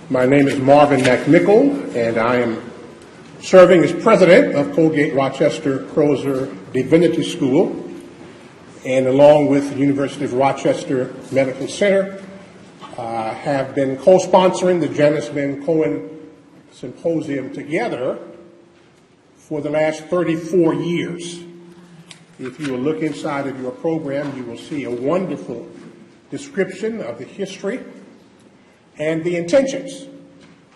My name is Marvin McNichol, and I am serving as president of Colgate Rochester Crozer Divinity School, and along with the University of Rochester Medical Center, have been co-sponsoring the Janice Lynn Cohen Symposium together for the last 34 years. If you will look inside of your program, you will see a wonderful description of the history and the intentions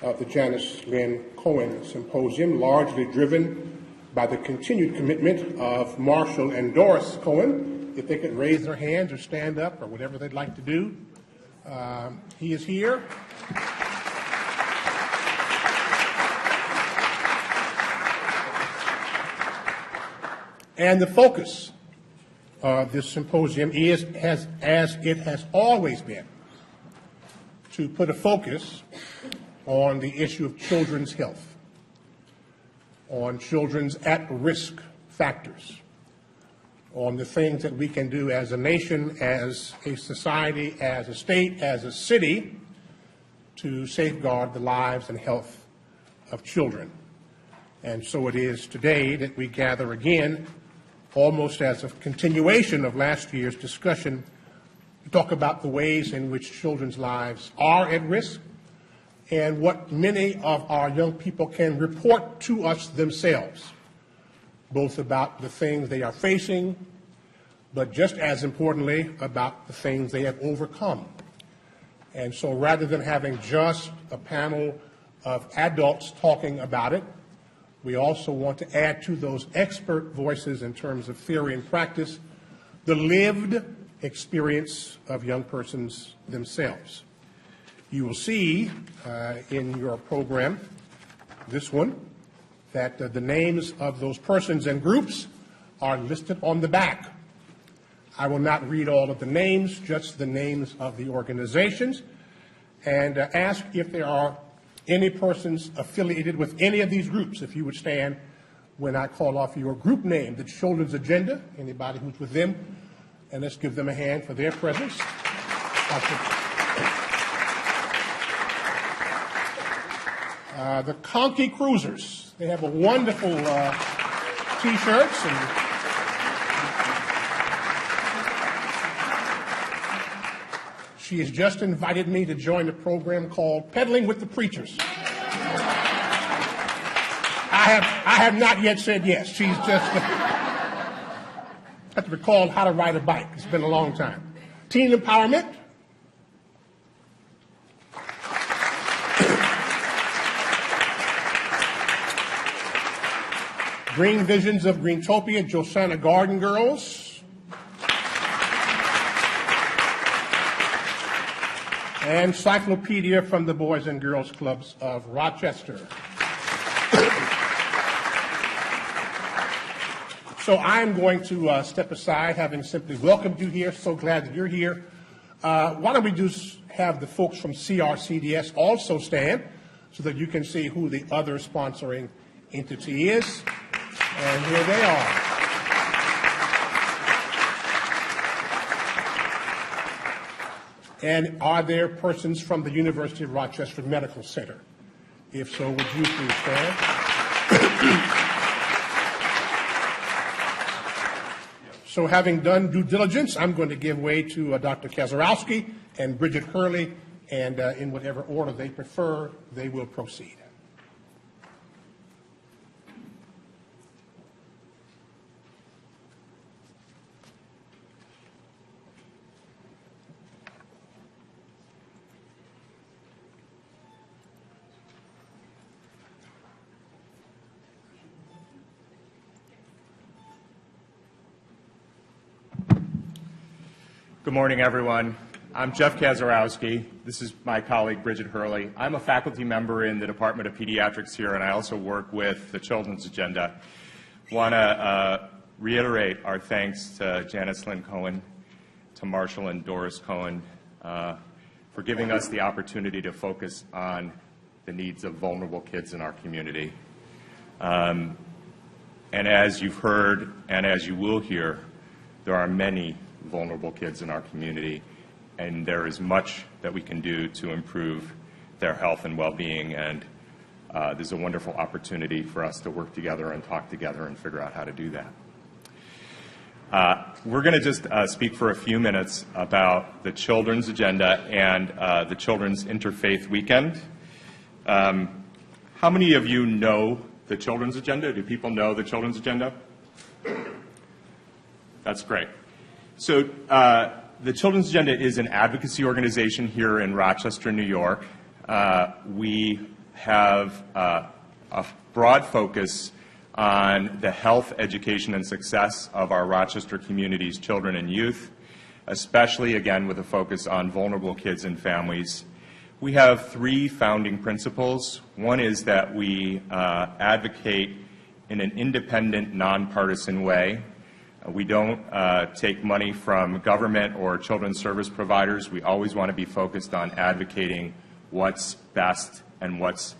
of the Janice Lynn Cohen Symposium, largely driven by the continued commitment of Marshall and Doris Cohen. If they could raise their hands or stand up or whatever they'd like to do. He is here. And the focus of this symposium is, as it has always been, to put a focus on the issue of children's health, on children's at-risk factors, on the things that we can do as a nation, as a society, as a state, as a city, to safeguard the lives and health of children. And so it is today that we gather again, almost as a continuation of last year's discussion, to talk about the ways in which children's lives are at risk and what many of our young people can report to us themselves, both about the things they are facing, but just as importantly, about the things they have overcome. And so rather than having just a panel of adults talking about it, we also want to add to those expert voices in terms of theory and practice, the lived experience of young persons themselves. You will see in your program, this one, that the names of those persons and groups are listed on the back. I will not read all of the names, just the names of the organizations, and ask if there are any persons affiliated with any of these groups, if you would stand when I call off your group name, the Children's Agenda, anybody who's with them, and let's give them a hand for their presence. The Conkey Cruisers, they have a wonderful T-shirts, and she has just invited me to join a program called Peddling with the Preachers. I have not yet said yes. She's just have to recall how to ride a bike. It's been a long time. Teen Empowerment. Green Visions of Greentopia, Josiah Garden Girls. And Cyclopedia from the Boys and Girls Clubs of Rochester. So I'm going to step aside, having simply welcomed you here. So glad that you're here. Why don't we just have the folks from CRCDS also stand so that you can see who the other sponsoring entity is. And here they are. And are there persons from the University of Rochester Medical Center? If so, would you please stand? So having done due diligence, I'm going to give way to Dr. Kazarowski and Bridget Hurley, and in whatever order they prefer, they will proceed. Good morning, everyone. I'm Jeff Kazarowski. This is my colleague, Bridget Hurley. I'm a faculty member in the Department of Pediatrics here, and I also work with the Children's Agenda. I want to reiterate our thanks to Janice Lynn Cohen, to Marshall and Doris Cohen for giving us the opportunity to focus on the needs of vulnerable kids in our community. And as you've heard, and as you will hear, there are many vulnerable kids in our community, and there is much that we can do to improve their health and well-being, and there's a wonderful opportunity for us to work together and talk together and figure out how to do that. We're going to just speak for a few minutes about the Children's Agenda and the Children's Interfaith Weekend. How many of you know the Children's Agenda? Do people know the Children's Agenda? That's great. So the Children's Agenda is an advocacy organization here in Rochester, New York. We have a broad focus on the health, education, and success of our Rochester community's children and youth, especially, again, with a focus on vulnerable kids and families. We have three founding principles. One is that we advocate in an independent, nonpartisan way. We don't take money from government or children's service providers. We always want to be focused on advocating what's best and what's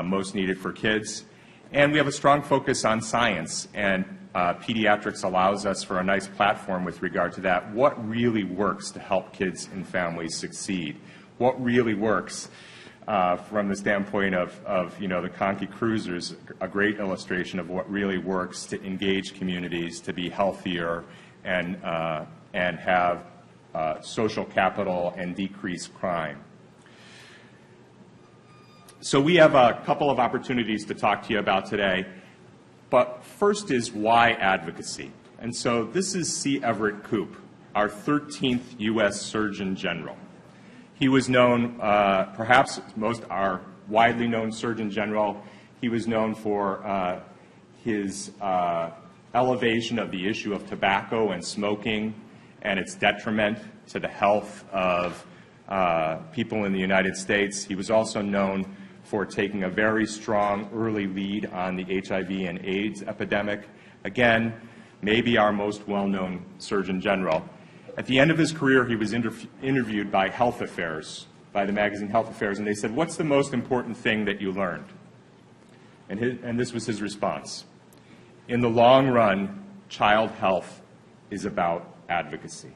most needed for kids. And we have a strong focus on science, and pediatrics allows us for a nice platform with regard to that. What really works to help kids and families succeed? What really works from the standpoint of the Conkey Cruisers, a great illustration of what really works to engage communities to be healthier and have social capital and decrease crime. So we have a couple of opportunities to talk to you about today, but first is why advocacy? And so this is C. Everett Koop, our 13th U.S. Surgeon General. He was known, perhaps most our widely known Surgeon General, he was known for his elevation of the issue of tobacco and smoking and its detriment to the health of people in the United States. He was also known for taking a very strong early lead on the HIV and AIDS epidemic. Again, maybe our most well-known Surgeon General. At the end of his career, he was interviewed by Health Affairs, by the magazine Health Affairs, and they said, "What's the most important thing that you learned?" And this was his response: "In the long run, child health is about advocacy."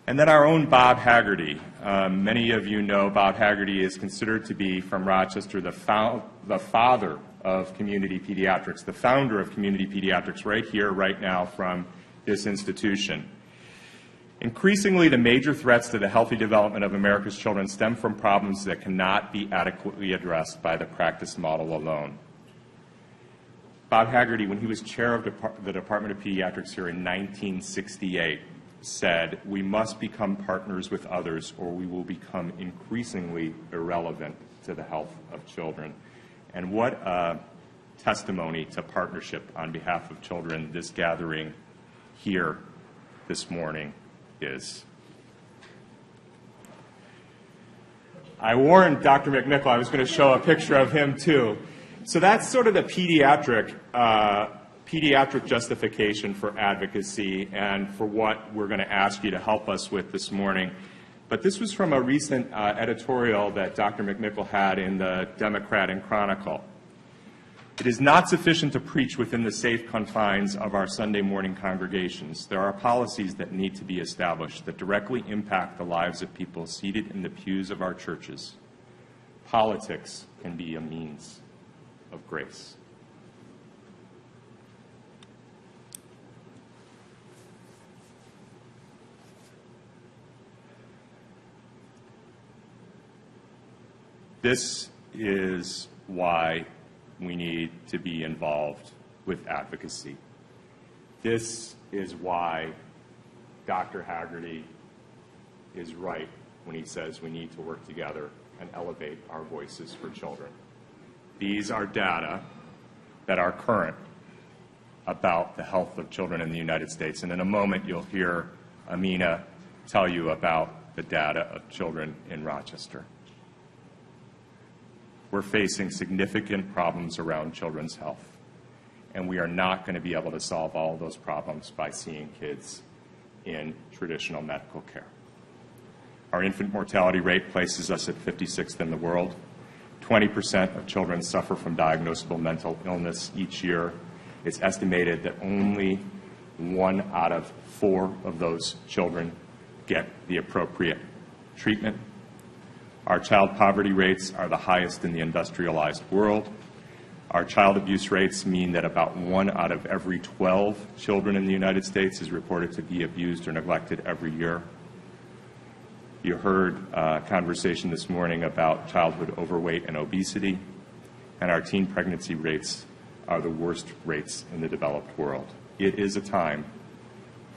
And then our own Bob Haggerty. Many of you know Bob Haggerty is considered to be, from Rochester, the father of community pediatrics, the founder of community pediatrics right here, right now, from this institution. Increasingly, the major threats to the healthy development of America's children stem from problems that cannot be adequately addressed by the practice model alone. Bob Haggerty, when he was chair of the Department of Pediatrics here in 1968, said, "We must become partners with others or we will become increasingly irrelevant to the health of children." And what a testimony to partnership on behalf of children this gathering here this morning is. I warned Dr. McMickle I was going to show a picture of him too. So that's sort of the pediatric justification for advocacy and for what we're going to ask you to help us with this morning. But this was from a recent editorial that Dr. McMickle had in the Democrat and Chronicle. "It is not sufficient to preach within the safe confines of our Sunday morning congregations. There are policies that need to be established that directly impact the lives of people seated in the pews of our churches. Politics can be a means of grace." This is why we need to be involved with advocacy. This is why Dr. Haggerty is right when he says we need to work together and elevate our voices for children. These are data that are current about the health of children in the United States. And in a moment, you'll hear Amina tell you about the data of children in Rochester. We're facing significant problems around children's health, and we are not going to be able to solve all of those problems by seeing kids in traditional medical care. Our infant mortality rate places us at 56th in the world. 20% of children suffer from diagnosable mental illness each year. It's estimated that only 1 out of 4 of those children get the appropriate treatment. Our child poverty rates are the highest in the industrialized world. Our child abuse rates mean that about 1 out of every 12 children in the United States is reported to be abused or neglected every year. You heard a conversation this morning about childhood overweight and obesity, and our teen pregnancy rates are the worst rates in the developed world. It is a time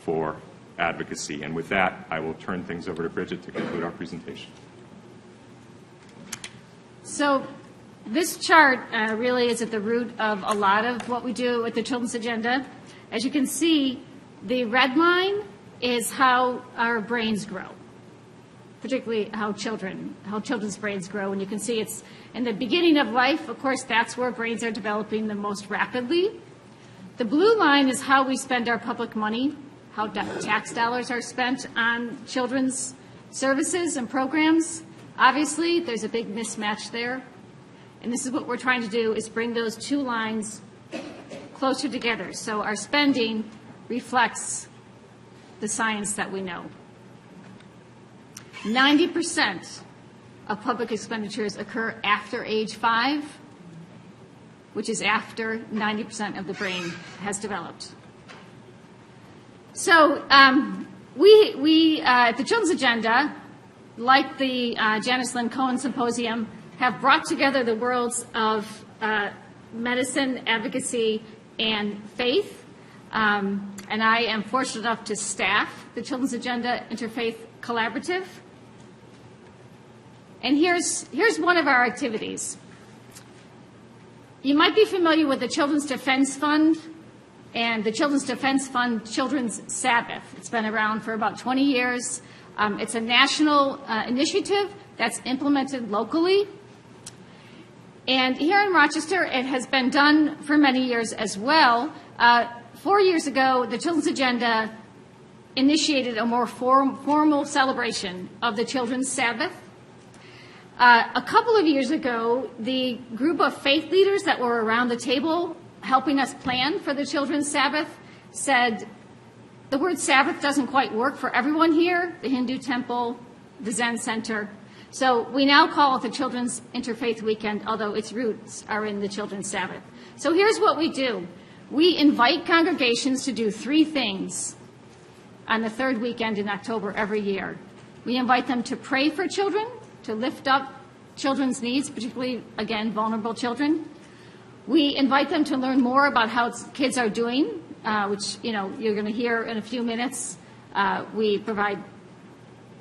for advocacy. And with that, I will turn things over to Bridget to conclude our presentation. So this chart really is at the root of a lot of what we do with the Children's Agenda. As you can see, the red line is how our brains grow, particularly how children's brains grow. And you can see it's in the beginning of life. Of course, that's where brains are developing the most rapidly. The blue line is how we spend our public money, how tax dollars are spent on children's services and programs. Obviously, there's a big mismatch there. And this is what we're trying to do, is bring those two lines closer together so our spending reflects the science that we know. 90% of public expenditures occur after age 5, which is after 90% of the brain has developed. So we at the Children's Agenda, like the Janice Lynn Cohen Symposium, have brought together the worlds of medicine, advocacy, and faith. And I am fortunate enough to staff the Children's Agenda Interfaith Collaborative. And here's one of our activities. You might be familiar with the Children's Defense Fund and the Children's Defense Fund Children's Sabbath. It's been around for about 20 years. It's a national initiative that's implemented locally. And here in Rochester, it has been done for many years as well. 4 years ago, the Children's Agenda initiated a more formal celebration of the Children's Sabbath. A couple of years ago, the group of faith leaders that were around the table helping us plan for the Children's Sabbath said, the word Sabbath doesn't quite work for everyone here, the Hindu temple, the Zen center. So we now call it the Children's Interfaith Weekend, although its roots are in the Children's Sabbath. So here's what we do. We invite congregations to do 3 things on the 3rd weekend in October every year. We invite them to pray for children, to lift up children's needs, particularly, again, vulnerable children. We invite them to learn more about how kids are doing, which, you're going to hear in a few minutes. We provide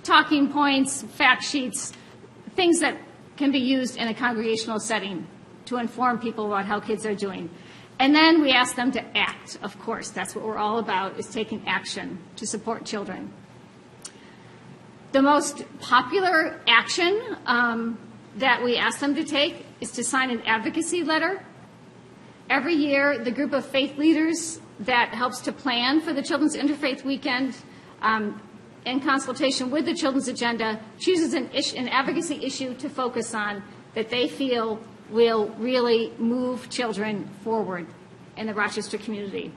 talking points, fact sheets, things that can be used in a congregational setting to inform people about how kids are doing. And then we ask them to act, of course. That's what we're all about, is taking action to support children. The most popular action that we ask them to take is to sign an advocacy letter. Every year, the group of faith leaders that helps to plan for the Children's Interfaith Weekend, in consultation with the Children's Agenda, chooses an advocacy issue to focus on that they feel will really move children forward in the Rochester community.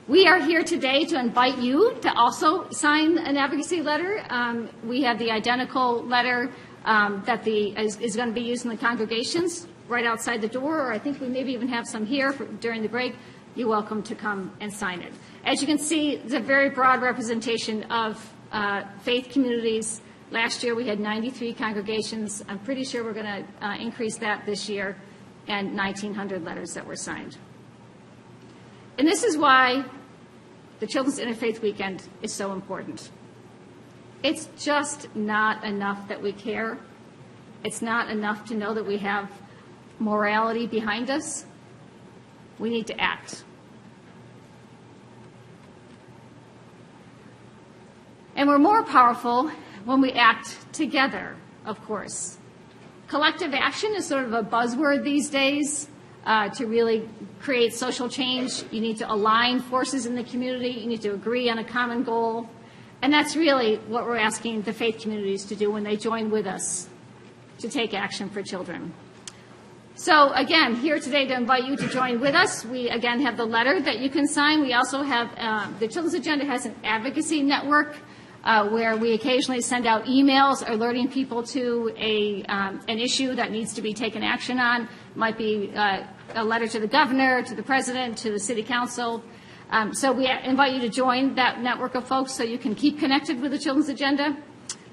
We are here today to invite you to also sign an advocacy letter. We have the identical letter that is going to be used in the congregations right outside the door, or I think we maybe even have some here during the break. You're welcome to come and sign it. As you can see, it's a very broad representation of faith communities. Last year we had 93 congregations. I'm pretty sure we're going to increase that this year, and 1,900 letters that were signed. And this is why the Children's Interfaith Weekend is so important. It's just not enough that we care. It's not enough to know that we have morality behind us. We need to act. And we're more powerful when we act together, of course. Collective action is sort of a buzzword these days. To really create social change, you need to align forces in the community. You need to agree on a common goal. And that's really what we're asking the faith communities to do when they join with us to take action for children. So again, here today to invite you to join with us. We again have the letter that you can sign. We also have the Children's Agenda has an advocacy network where we occasionally send out emails alerting people to an issue that needs to be taken action on. It might be a letter to the governor, to the president, to the city council. So we invite you to join that network of folks so you can keep connected with the Children's Agenda.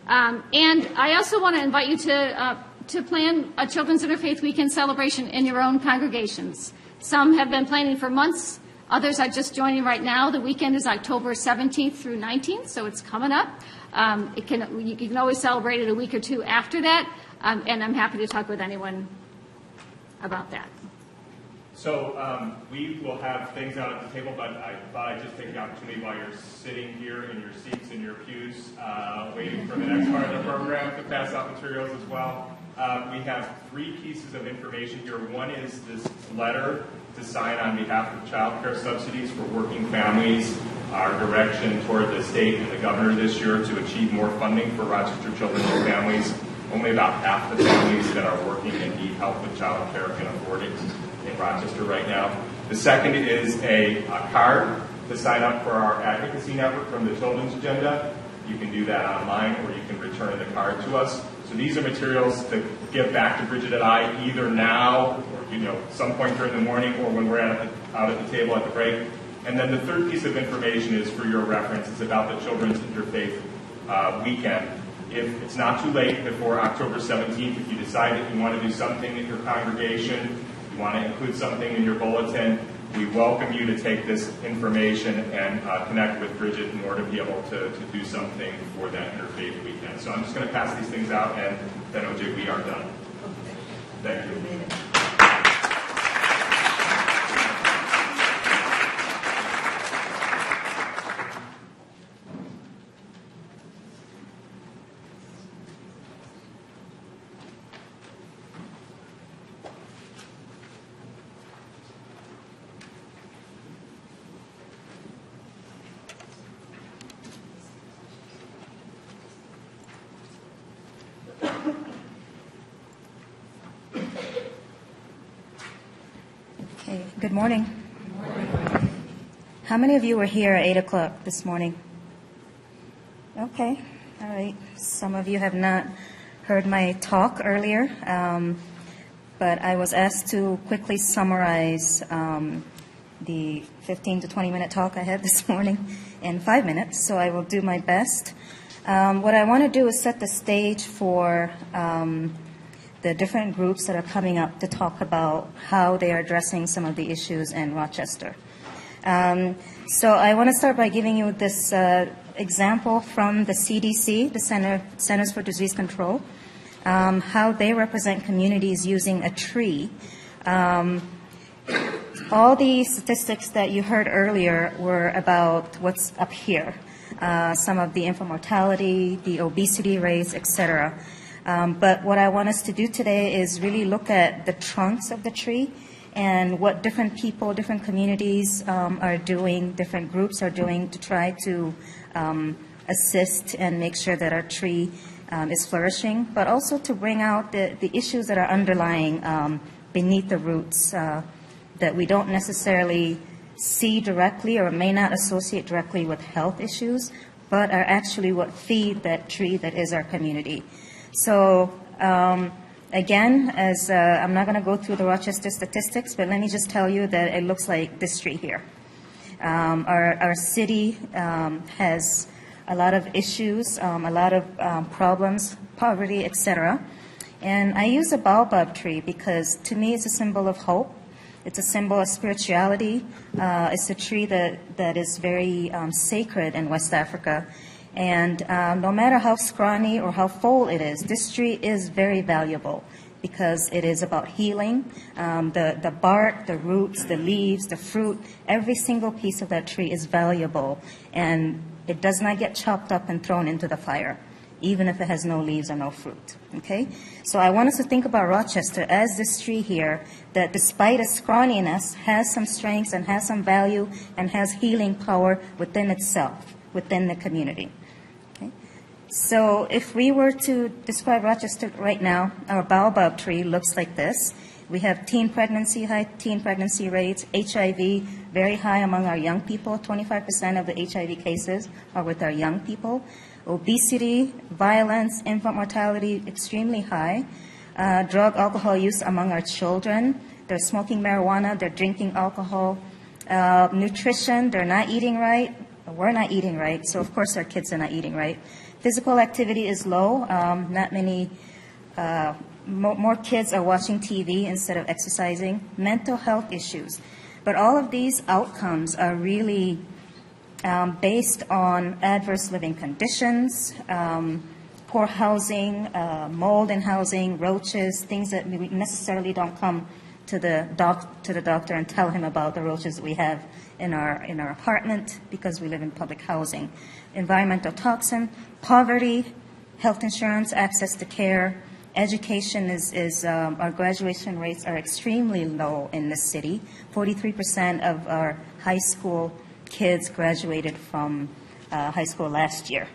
And I also want to invite you to plan a Children's Interfaith Weekend celebration in your own congregations. Some have been planning for months. Others are just joining right now. The weekend is October 17th through 19th, so it's coming up. You can always celebrate it a week or two after that, and I'm happy to talk with anyone about that. So we will have things out at the table, but I thought I'd just take the opportunity while you're sitting here in your seats in your pews, waiting for the next part of the program, to pass out materials as well. We have 3 pieces of information here. One is this letter to sign on behalf of child care subsidies for working families, our direction toward the state and the governor this year to achieve more funding for Rochester children and families. Only about half the families that are working and need help with child care can afford it in Rochester right now. The second is a card to sign up for our advocacy network from the Children's Agenda. You can do that online, or you can return the card to us. So these are materials to give back to Bridget and I either now or some point during the morning, or when we're out at the table at the break. And then the third piece of information is for your reference. It's about the Children's Interfaith Weekend. If it's not too late before October 17th, if you decide that you want to do something at your congregation, you want to include something in your bulletin, we welcome you to take this information and connect with Bridget in order to be able to do something for that Interfaith Weekend. So I'm just going to pass these things out, and then, OJ, we are done. Thank you. Okay, good morning. How many of you were here at 8 o'clock this morning? Okay, all right. Some of you have not heard my talk earlier, but I was asked to quickly summarize the 15 to 20-minute talk I had this morning in 5 minutes, so I will do my best. What I want to do is set the stage for the different groups that are coming up to talk about how they are addressing some of the issues in Rochester. So I want to start by giving you this example from the CDC, the Centers for Disease Control, how they represent communities using a tree. All the statistics that you heard earlier were about what's up here, some of the infant mortality, the obesity rates, etc. But what I want us to do today is really look at the trunks of the tree and what different people, different communities are doing, different groups are doing to try to assist and make sure that our tree is flourishing, but also to bring out the issues that are underlying beneath the roots that we don't necessarily see directly or may not associate directly with health issues, but are actually what feed that tree that is our community. So again, as I'm not going to go through the Rochester statistics, but let me just tell you that it looks like this tree here. Our city has a lot of issues, a lot of problems, poverty, etc. And I use a baobab tree because to me it's a symbol of hope. It's a symbol of spirituality. It's a tree that is very sacred in West Africa. And no matter how scrawny or how full it is, this tree is very valuable because it is about healing. The bark, the roots, the leaves, the fruit, every single piece of that tree is valuable. And it does not get chopped up and thrown into the fire, even if it has no leaves or no fruit. Okay? So I want us to think about Rochester as this tree here that despite its scrawniness has some strengths and has some value and has healing power within itself, within the community. Okay? So if we were to describe Rochester right now, our baobab tree looks like this. We have high teen pregnancy rates, HIV very high among our young people. 25% of the HIV cases are with our young people. Obesity, violence, infant mortality extremely high. Drug, alcohol use among our children. They're smoking marijuana, they're drinking alcohol. Nutrition, they're not eating right. We're not eating right, so of course our kids are not eating right. Physical activity is low. Not many, more kids are watching TV instead of exercising. Mental health issues. But all of these outcomes are really based on adverse living conditions, poor housing, mold in housing, roaches, things that we necessarily don't come to the doctor and tell him about the roaches that we have in our apartment because we live in public housing. Environmental toxin, poverty, health insurance, access to care, education our graduation rates are extremely low in this city. 43% of our high school kids graduated from high school last year.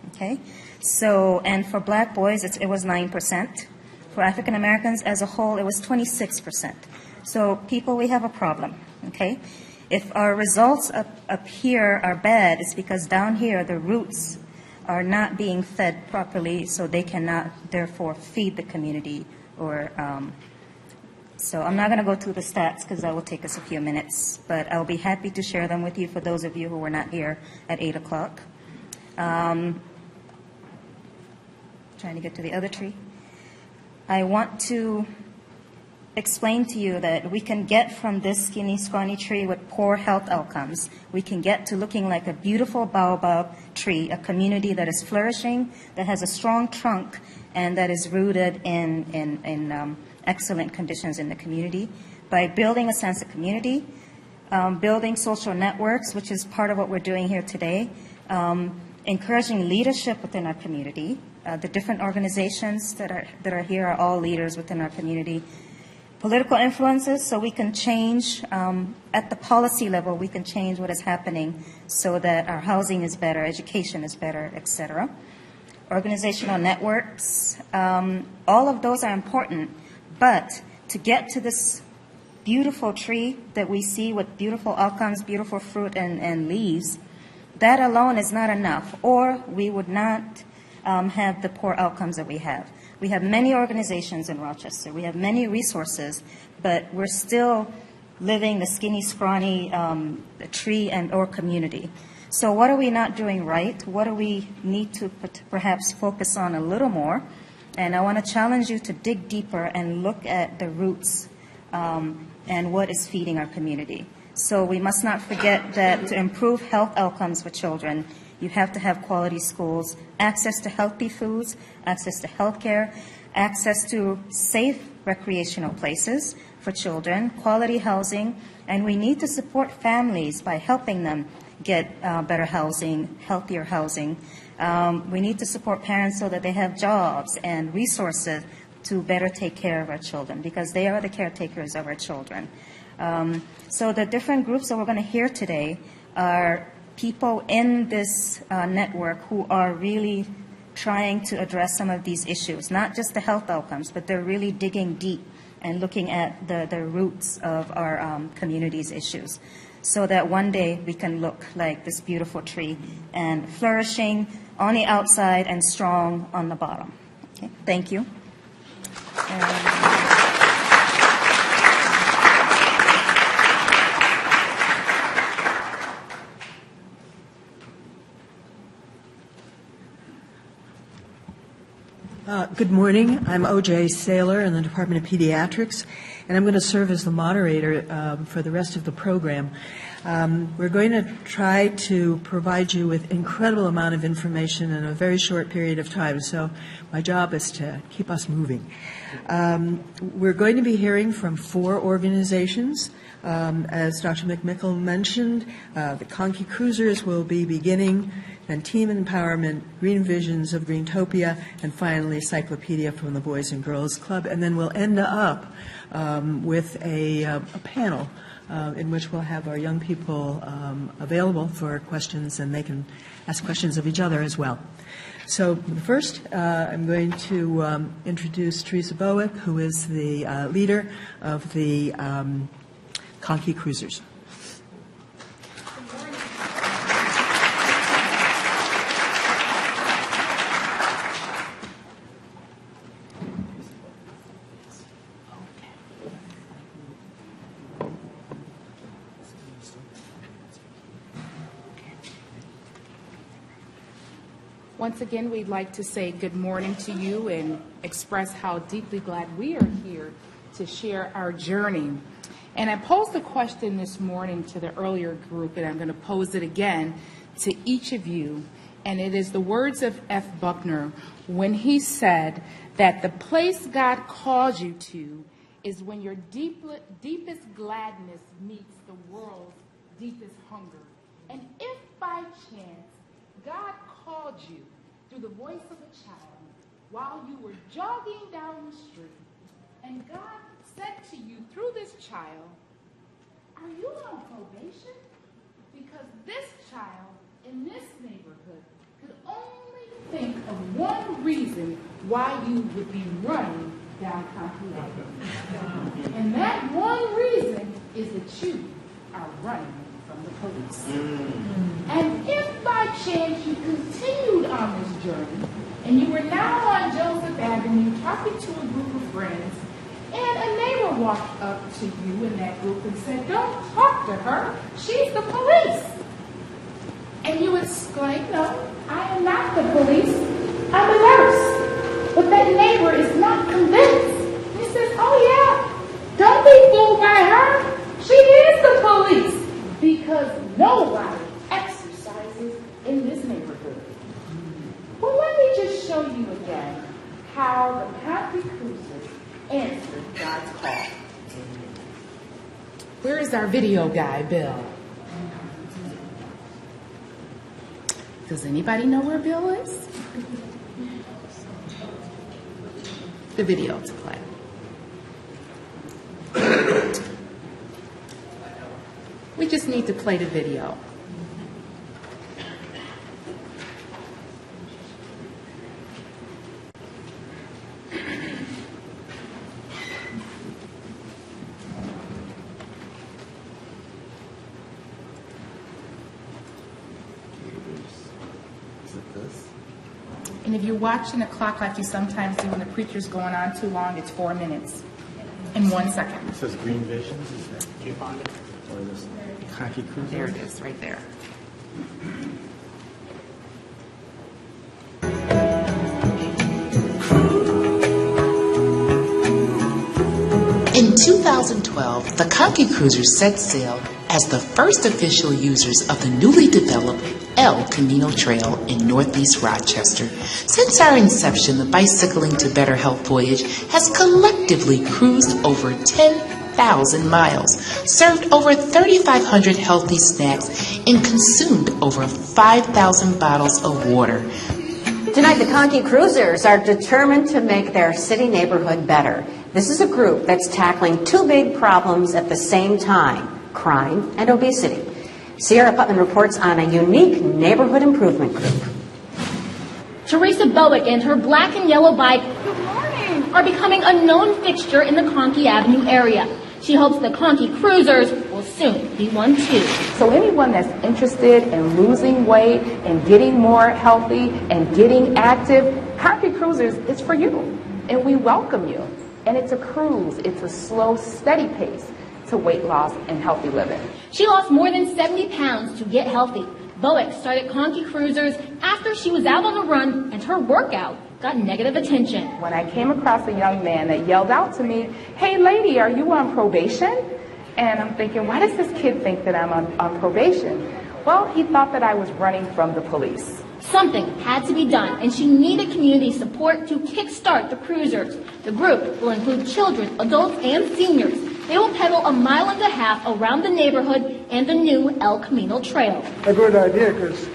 Okay, so and for black boys it was 9%. For African Americans as a whole, it was 26%. So people, we have a problem, okay? If our results up here are bad, it's because down here the roots are not being fed properly, so they cannot therefore feed the community. So I'm not going to go through the stats because that will take us a few minutes, but I'll be happy to share them with you for those of you who were not here at 8 o'clock. Trying to get to the other tree. I want to explain to you that we can get from this skinny, scrawny tree with poor health outcomes, we can get to looking like a beautiful baobab tree, a community that is flourishing, that has a strong trunk, and that is rooted in excellent conditions in the community by building a sense of community, building social networks, which is part of what we're doing here today, encouraging leadership within our community. The different organizations that are here are all leaders within our community. Political influences, so we can change at the policy level, we can change what is happening so that our housing is better, education is better, etc. Organizational networks, all of those are important, but to get to this beautiful tree that we see with beautiful outcomes, beautiful fruit and leaves, that alone is not enough, or we would not have the poor outcomes that we have. We have many organizations in Rochester. We have many resources, but we're still living the skinny, scrawny tree or community. So what are we not doing right? What do we need to perhaps focus on a little more? And I want to challenge you to dig deeper and look at the roots and what is feeding our community. So we must not forget that to improve health outcomes for children, you have to have quality schools, access to healthy foods, access to health care, access to safe recreational places for children, quality housing, and we need to support families by helping them get better housing, healthier housing. We need to support parents so that they have jobs and resources to better take care of our children because they are the caretakers of our children. So the different groups that we're going to hear today are people in this network who are really trying to address some of these issues, not just the health outcomes, but they're really digging deep and looking at the roots of our community's issues so that one day we can look like this beautiful tree and flourishing on the outside and strong on the bottom. Okay, thank you. Good morning. I'm O.J. Saylor in the Department of Pediatrics, and I'm going to serve as the moderator for the rest of the program. We're going to try to provide you with incredible amount of information in a very short period of time, so my job is to keep us moving. We're going to be hearing from 4 organizations. As Dr. McMickle mentioned, the Conkey Cruisers will be beginning, and Team Empowerment, Green Visions of Greentopia, and finally Cyclopedia from the Boys and Girls Club. And then we'll end up with a panel in which we'll have our young people available for questions, and they can ask questions of each other as well. So first, I'm going to introduce Teresa Bowick, who is the leader of the Conkey Cruisers. Once again, we'd like to say good morning to you and express how deeply glad we are here to share our journey. And I posed a question this morning to the earlier group, and I'm going to pose it again to each of you. And it is the words of F. Buckner when he said that the place God calls you to is when your deepest gladness meets the world's deepest hunger. And if by chance God called you through the voice of a child while you were jogging down the street, and God said to you through this child, "Are you on probation?" Because this child in this neighborhood could only think of one reason why you would be running down Conkey Avenue. And that one reason is that you are running from the police. And if by chance you continued on this journey and you were now on Joseph Avenue talking to a group of friends, and a neighbor walked up to you in that group and said, "Don't talk to her, she's the police." And you exclaim, "No, I am not the police, I'm a nurse." But that neighbor is not convinced. He says, "Oh yeah, don't be fooled by her, she is the police." Because nobody exercises in this neighborhood. Well, let me just show you again how the Conkey Cruisers answered God's call. Where is our video guy, Bill? Does anybody know where Bill is? The video to play. We just need to play the video. And if you're watching the clock like you sometimes do when the preacher's going on too long, it's 4 minutes and 1 second. It says Green Visions, is that? Do you find it? Or this Conkey Cruiser? There it is, right there. In 2012, the Conkey Cruisers set sail as the first official users of the newly developed El Camino Trail in Northeast Rochester. Since our inception, the Bicycling to Better Health voyage has collectively cruised over 10,000 miles, served over 3,500 healthy snacks, and consumed over 5,000 bottles of water. Tonight, the Conkey Cruisers are determined to make their city neighborhood better. This is a group that's tackling two big problems at the same time: crime and obesity. Sierra Putman reports on a unique neighborhood improvement group. Teresa Bowick and her black and yellow bike are becoming a known fixture in the Conkey Avenue area. She hopes the Conkey Cruisers will soon be one too. So anyone that's interested in losing weight and getting more healthy and getting active, Conkey Cruisers is for you. And we welcome you. And it's a cruise. It's a slow, steady pace to weight loss and healthy living. She lost more than 70 pounds to get healthy. Bowick started Conkey Cruisers after she was out on a run and her workout got negative attention. When I came across a young man that yelled out to me, "Hey lady, are you on probation?" And I'm thinking, why does this kid think that I'm on probation? Well, he thought that I was running from the police. Something had to be done, and she needed community support to kickstart the Cruisers. The group will include children, adults, and seniors. They will pedal 1.5 miles around the neighborhood and the new El Camino Trail. A good idea, because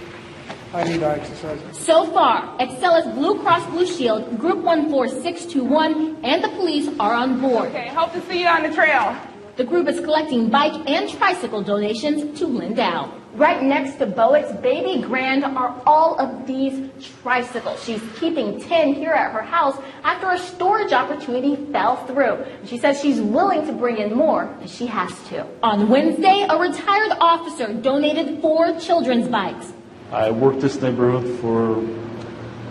I need to exercise. So far, Excella's Blue Cross Blue Shield, Group 14621, and the police are on board. Okay, hope to see you on the trail. The group is collecting bike and tricycle donations to Lindau. Right next to Boett's Baby Grand are all of these tricycles. She's keeping 10 here at her house after a storage opportunity fell through. She says she's willing to bring in more, and she has to. On Wednesday, a retired officer donated 4 children's bikes. I worked this neighborhood for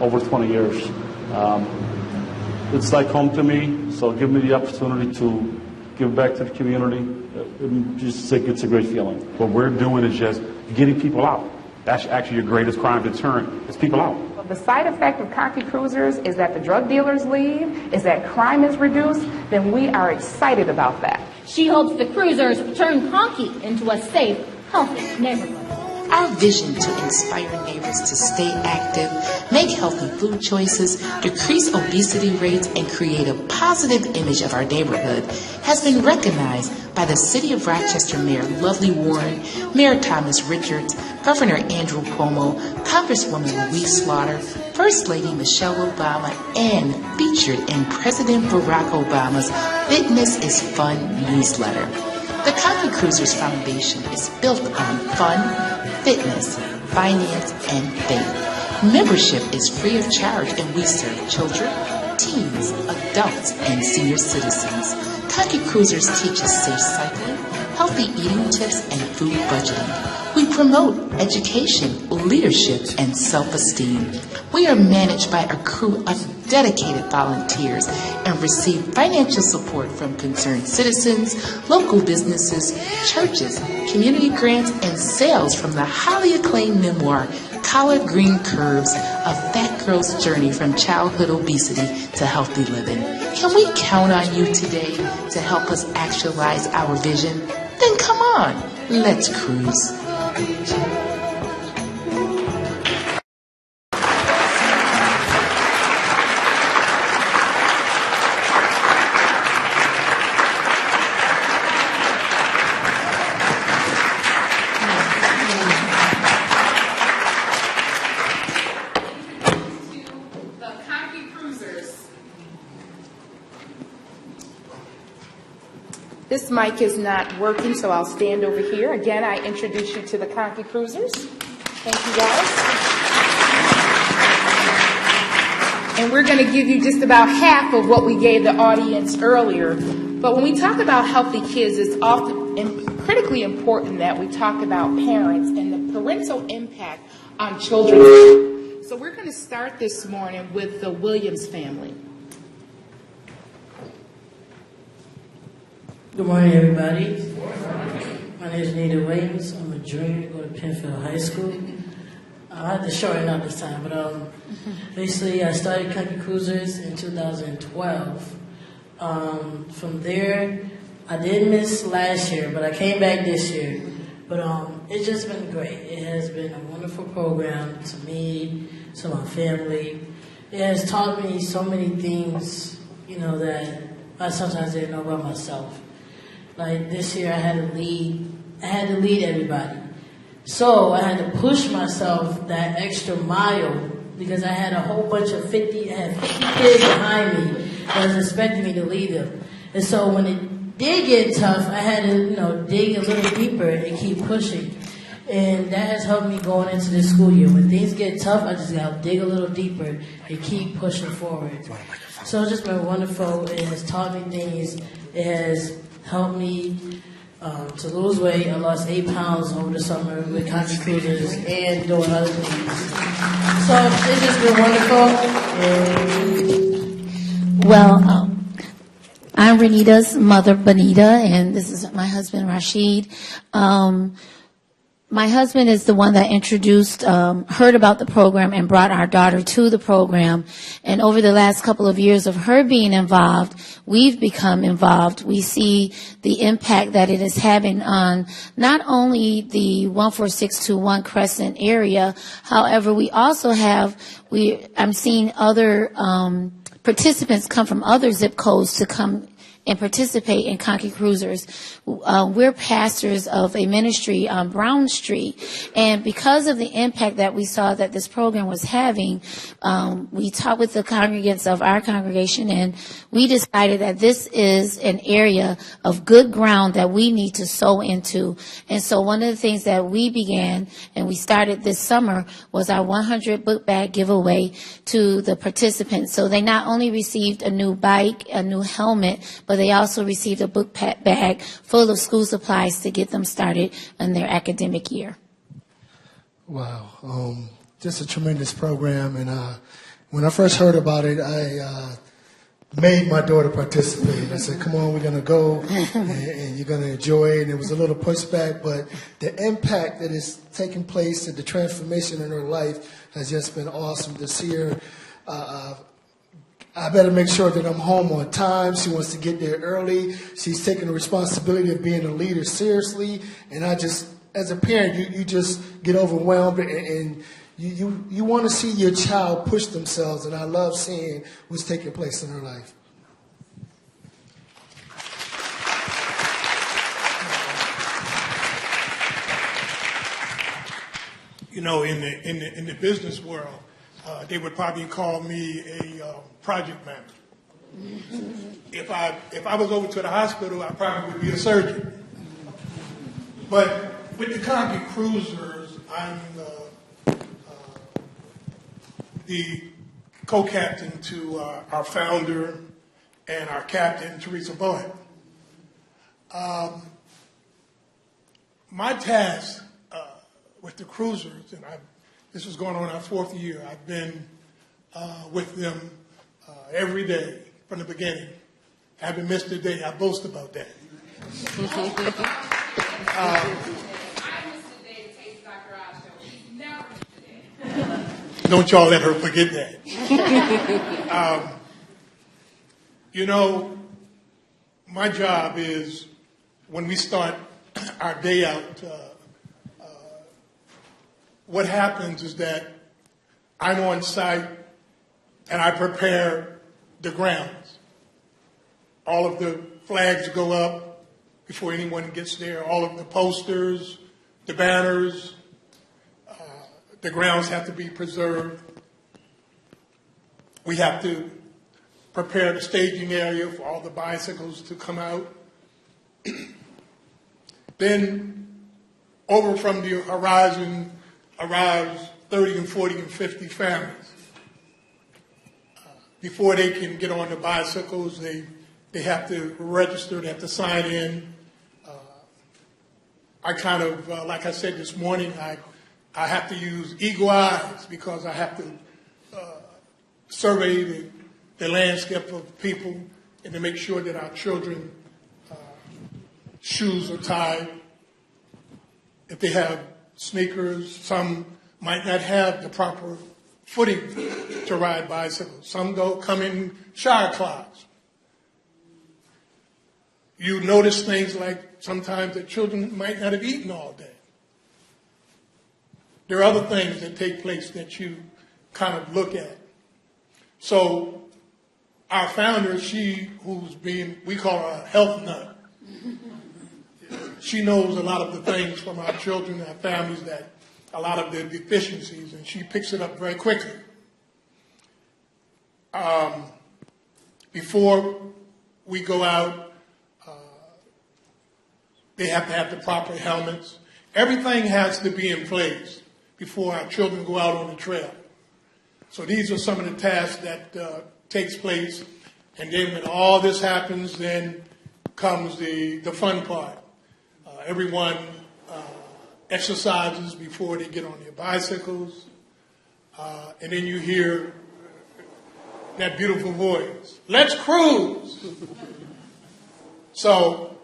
over 20 years. It's like home to me, so give me the opportunity to give back to the community. It's a great feeling. What we're doing is just getting people out. That's actually your greatest crime deterrent, is people out. The side effect of Cocky Cruisers is that the drug dealers leave, is that crime is reduced, then we are excited about that. She hopes the cruisers turn Conkey into a safe, healthy neighborhood. Our vision to inspire neighbors to stay active, make healthy food choices, decrease obesity rates, and create a positive image of our neighborhood has been recognized by the City of Rochester Mayor Lovely Warren, Mayor Thomas Richards, Governor Andrew Cuomo, Congresswoman Louise Slaughter, First Lady Michelle Obama, and featured in President Barack Obama's Fitness is Fun newsletter. The Cocky Cruisers Foundation is built on fun, fitness, finance, and faith. Membership is free of charge, and we serve children, teens, adults, and senior citizens. Cocky Cruisers teaches safe cycling, healthy eating tips, and food budgeting. We promote education, leadership, and self-esteem. We are managed by a crew of dedicated volunteers and receive financial support from concerned citizens, local businesses, churches, community grants, and sales from the highly acclaimed memoir, Collard Green Curves, A Fat Girl's Journey from Childhood Obesity to Healthy Living. Can we count on you today to help us actualize our vision? Then come on, let's cruise. This mic is not working, so I'll stand over here. Again, I introduce you to the Cocky Cruisers. Thank you, guys. And we're going to give you just about half of what we gave the audience earlier. But when we talk about healthy kids, it's often critically important that we talk about parents and the parental impact on children. So we're going to start this morning with the Williams family. Good morning, everybody. My name is Nita Williams. I'm a junior. I go to Penfield High School. I had to shorten up this time, but basically I started Cocky Cruisers in 2012. From there, I did miss last year, but I came back this year. But it's just been great. It has been a wonderful program to me, to my family. It has taught me so many things, that I sometimes didn't know about myself. Like this year, I had to lead everybody. So I had to push myself that extra mile because I had a whole bunch of 50 kids behind me that was expecting me to lead them. And so when it did get tough, I had to, dig a little deeper and keep pushing. And that has helped me going into this school year. When things get tough, I just got to dig a little deeper and keep pushing forward. So it's just been wonderful. It has taught me things. It has helped me to lose weight. I lost 8 pounds over the summer with Cocky Cruisers and doing other things. So it's just been wonderful. Well, I'm Renita's mother, Benita, and this is my husband, Rashid. My husband is the one that introduced, heard about the program and brought our daughter to the program. And over the last couple of years of her being involved, we've become involved. We see the impact that it is having on not only the 14621 Crescent area, however, we also I'm seeing other participants come from other zip codes to come and participate in Conky Cruisers. We're pastors of a ministry on Brown Street, and because of the impact that we saw that this program was having, we talked with the congregants of our congregation, and we decided that this is an area of good ground that we need to sow into. And so one of the things that we began and we started this summer was our 100 book bag giveaway to the participants. So they not only received a new bike, a new helmet, but they also received a book bag full of school supplies to get them started in their academic year. Wow. Just a tremendous program. And when I first heard about it, I made my daughter participate. I said, come on, we're going to go and you're going to enjoy it. And it was a little pushback, but the impact that is taking place and the transformation in her life has just been awesome to see her. I better make sure that I'm home on time. She wants to get there early. She's taking the responsibility of being a leader seriously. And I just, as a parent, you just get overwhelmed and you want to see your child push themselves. And I love seeing what's taking place in her life. You know, in the business world, they would probably call me a project manager. If I was over to the hospital, I probably would be a surgeon. But with the Conky Cruisers, I'm the co-captain to our founder and our captain, Teresa Bowen. My task with the cruisers, and this is going on our 4th year, I've been with them every day from the beginning. I haven't missed a day. I boast about that. Don't y'all let her forget that. You know, my job is when we start our day out, what happens is that I'm on site and I prepare the grounds. All of the flags go up before anyone gets there, all of the posters, the banners, the grounds have to be preserved. We have to prepare the staging area for all the bicycles to come out. Then over from the horizon arrives 30 and 40 and 50 families. Before they can get on the bicycles, they have to register, they have to sign in. I kind of, like I said this morning, I have to use eagle eyes because I have to survey the landscape of people and to make sure that our children shoes are tied. If they have sneakers, some might not have the proper footing to ride bicycles. Some come in shower clogs. You notice things like sometimes that children might not have eaten all day. There are other things that take place that you kind of look at. So our founder, we call her a health nut. She knows a lot of the things from our children and our families, that a lot of the deficiencies, and she picks it up very quickly. Before we go out, they have to have the proper helmets. Everything has to be in place before our children go out on the trail. So these are some of the tasks that takes place. And then when all this happens, then comes the fun part. Everyone exercises before they get on their bicycles. And then you hear that beautiful voice, "Let's cruise." So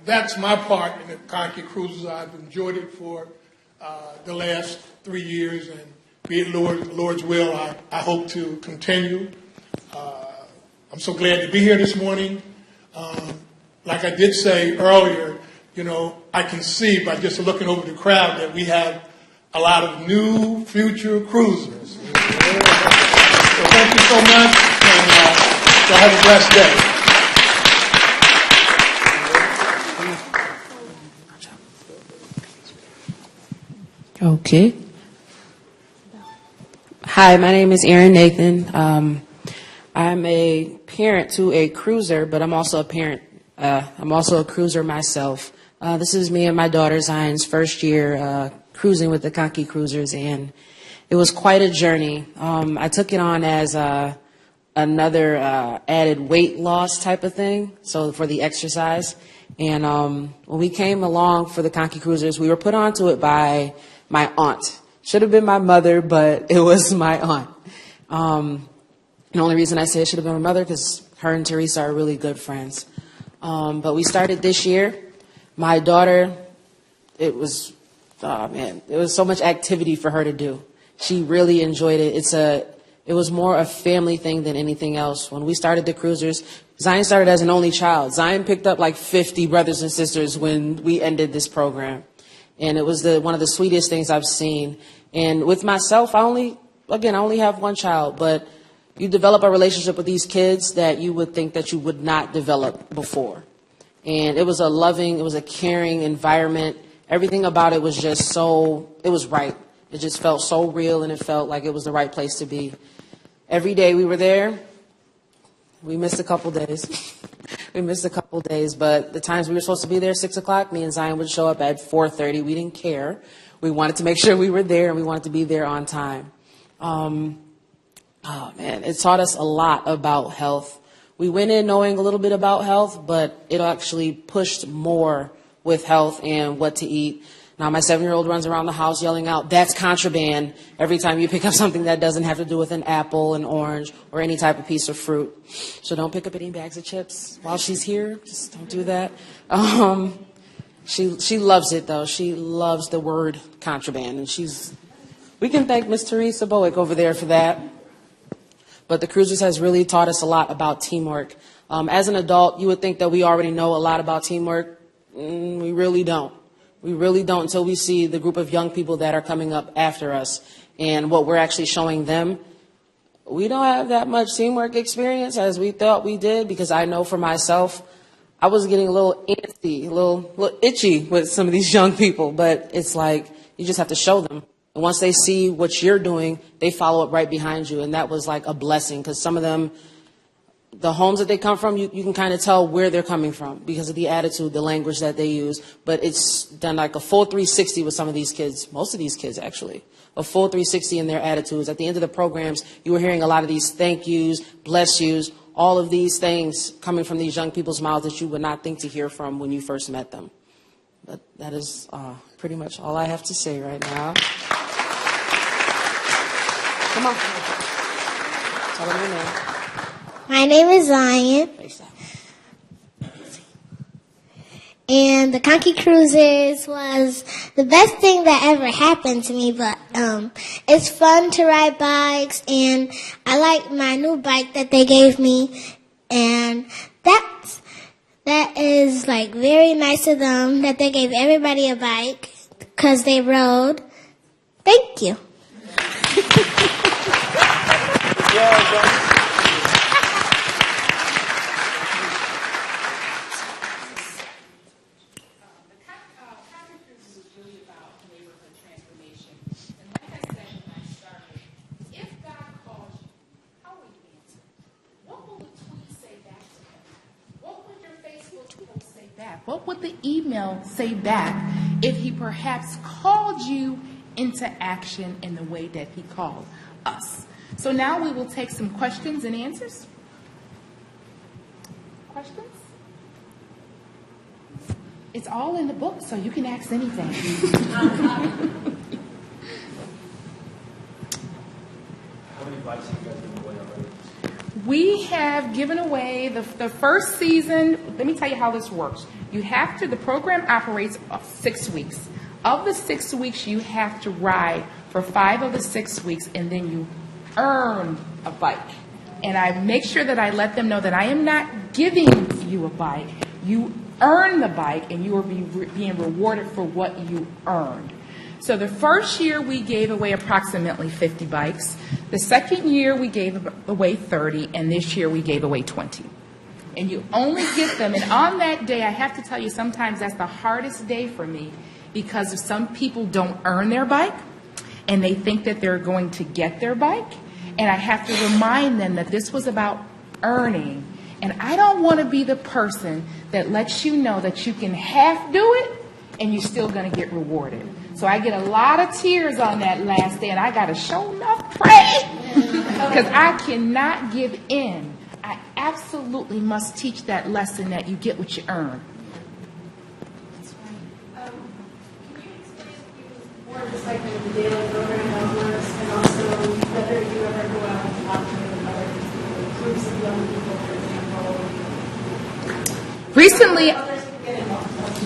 that's my part in the Conky Cruises. I've enjoyed it for the last 3 years, and be it Lord's will, I hope to continue. I'm so glad to be here this morning. Like I did say earlier, you know, I can see by just looking over the crowd that we have a lot of new future cruisers. So thank you so much, and y'all have a blessed day. Okay. Hi, my name is Erin Nathan. I'm a parent to a cruiser, but I'm also a parent. I'm also a cruiser myself. This is me and my daughter Zion's first year cruising with the Conky Cruisers, and it was quite a journey. I took it on as another added weight loss type of thing, so for the exercise. And when we came along for the Conky Cruisers, we were put onto it by my aunt. Should have been my mother, but it was my aunt. The only reason I say it should have been my mother because her and Teresa are really good friends. But we started this year. My daughter, it was so much activity for her to do. She really enjoyed it. It was more a family thing than anything else. When we started the cruisers, Zion started as an only child. Zion picked up like 50 brothers and sisters when we ended this program. And it was one of the sweetest things I've seen. And with myself, I only have one child, but you develop a relationship with these kids that you would think that you would not develop before. And it was a loving, it was a caring environment. Everything about it was just it was right. It just felt so real, and it felt like it was the right place to be. Every day we were there. We missed a couple days. But the times we were supposed to be there, 6 o'clock, me and Zion would show up at 4:30. We didn't care. We wanted to make sure we were there, and we wanted to be there on time. It taught us a lot about health. We went in knowing a little bit about health, but it actually pushed more with health and what to eat. Now, my 7-year-old runs around the house yelling out, "That's contraband," every time you pick up something that doesn't have to do with an apple, an orange, or any type of piece of fruit. So don't pick up any bags of chips while she's here. Just don't do that. She loves it, though. She loves the word contraband. And we can thank Miss Teresa Bowick over there for that. But the Cruisers has really taught us a lot about teamwork. As an adult, you would think that we already know a lot about teamwork. We really don't. We really don't until we see the group of young people that are coming up after us and what we're actually showing them. We don't have that much teamwork experience as we thought we did, because I know for myself, I was getting a little antsy, a little itchy with some of these young people, but it's like you just have to show them. And once they see what you're doing, they follow up right behind you. And that was like a blessing, because some of them, the homes that they come from, you can kind of tell where they're coming from because of the attitude, the language that they use. But it's done like a full 360 with some of these kids, most of these kids actually, a full 360 in their attitudes. At the end of the programs, you were hearing a lot of these thank yous, bless yous, all of these things coming from these young people's mouths that you would not think to hear from when you first met them. But that is pretty much all I have to say right now. Come on. Tell them your name. My name is Zion. And the Conky Cruisers was the best thing that ever happened to me, but it's fun to ride bikes, and I like my new bike that they gave me, and that is like very nice of them that they gave everybody a bike because they rode. Thank you. What would the email say back if he perhaps called you into action in the way that he called us? So now we will take some questions and answers. Questions? It's all in the book, so you can ask anything. How many bikes have you guys given away already? We have given away the first season. Let me tell you how this works. The program operates 6 weeks. Of the 6 weeks, you have to ride for 5 of the 6 weeks, and then you earn a bike. And I make sure that I let them know that I am not giving you a bike. You earn the bike, and you are being rewarded for what you earned. So the first year, we gave away approximately 50 bikes. The second year, we gave away 30, and this year, we gave away 20. And you only get them, and on that day, I have to tell you, sometimes that's the hardest day for me, because if some people don't earn their bike and they think that they're going to get their bike. And I have to remind them that this was about earning. And I don't want to be the person that lets you know that you can half do it and you're still going to get rewarded. So I get a lot of tears on that last day, and I got to show enough pray because I cannot give in. I absolutely must teach that lesson that you get what you earn. More just like the daily program how it works, and also whether you ever go out and talk to other groups of young people, for example.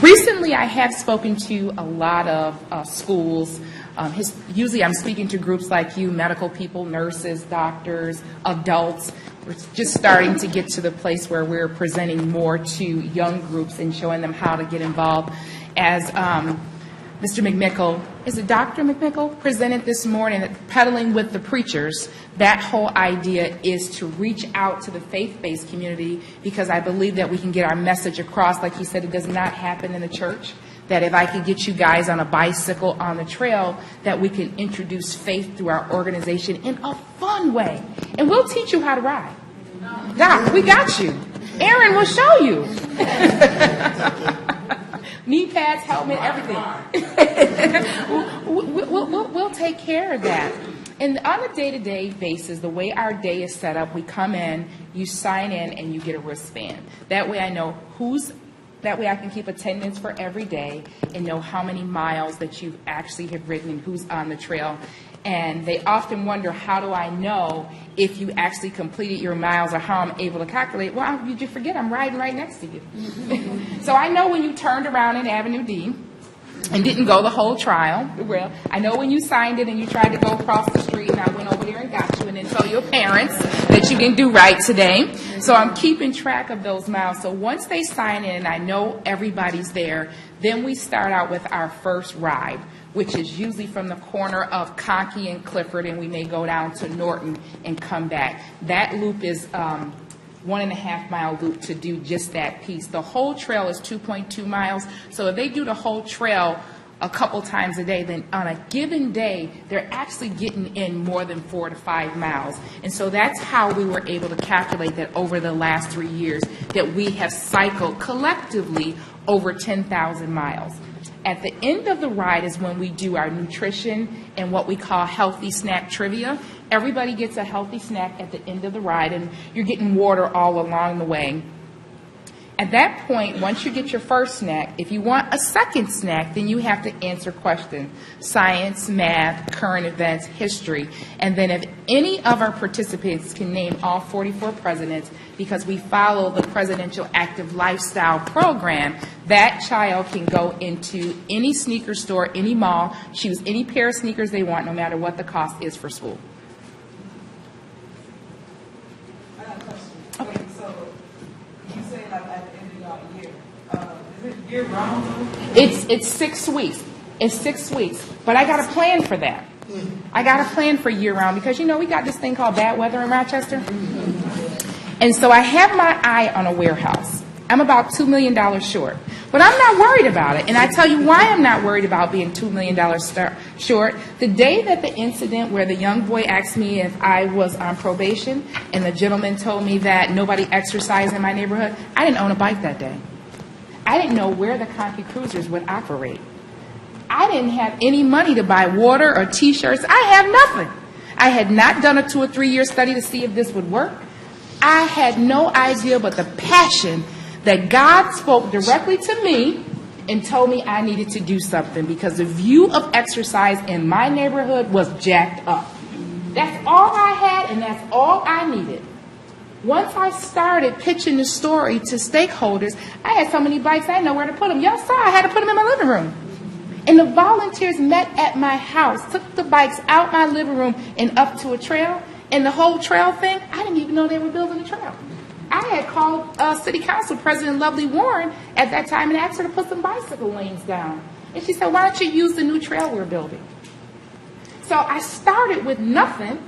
Recently, I have spoken to a lot of schools. Usually I'm speaking to groups like you, medical people, nurses, doctors, adults. We're just starting to get to the place where we're presenting more to young groups and showing them how to get involved. As Mr. McMickle, is it Dr. McMickle, presented this morning that pedaling with the preachers, that whole idea is to reach out to the faith-based community because I believe that we can get our message across. Like he said, it does not happen in the church. That if I could get you guys on a bicycle on the trail, that we can introduce faith through our organization in a fun way. And we'll teach you how to ride. Doc, we got you. Aaron will show you. Knee pads, helmet, everything. We'll take care of that. And on a day-to-day basis, the way our day is set up, we come in, you sign in, and you get a wristband. That way I know that way I can keep attendance for every day and know how many miles that you actually have ridden and who's on the trail. And they often wonder, how do I know if you actually completed your miles or how I'm able to calculate? Well, you just forget I'm riding right next to you. So I know when you turned around in Avenue D and didn't go the whole trial. Well, I know when you signed it and you tried to go across the street and I went over there and got you and then told your parents that you didn't do right today. So I'm keeping track of those miles. So once they sign in and I know everybody's there, then we start out with our first ride, which is usually from the corner of Conkey and Clifford, and we may go down to Norton and come back. That loop is 1.5 mile loop to do just that piece. The whole trail is 2.2 miles. So if they do the whole trail a couple times a day, then on a given day, they're actually getting in more than 4 to 5 miles. And so that's how we were able to calculate that over the last 3 years that we have cycled collectively over 10,000 miles. At the end of the ride is when we do our nutrition and what we call healthy snack trivia. Everybody gets a healthy snack at the end of the ride, and you're getting water all along the way. At that point, once you get your first snack, if you want a second snack, then you have to answer questions: science, math, current events, history. And then if any of our participants can name all 44 presidents, because we follow the Presidential Active Lifestyle Program, that child can go into any sneaker store, any mall, choose any pair of sneakers they want, no matter what the cost is for school. I got a question. Okay, so you say like at the end of your year, is it year round? It's 6 weeks. It's 6 weeks. But I got a plan for that. I got a plan for year round because, you know, we got this thing called bad weather in Rochester. And so I have my eye on a warehouse. I'm about $2 million short. But I'm not worried about it. And I tell you why I'm not worried about being $2 million short. The day that the incident where the young boy asked me if I was on probation and the gentleman told me that nobody exercised in my neighborhood, I didn't own a bike that day. I didn't know where the Conkey Cruisers would operate. I didn't have any money to buy water or T-shirts. I have nothing. I had not done a 2 or 3 year study to see if this would work. I had no idea but the passion that God spoke directly to me and told me I needed to do something because the view of exercise in my neighborhood was jacked up. That's all I had and that's all I needed. Once I started pitching the story to stakeholders, I had so many bikes I didn't know where to put them. Y'all saw I had to put them in my living room. And the volunteers met at my house, took the bikes out my living room and up to a trail. And the whole trail thing, I didn't even know they were building a trail. I had called City Council President Lovely Warren at that time and asked her to put some bicycle lanes down. And she said, why don't you use the new trail we're building? So I started with nothing,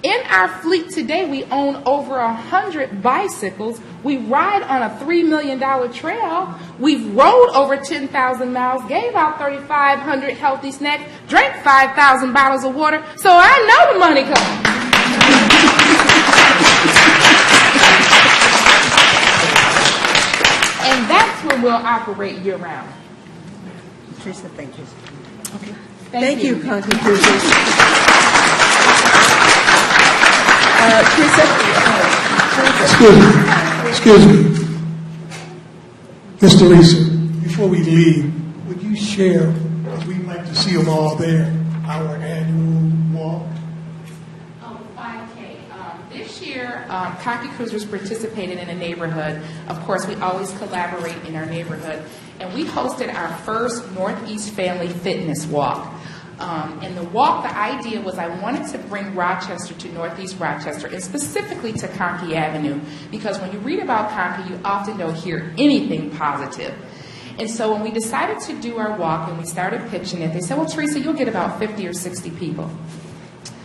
In our fleet today, we own over 100 bicycles. We ride on a $3 million trail. We've rode over 10,000 miles, gave out 3,500 healthy snacks, drank 5,000 bottles of water, so I know the money comes. And that's when we'll operate year-round. Teresa, thank you. Okay. Thank you, Conky Cruisers. Excuse me. Mr. Lisa, before we leave, would you share, because we'd like to see them all there, our annual walk? 5K. This year, Cocky Cruisers participated in a neighborhood. Of course, we always collaborate in our neighborhood. And we hosted our first Northeast Family Fitness Walk. And the walk, the idea was I wanted to bring Rochester to Northeast Rochester, and specifically to Conkey Avenue, because when you read about Conkey, you often don't hear anything positive. And so when we decided to do our walk and we started pitching it, they said, well, Teresa, you'll get about 50 or 60 people.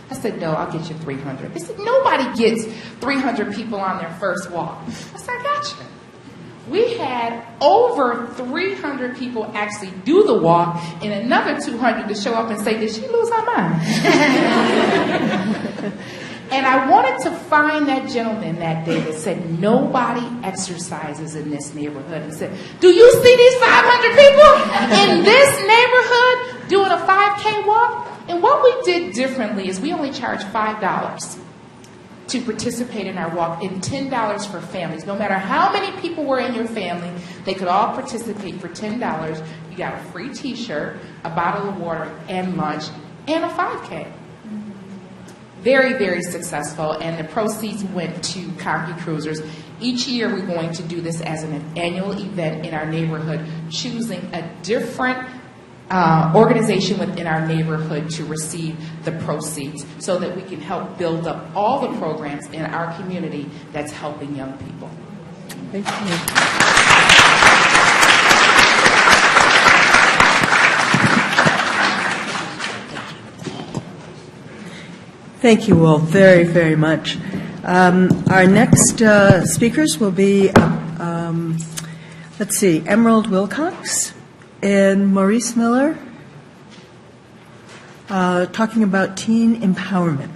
I said, no, I'll get you 300. They said, nobody gets 300 people on their first walk. I said, I got you. We had over 300 people actually do the walk and another 200 to show up and say, did she lose her mind? And I wanted to find that gentleman that day that said, nobody exercises in this neighborhood. He said, do you see these 500 people in this neighborhood doing a 5K walk? And what we did differently is we only charged $5 to participate in our walk and $10 for families. No matter how many people were in your family, they could all participate for $10. You got a free t-shirt, a bottle of water, and lunch, and a 5K. Very, very successful, and the proceeds went to Conkey Cruisers. Each year we're going to do this as an annual event in our neighborhood, choosing a different organization within our neighborhood to receive the proceeds so that we can help build up all the programs in our community that's helping young people. Thank you. Thank you all very, very much. Our next speakers will be, let's see, Emerald Wilcox and Maurice Miller, talking about teen empowerment.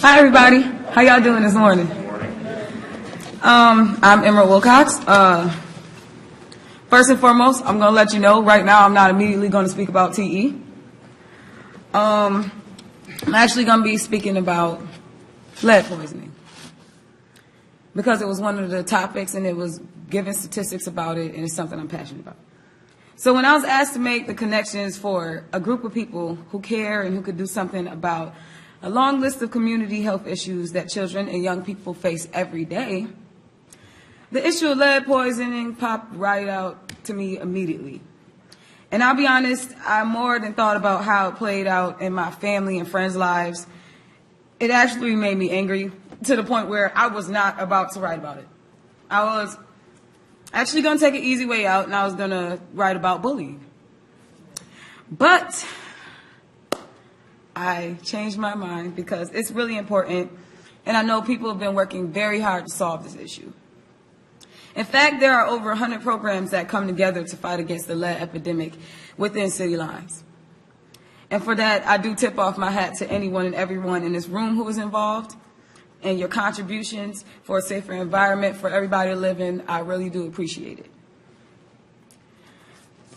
Hi, everybody. How y'all doing this morning? I'm Emerald Wilcox. First and foremost, I'm going to let you know right now I'm not immediately going to speak about TE. I'm actually going to be speaking about lead poisoning because it was one of the topics and it was given statistics about it, and it's something I'm passionate about. So when I was asked to make the connections for a group of people who care and who could do something about a long list of community health issues that children and young people face every day, the issue of lead poisoning popped right out to me immediately. And I'll be honest, I more than thought about how it played out in my family and friends' lives. It actually made me angry to the point where I was not about to write about it. I was actually going to take an easy way out, and I was going to write about bullying. But I changed my mind because it's really important, and I know people have been working very hard to solve this issue. In fact, there are over 100 programs that come together to fight against the lead epidemic within city lines. And for that, I do tip off my hat to anyone and everyone in this room who is involved, and your contributions for a safer environment for everybody to live in. I really do appreciate it.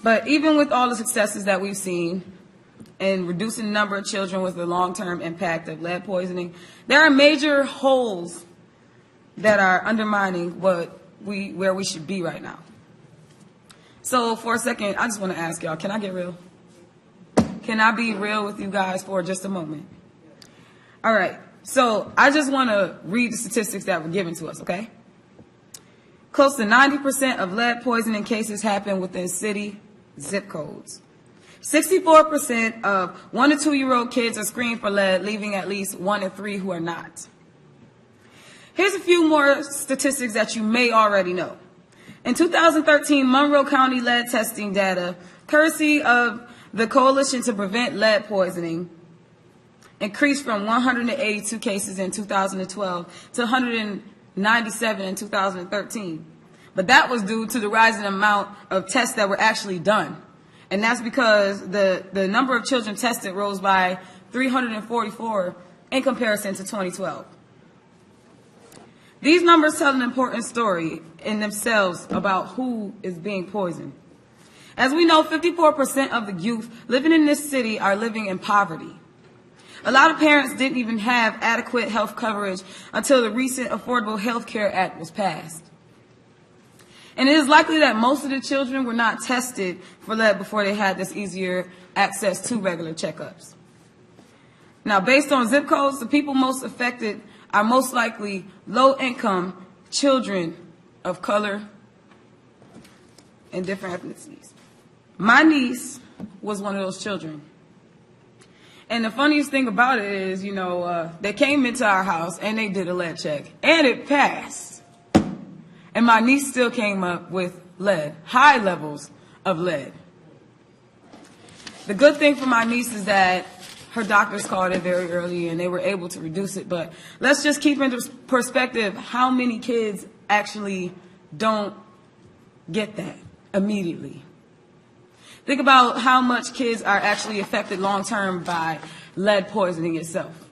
But even with all the successes that we've seen, and reducing the number of children with the long-term impact of lead poisoning, there are major holes that are undermining where we should be right now. So for a second, I just want to ask y'all, can I get real? Can I be real with you guys for just a moment? All right. So I just want to read the statistics that were given to us, okay? Close to 90% of lead poisoning cases happen within city zip codes. 64% of 1 to 2-year-old kids are screened for lead, leaving at least 1 in 3 who are not. Here's a few more statistics that you may already know. In 2013, Monroe County lead testing data, courtesy of the Coalition to Prevent Lead Poisoning, increased from 182 cases in 2012 to 197 in 2013. But that was due to the rising amount of tests that were actually done. And that's because the number of children tested rose by 344 in comparison to 2012. These numbers tell an important story in themselves about who is being poisoned. As we know, 54% of the youth living in this city are living in poverty. A lot of parents didn't even have adequate health coverage until the recent Affordable Health Care Act was passed. And it is likely that most of the children were not tested for lead before they had this easier access to regular checkups. Now, based on zip codes, the people most affected are most likely low-income children of color and different ethnicities. My niece was one of those children. And the funniest thing about it is, they came into our house and they did a lead check, and it passed. And my niece still came up with lead, high levels of lead. The good thing for my niece is that her doctors caught it very early and they were able to reduce it. But let's just keep into perspective how many kids actually don't get that immediately. Think about how much kids are actually affected long-term by lead poisoning itself.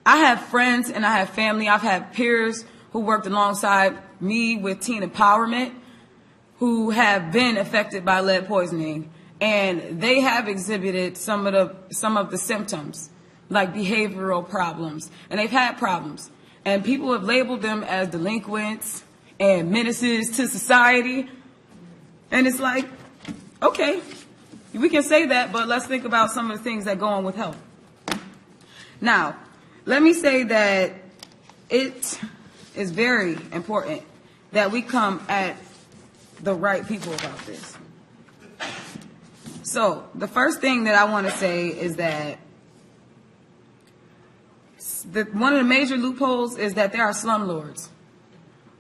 I have friends and I have family. I've had peers who worked alongside me with teen empowerment who have been affected by lead poisoning, and they have exhibited some of the symptoms, like behavioral problems, and they've had problems. And people have labeled them as delinquents and menaces to society. And it's like, okay, we can say that, but let's think about some of the things that go on with health. Now, let me say that it is very important that we come at the right people about this. So the first thing that I want to say is that one of the major loopholes is that there are slumlords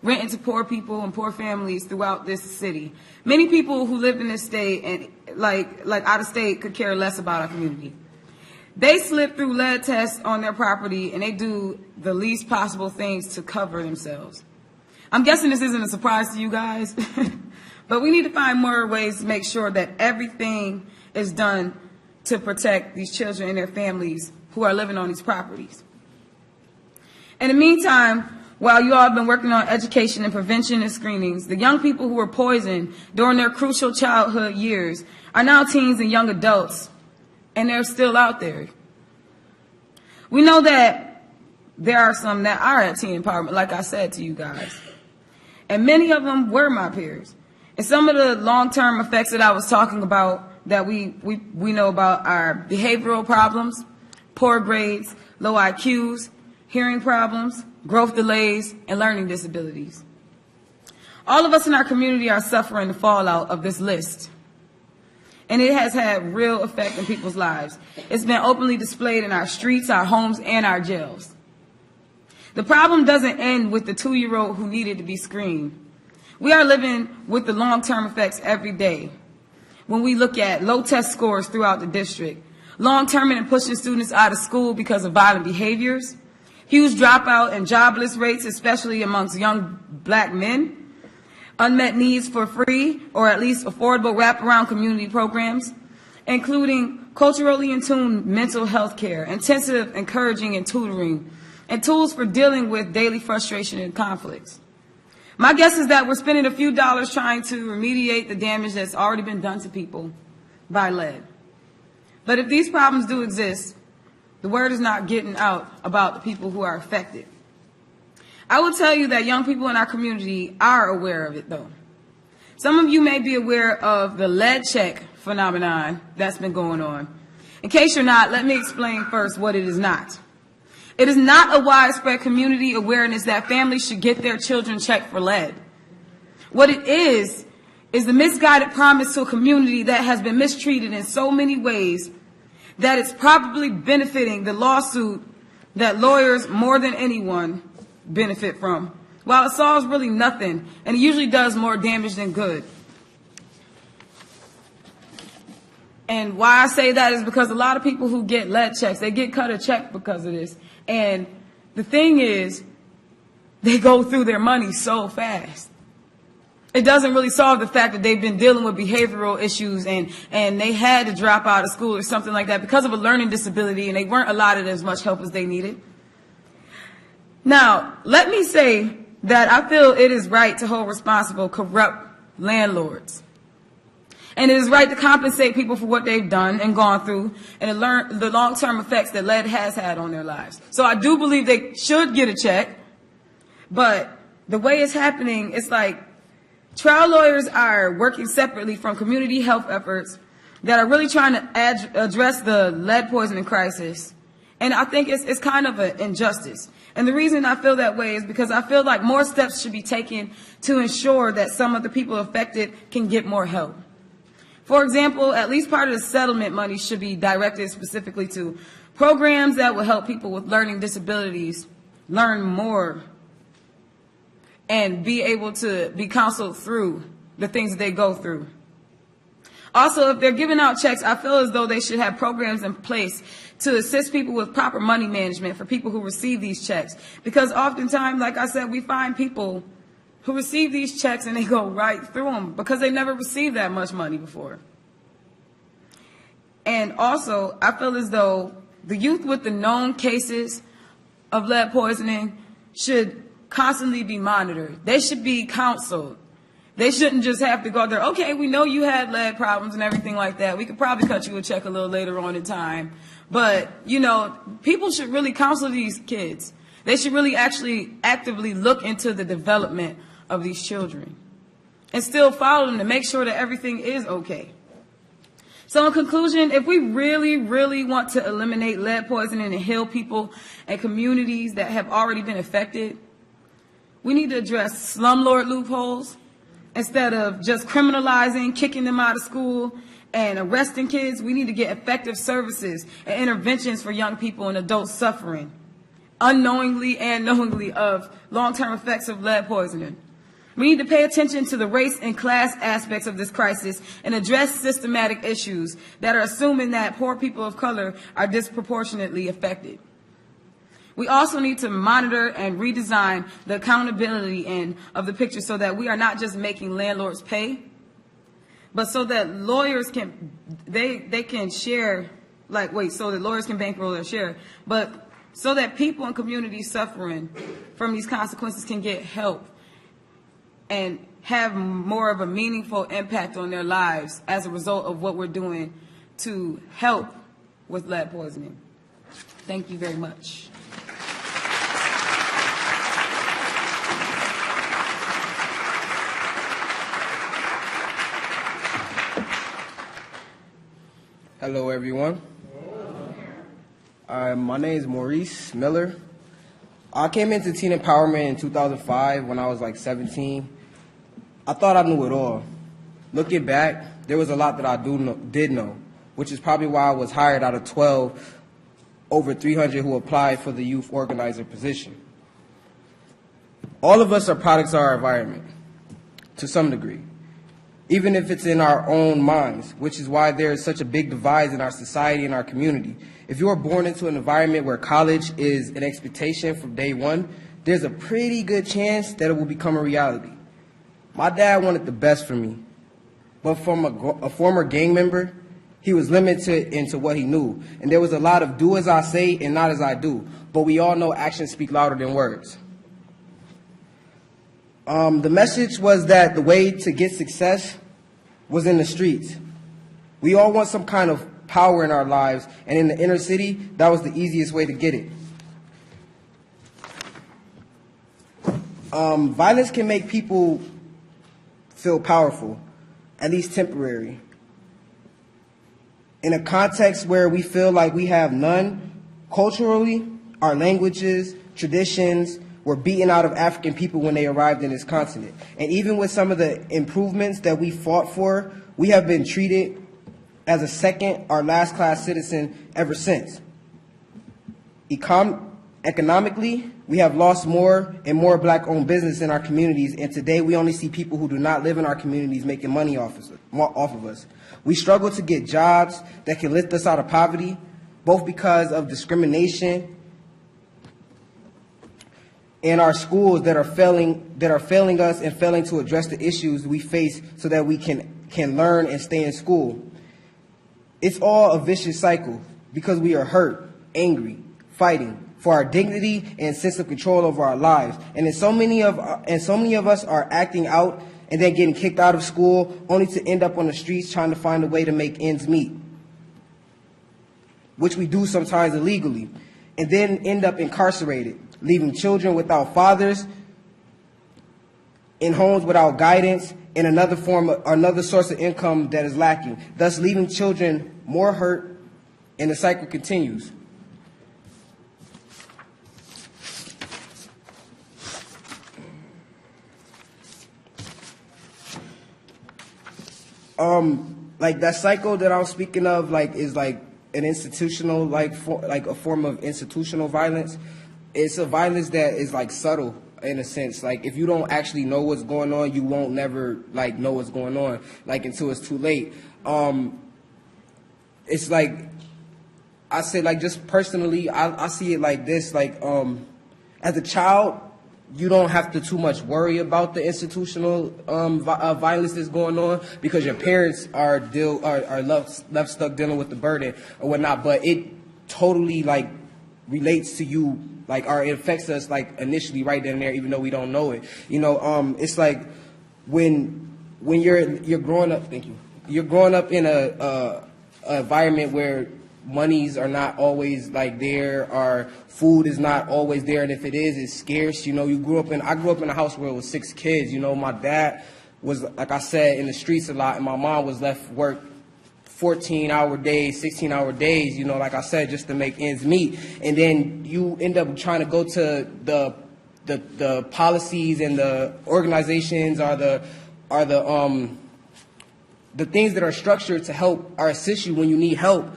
renting to poor people and poor families throughout this city. Many people who live in this state and like out of state could care less about our community. They slip through lead tests on their property and they do the least possible things to cover themselves. I'm guessing this isn't a surprise to you guys, but we need to find more ways to make sure that everything is done to protect these children and their families who are living on these properties. In the meantime, while you all have been working on education and prevention and screenings, the young people who were poisoned during their crucial childhood years are now teens and young adults, and they're still out there. We know that there are some that are at teen empowerment, like I said to you guys. And many of them were my peers. And some of the long-term effects that I was talking about that we know about are behavioral problems, poor grades, low IQs, hearing problems, growth delays, and learning disabilities. All of us in our community are suffering the fallout of this list. And it has had real effect in people's lives. It's been openly displayed in our streets, our homes, and our jails. The problem doesn't end with the 2-year-old who needed to be screened. We are living with the long-term effects every day. When we look at low test scores throughout the district, long-term and pushing students out of school because of violent behaviors, huge dropout and jobless rates, especially amongst young black men, unmet needs for free or at least affordable wraparound community programs, including culturally in tune mental health care, intensive encouraging and tutoring, and tools for dealing with daily frustration and conflicts. My guess is that we're spending a few dollars trying to remediate the damage that's already been done to people by lead. But if these problems do exist, the word is not getting out about the people who are affected. I will tell you that young people in our community are aware of it, though. Some of you may be aware of the lead check phenomenon that's been going on. In case you're not, let me explain first what it is not. It is not a widespread community awareness that families should get their children checked for lead. What it is the misguided promise to a community that has been mistreated in so many ways that it's probably benefiting the lawsuit that lawyers more than anyone benefit from, while it solves really nothing, and it usually does more damage than good. And why I say that is because a lot of people who get lead checks, they get cut a check because of this. And the thing is, they go through their money so fast. It doesn't really solve the fact that they've been dealing with behavioral issues and they had to drop out of school or something like that because of a learning disability, and they weren't allotted as much help as they needed. Now, let me say that I feel it is right to hold responsible corrupt landlords. And it is right to compensate people for what they've done and gone through and to learn the long-term effects that lead has had on their lives. So I do believe they should get a check, but the way it's happening, it's like trial lawyers are working separately from community health efforts that are really trying to address the lead poisoning crisis. And I think it's kind of an injustice. And the reason I feel that way is because I feel like more steps should be taken to ensure that some of the people affected can get more help. For example, at least part of the settlement money should be directed specifically to programs that will help people with learning disabilities learn more and be able to be counseled through the things that they go through. Also, if they're giving out checks, I feel as though they should have programs in place to assist people with proper money management for people who receive these checks. Because oftentimes, like I said, we find people who receive these checks and they go right through them because they never received that much money before. And also, I feel as though the youth with the known cases of lead poisoning should constantly be monitored. They should be counseled. They shouldn't just have to go there, okay, we know you had lead problems and everything like that. We could probably cut you a check a little later on in time. But, you know, people should really counsel these kids. They should really actually actively look into the development of these children and still follow them to make sure that everything is okay. So in conclusion, if we really, really want to eliminate lead poisoning and heal people and communities that have already been affected, we need to address slumlord loopholes instead of just criminalizing, kicking them out of school, and arresting kids. We need to get effective services and interventions for young people and adults suffering unknowingly and knowingly of long-term effects of lead poisoning. We need to pay attention to the race and class aspects of this crisis and address systematic issues that are assuming that poor people of color are disproportionately affected. We also need to monitor and redesign the accountability end of the picture so that we are not just making landlords pay, but so that lawyers can, they can share, so that lawyers can bankroll their share, but so that people and communities suffering from these consequences can get help and have more of a meaningful impact on their lives as a result of what we're doing to help with lead poisoning. Thank you very much. Hello, everyone. My name is Maurice Miller. I came into teen empowerment in 2005 when I was like 17. I thought I knew it all. Looking back, there was a lot that I did know, which is probably why I was hired out of 12 over 300 who applied for the youth organizer position. All of us are products of our environment, to some degree, even if it's in our own minds, which is why there is such a big divide in our society and our community. If you are born into an environment where college is an expectation from day one, there's a pretty good chance that it will become a reality. My dad wanted the best for me, but from a former gang member, he was limited into what he knew. And there was a lot of do as I say and not as I do. But we all know actions speak louder than words. The message was that the way to get success was in the streets. We all want some kind of power in our lives, and in the inner city, that was the easiest way to get it. Violence can make people feel powerful, at least temporary. In a context where we feel like we have none, culturally, our languages, traditions were beaten out of African people when they arrived in this continent. And even with some of the improvements that we fought for, we have been treated as a second or last class citizen ever since. Economically, we have lost more and more black-owned business in our communities, and today we only see people who do not live in our communities making money off of us. We struggle to get jobs that can lift us out of poverty, both because of discrimination and our schools that are failing us and failing to address the issues we face so that we can learn and stay in school. It's all a vicious cycle because we are hurt, angry, fighting for our dignity and sense of control over our lives. And so many of us are acting out and then getting kicked out of school only to end up on the streets trying to find a way to make ends meet, which we do sometimes illegally, and then end up incarcerated, leaving children without fathers, in homes without guidance, and another source of income that is lacking, thus leaving children more hurt, and the cycle continues. Like that cycle that I'm speaking of, like, is like an institutional, like a form of institutional violence. It's a violence that is like subtle in a sense. Like if you don't actually know what's going on, you won't never like know what's going on, like until it's too late. It's like, I say, like, just personally, I see it like this, like, as a child, you don't have to too much worry about the institutional violence that's going on because your parents are left stuck dealing with the burden or whatnot. But it totally like relates to you, like, or it affects us like initially right then and there, even though we don't know it. You know, it's like when you're growing up. Thank you. You're growing up in a environment where monies are not always like there, or food is not always there, and if it is, it's scarce. You know, I grew up in a house where it was 6 kids. You know, my dad was, like I said, in the streets a lot, and my mom was left work 14-hour days, 16-hour days, you know, like I said, just to make ends meet. And then you end up trying to go to the policies and the organizations or the things that are structured to help or assist you when you need help.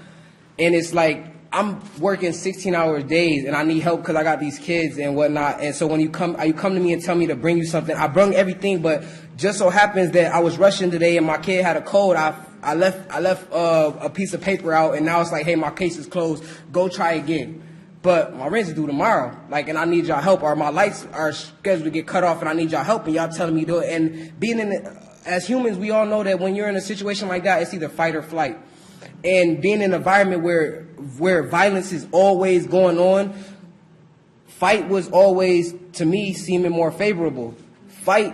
And it's like, I'm working 16-hour days and I need help because I got these kids and whatnot. And so when you come to me and tell me to bring you something, I bring everything, but just so happens that I was rushing today and my kid had a cold. I left a piece of paper out, and now it's like, hey, my case is closed. Go try again. But my rent's due tomorrow, like, and I need y'all help, or my lights are scheduled to get cut off and I need y'all help, and y'all telling me to do it. And as humans, we all know that when you're in a situation like that, it's either fight or flight. And being in an environment where violence is always going on, fight was always, to me, seeming more favorable. Flight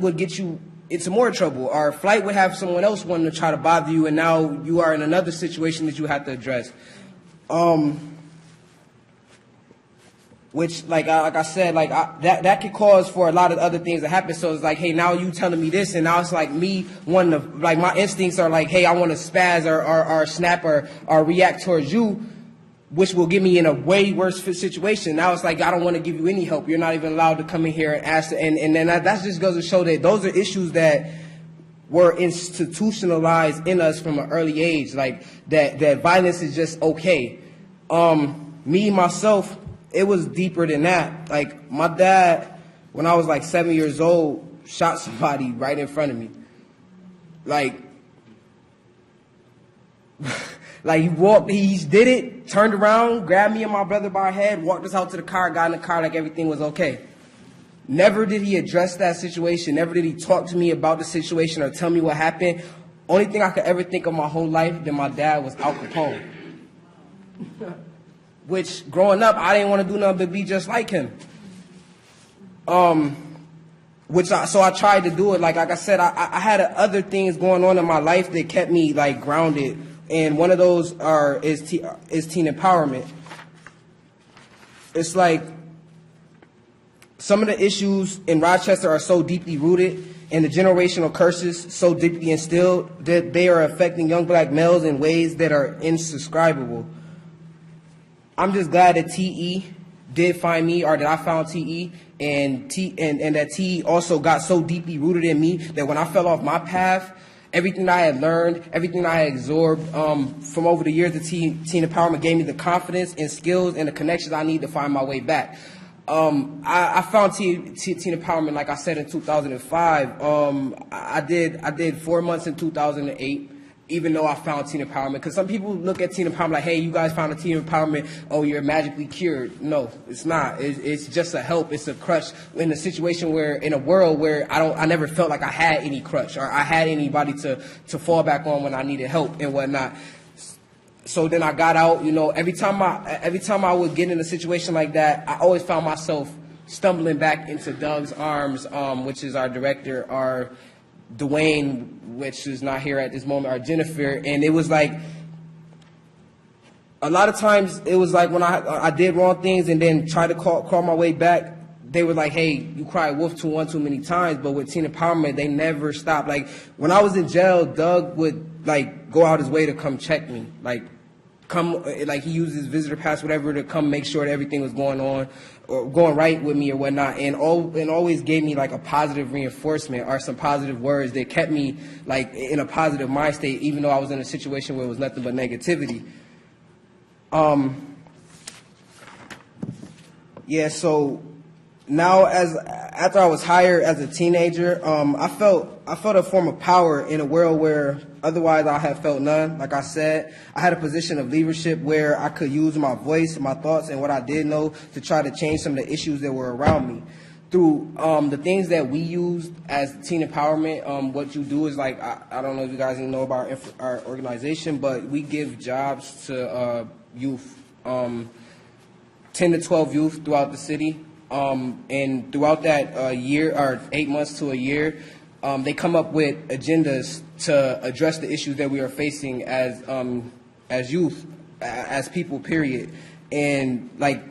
would get you into more trouble, or flight would have someone else wanting to try to bother you, and now you are in another situation that you have to address. Which, like I said, like that could cause for a lot of other things to happen. So it's like, hey, now you telling me this, and now it's like me wanting to, like, my instincts are like, hey, I want to spaz or snap or react towards you, which will get me in a way worse situation. Now it's like, I don't want to give you any help. You're not even allowed to come in here and ask. And then that just goes to show that those are issues that were institutionalized in us from an early age, like that violence is just okay. Me, myself, it was deeper than that. Like, my dad, when I was like 7 years old, shot somebody right in front of me. Like he did it, turned around, grabbed me and my brother by our head, walked us out to the car, got in the car like everything was okay. Never did he address that situation. Never did he talk to me about the situation or tell me what happened. Only thing I could ever think of my whole life that my dad was Al Capone. Which, growing up, I didn't want to do nothing but be just like him. So I tried to do it. Like I said, I had other things going on in my life that kept me, like, grounded and one of those is teen empowerment. It's like some of the issues in Rochester are so deeply rooted, and the generational curses so deeply instilled that they are affecting young black males in ways that are indescribable. I'm just glad that TE did find me, or that I found TE, and that TE also got so deeply rooted in me that when I fell off my path, everything I had learned, everything I had absorbed from over the years of teen empowerment gave me the confidence and skills and the connections I need to find my way back. I found teen empowerment, like I said, in 2005. I did 4 months in 2008. Even though I found teen empowerment, because some people look at teen empowerment like, hey, you guys found a teen empowerment, oh, you're magically cured. No, it's not. It's just a help. It's a crutch in a situation where, in a world where I never felt like I had any crutch or I had anybody to fall back on when I needed help and whatnot. So then I got out. You know, every time I would get in a situation like that, I always found myself stumbling back into Doug's arms, which is our director, our Dwayne, which is not here at this moment, or Jennifer, and it was like a lot of times it was like when I did wrong things and then tried to crawl my way back, they were like, hey, you cried wolf too many times. But with teen empowerment, they never stopped. Like when I was in jail, Doug would like go out his way to come check me, like he used his visitor pass, whatever, to come make sure that everything was going on or going right with me or whatnot, and always gave me like a positive reinforcement or some positive words that kept me like in a positive mind state, even though I was in a situation where it was nothing but negativity. Yeah, so now after I was hired as a teenager, I felt a form of power in a world where otherwise I had felt none. Like I said, I had a position of leadership where I could use my voice, my thoughts, and what I did know to try to change some of the issues that were around me. Through the things that we used as teen empowerment, what you do is like, I don't know if you guys know about our organization, but we give jobs to youth, 10 to 12 youth throughout the city. And throughout that year, or 8 months to a year, they come up with agendas to address the issues that we are facing as youth, as people, period. And like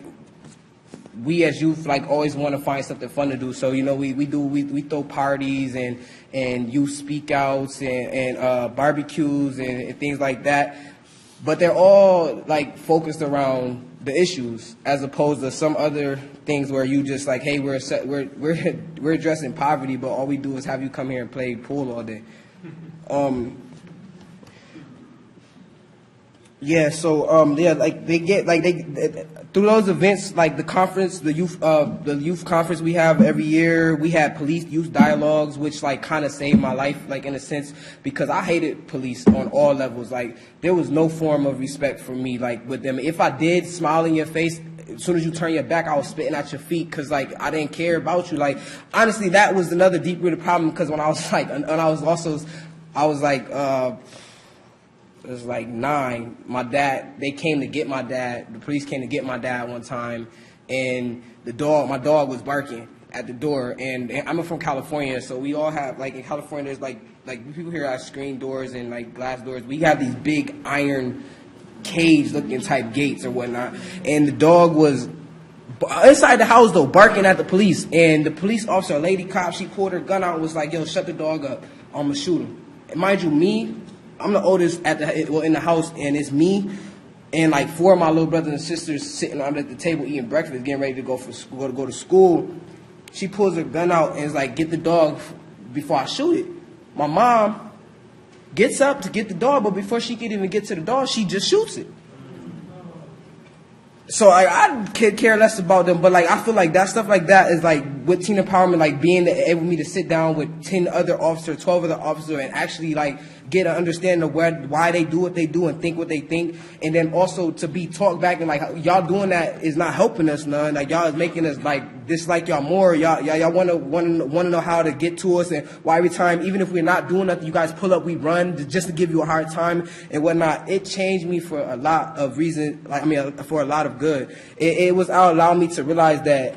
we as youth, like always want to find something fun to do. So you know, we throw parties and youth speak outs and barbecues and things like that. But they're all like focused around the issues, as opposed to some other things where you just like, hey, we're addressing poverty, but all we do is have you come here and play pool all day. Yeah, so yeah, like they get like through those events, like the conference, the youth conference we have every year. We had police youth dialogues, which like kind of saved my life, like in a sense, because I hated police on all levels. Like there was no form of respect for me, like with them. If I did smile in your face, as soon as you turn your back, I was spitting at your feet because like I didn't care about you. Like honestly, that was another deep-rooted problem, because when I was like, and I was like. It was like 9. My dad, they came to get my dad. The police came to get my dad one time, and my dog was barking at the door. And I'm from California, so we all have, like in California, there's like people here have screen doors and like glass doors. We have these big iron cage-looking type gates or whatnot. And the dog was inside the house though, barking at the police. And the police officer, a lady cop, she pulled her gun out and was like, "Yo, shut the dog up. I'm gonna shoot him." And mind you, I'm the oldest in the house, and it's me and like 4 of my little brothers and sisters sitting under the table eating breakfast, getting ready to go to school. She pulls her gun out and is like, "Get the dog before I shoot it." My mom gets up to get the dog, but before she can even get to the dog, she just shoots it. So I could care less about them, but like I feel like that stuff like that is like with teen empowerment, like being able me to sit down with 10 other officers, 12 other officers, and actually like get an understanding of why they do what they do and think what they think, and then also to be talked back and like, y'all doing that is not helping us none. Like y'all is making us like dislike y'all more. Y'all want to know how to get to us, and why every time, even if we're not doing nothing, you guys pull up, we run just to give you a hard time and whatnot. It changed me for a lot of reasons. For a lot of good. It was allowing me to realize that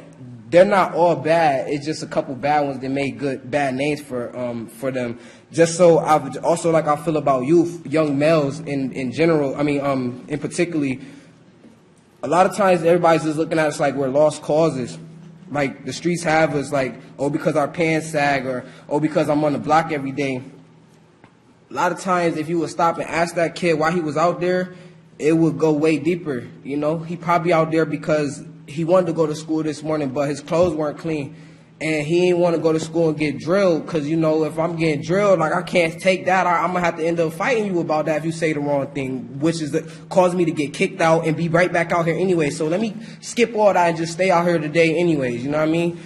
they're not all bad. It's just a couple bad ones that made bad names for them. Just so I also like I feel about youth, young males in general. I mean, in particularly, a lot of times everybody's just looking at us like we're lost causes. Like the streets have us like, oh, because our pants sag, or oh, because I'm on the block every day. A lot of times, if you would stop and ask that kid why he was out there, it would go way deeper. You know, he probably out there because he wanted to go to school this morning, but his clothes weren't clean. And he didn't want to go to school and get drilled because, you know, if I'm getting drilled, like, I can't take that. I'm going to have to end up fighting you about that if you say the wrong thing, which is cause me to get kicked out and be right back out here anyway. So let me skip all that and just stay out here today anyways, you know what I mean?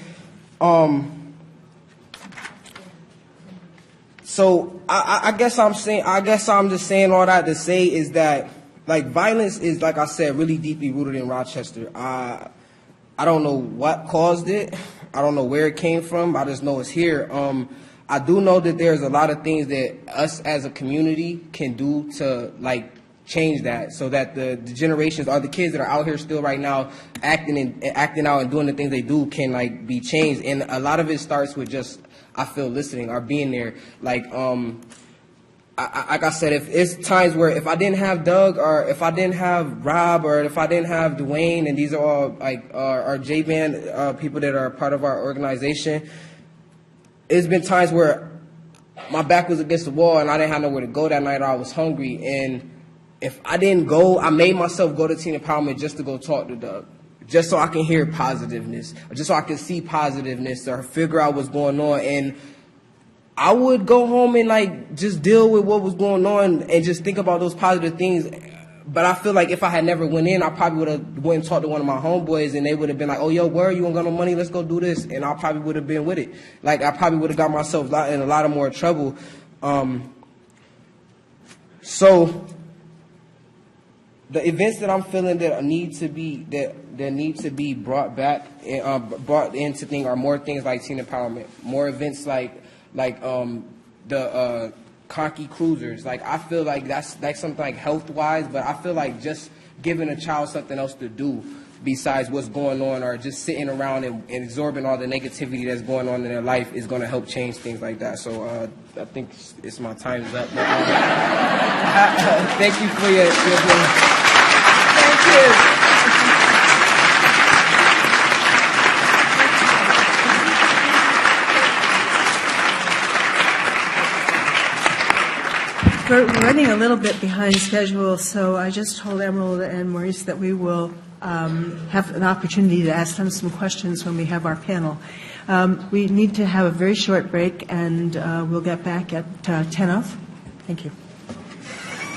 So I guess I'm just saying all that to say is that, like, violence is, like I said, really deeply rooted in Rochester. I don't know what caused it. I don't know where it came from. I just know it's here. I do know that there's a lot of things that us as a community can do to, like, change that, so that the generations or the kids that are out here still right now acting out and doing the things they do can, like, be changed. And a lot of it starts with just, I feel, listening or being there. Like, like I said, if it's times where if I didn't have Doug, or if I didn't have Rob, or if I didn't have Dwayne, and these are all like our J-Band people that are part of our organization, it's been times where my back was against the wall and I didn't have nowhere to go that night, or I was hungry. And if I didn't go, I made myself go to Teen Empowerment just to go talk to Doug, just so I can hear positiveness, or just so I can see positiveness, or figure out what's going on. And I would go home and, like, just deal with what was going on and just think about those positive things. But I feel like if I had never went in, I probably would have went and talked to one of my homeboys, and they would have been like, oh, yo, where, you ain't got no money, let's go do this. And I probably would have been with it. Like, I probably would have got myself in a lot of more trouble. So the events that I'm feeling that need to be brought back, brought into things, are more things like teen empowerment, more events like the Conky Cruisers. Like, I feel like that's like something like health-wise, but I feel like just giving a child something else to do besides what's going on, or just sitting around and absorbing all the negativity that's going on in their life, is going to help change things like that. So I think it's my time's up. But, thank you for your Thank you. We're running a little bit behind schedule, so I just told Emerald and Maurice that we will have an opportunity to ask them some questions when we have our panel. We need to have a very short break, and we'll get back at 10 of. Thank you.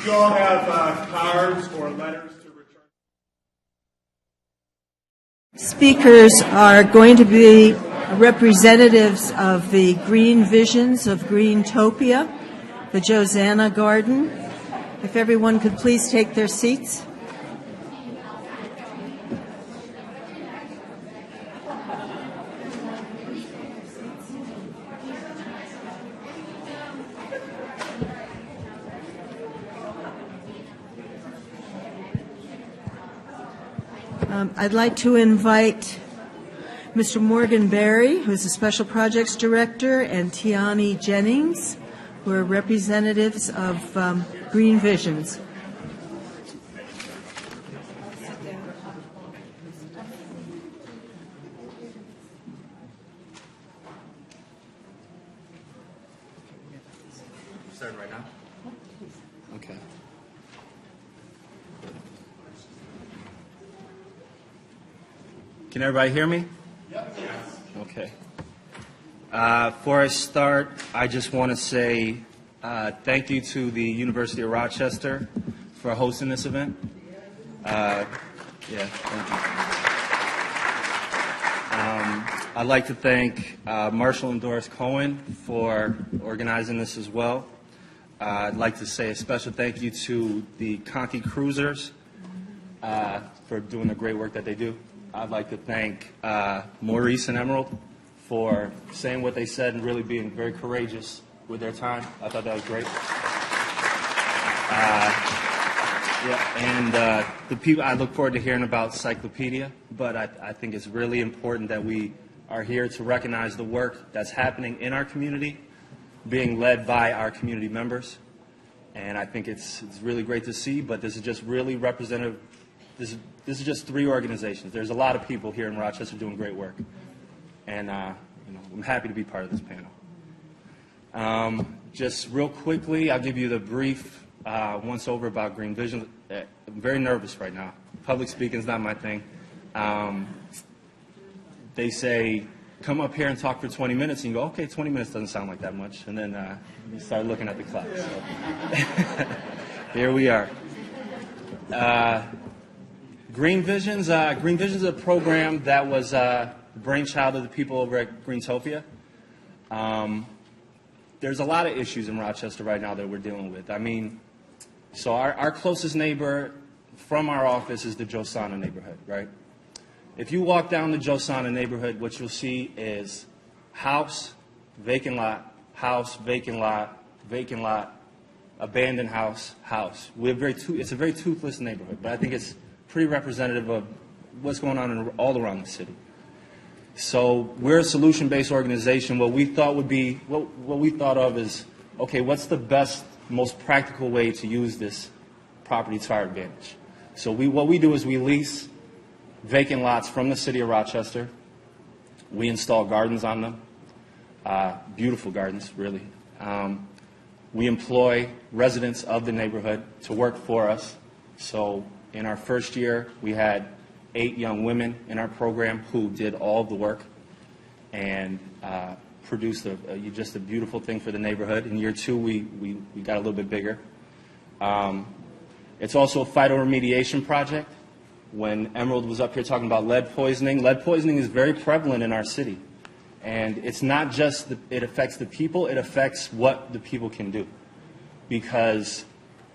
You all have cards or letters to return. Speakers are going to be representatives of the Green Visions of Greentopia, the Josanna Garden. If everyone could please take their seats. I'd like to invite Mr. Morgan Berry, who is the Special Projects Director, and Tiani Jennings, who are representatives of Green Visions. Starting right now? Okay. Can everybody hear me? Yes. Okay. Before I start, I just want to say thank you to the University of Rochester for hosting this event. Thank you. I'd like to thank Marshall and Doris Cohen for organizing this as well. I'd like to say a special thank you to the Conky Cruisers for doing the great work that they do. I'd like to thank Maurice and Emerald for saying what they said and really being very courageous with their time. I thought that was great. Yeah, and the people, I look forward to hearing about Cyclopedia, but I think it's really important that we are here to recognize the work that's happening in our community, being led by our community members. And I think it's really great to see, but this is just really representative. This is just 3 organizations. There's a lot of people here in Rochester doing great work. And I'm happy to be part of this panel. Just real quickly, I'll give you the brief once over about Green Vision. I'm very nervous right now. Public speaking is not my thing. They say, come up here and talk for 20 minutes, and you go, okay, 20 minutes doesn't sound like that much. And then you start looking at the clock. So. Here we are. Green Visions is a program that was the brainchild of the people over at Greentopia. There's a lot of issues in Rochester right now that we're dealing with. I mean, so our closest neighbor from our office is the Josana neighborhood, right? If you walk down the Josana neighborhood, what you'll see is house, vacant lot, abandoned house, house. It's a very toothless neighborhood, but I think it's pretty representative of what's going on all around the city. So we're a solution-based organization. What we thought of is, okay, what's the best, most practical way to use this property to our advantage? So what we do is we lease vacant lots from the city of Rochester. We install gardens on them, beautiful gardens, really. We employ residents of the neighborhood to work for us. So in our first year, we had 8 young women in our program who did all of the work and produced just a beautiful thing for the neighborhood. In year 2, we got a little bit bigger. It's also a phytoremediation project. When Emerald was up here talking about lead poisoning is very prevalent in our city. And it's not just it affects the people, it affects what the people can do. Because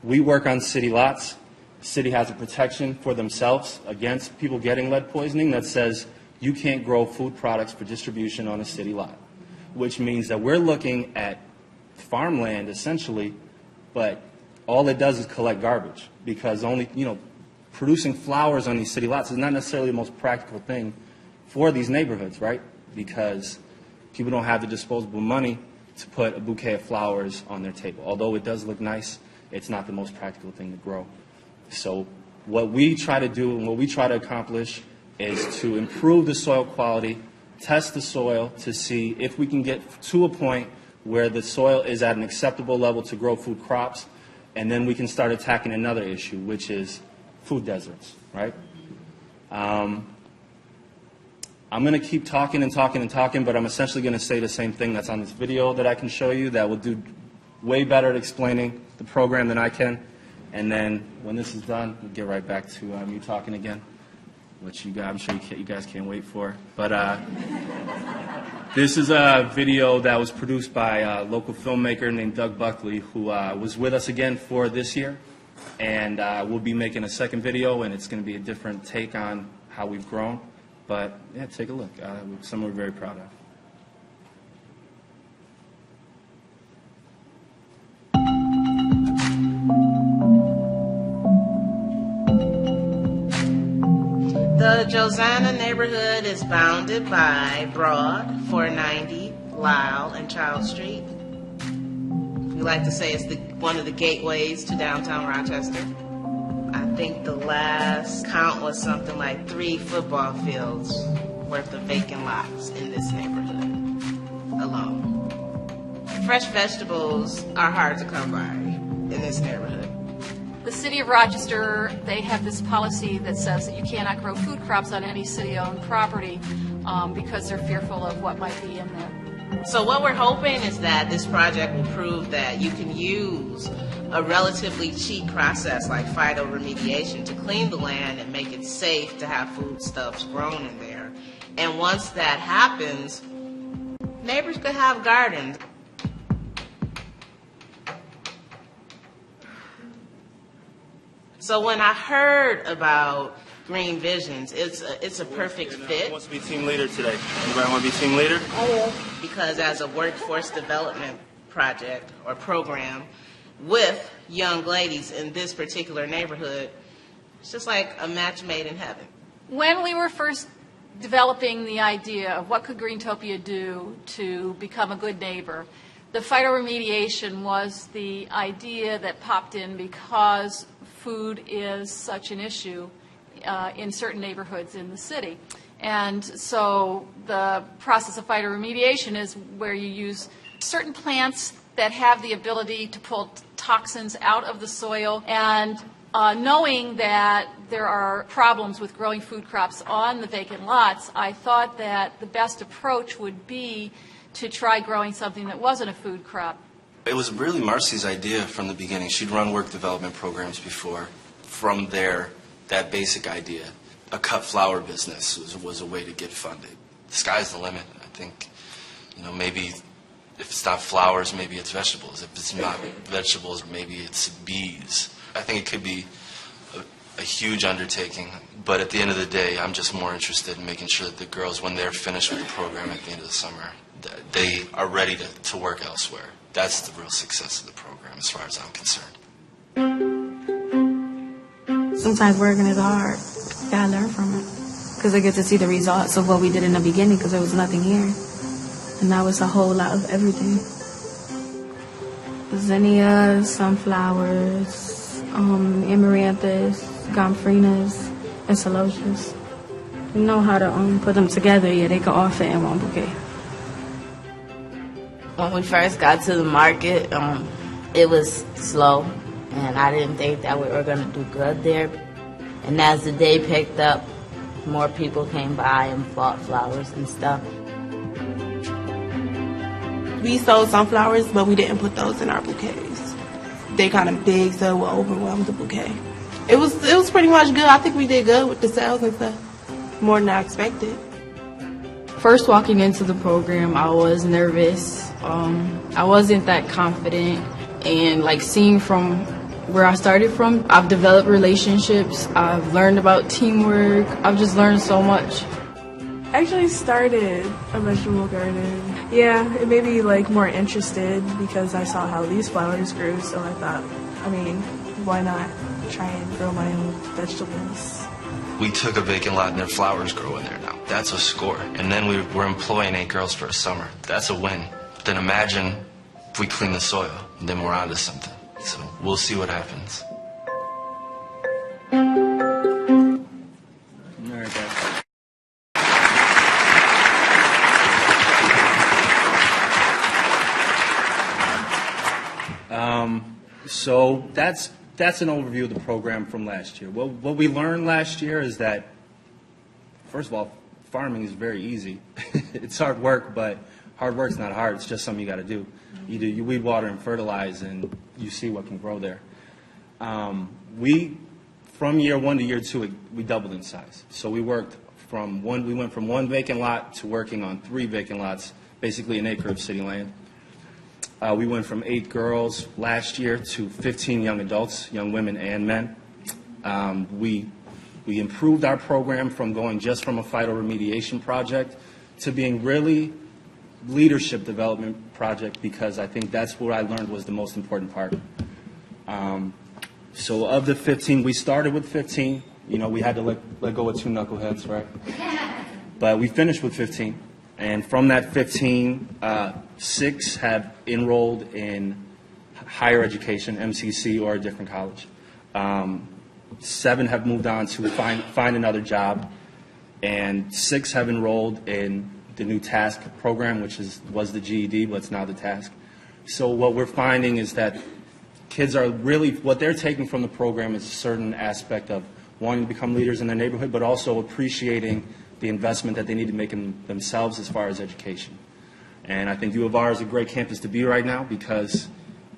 we work on city lots. The city has a protection for themselves against people getting lead poisoning that says you can't grow food products for distribution on a city lot, which means that we're looking at farmland essentially, but all it does is collect garbage because producing flowers on these city lots is not necessarily the most practical thing for these neighborhoods, right? Because people don't have the disposable money to put a bouquet of flowers on their table. Although it does look nice, it's not the most practical thing to grow. So what we try to do and what we try to accomplish is to improve the soil quality, test the soil to see if we can get to a point where the soil is at an acceptable level to grow food crops, and then we can start attacking another issue, which is food deserts, right? I'm going to keep talking, but I'm essentially going to say the same thing that's on this video that I can show you that will do way better at explaining the program than I can. And then when this is done, we'll get right back to me talking again, which I'm sure you guys can't wait for. But this is a video that was produced by a local filmmaker named Doug Buckley, who was with us again for this year. And we'll be making a second video, and it's going to be a different take on how we've grown. But, yeah, take a look. Something we're very proud of. The Josana neighborhood is bounded by Broad, 490, Lyle, and Child Street. We like to say it's one of the gateways to downtown Rochester. I think the last count was something like 3 football fields worth of vacant lots in this neighborhood alone. Fresh vegetables are hard to come by in this neighborhood. The city of Rochester, they have this policy that says that you cannot grow food crops on any city-owned property because they're fearful of what might be in there. So what we're hoping is that this project will prove that you can use a relatively cheap process like phytoremediation to clean the land and make it safe to have foodstuffs grown in there. And once that happens, neighbors could have gardens. So when I heard about Green Visions, it's a perfect fit. Who wants to be team leader today? Anybody want to be team leader? Because as a workforce development project or program, with young ladies in this particular neighborhood, it's just like a match made in heaven. When we were first developing the idea of what could Greentopia do to become a good neighbor, the phytoremediation was the idea that popped in because food is such an issue in certain neighborhoods in the city. And so the process of phytoremediation is where you use certain plants that have the ability to pull toxins out of the soil. And knowing that there are problems with growing food crops on the vacant lots, I thought that the best approach would be to try growing something that wasn't a food crop. It was really Marcy's idea from the beginning. She'd run work development programs before. From there, that basic idea, a cut flower business was a way to get funded. The sky's the limit. I think, maybe if it's not flowers, maybe it's vegetables. If it's not vegetables, maybe it's bees. I think it could be a huge undertaking, but at the end of the day, I'm just more interested in making sure that the girls, when they're finished with the program at the end of the summer, they are ready to work elsewhere. That's the real success of the program as far as I'm concerned. Sometimes working is hard. You gotta learn from it. Because I get to see the results of what we did in the beginning, because there was nothing here. And now it's a whole lot of everything. Zinnias, sunflowers, amaranthus, gomphrenias, and celosias. You know how to put them together, yeah, they can all fit in one bouquet. When we first got to the market, it was slow, and I didn't think that we were going to do good there. And as the day picked up, more people came by and bought flowers and stuff. We sold sunflowers, but we didn't put those in our bouquets. They kind of big, so it will overwhelm the bouquet. It was pretty much good. I think we did good with the sales and stuff, more than I expected. First walking into the program, I was nervous. I wasn't that confident, and seeing from where I started from, I've developed relationships. I've learned about teamwork. I've just learned so much. I actually started a vegetable garden. Yeah, it made me more interested because I saw how these flowers grew, so I thought, why not try and grow my own vegetables? We took a vacant lot and their flowers grow in there now. That's a score. And then we're employing 8 girls for a summer. That's a win. Then imagine if we clean the soil, and then we're onto something. So we'll see what happens. All right, guys. So that's an overview of the program from last year. What we learned last year is that, first of all, farming is very easy. It's hard work, but hard work's not hard. It's just something you got to do. You weed, water, and fertilize, and you see what can grow there. From year 1 to year 2, we doubled in size. So we went from one vacant lot to working on 3 vacant lots, basically an acre of city land. We went from 8 girls last year to 15 young adults, young women and men. We improved our program from going just from a phytoremediation project to being really leadership development project, because I think that's what I learned was the most important part. So of the 15, we started with 15. We had to let go of 2 knuckleheads, right? But we finished with 15. And from that 15, 6 have enrolled in higher education, MCC, or a different college. 7 have moved on to find another job, and 6 have enrolled in the new TASK program, which was the GED, but it's now the TASK. So what we're finding is that kids are really, what they're taking from the program is a certain aspect of wanting to become leaders in their neighborhood, but also appreciating the investment that they need to make in themselves as far as education. And I think U of R is a great campus to be right now because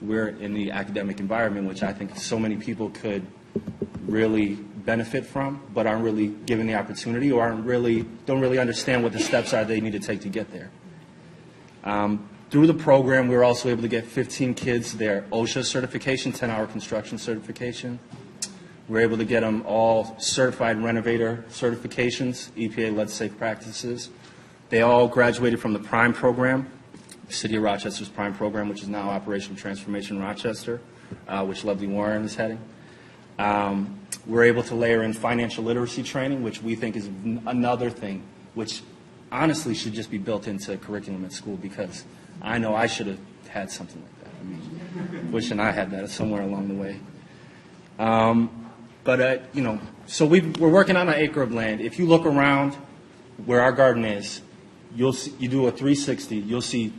we're in the academic environment, which I think so many people could really benefit from, but aren't really given the opportunity or don't really understand what the steps are they need to take to get there. Through the program, we were also able to get 15 kids their OSHA certification, 10-hour construction certification. We're able to get them all certified renovator certifications, EPA-led safe practices. They all graduated from the PRIME program, City of Rochester's PRIME program, which is now Operational Transformation Rochester. which Lovely Warren is heading. We're able to layer in financial literacy training, which we think is another thing, which honestly should just be built into curriculum at school, because I know I should have had something like that. I mean, wishing I had that somewhere along the way. So we're working on an acre of land. If you look around where our garden is, you do a 360, you'll see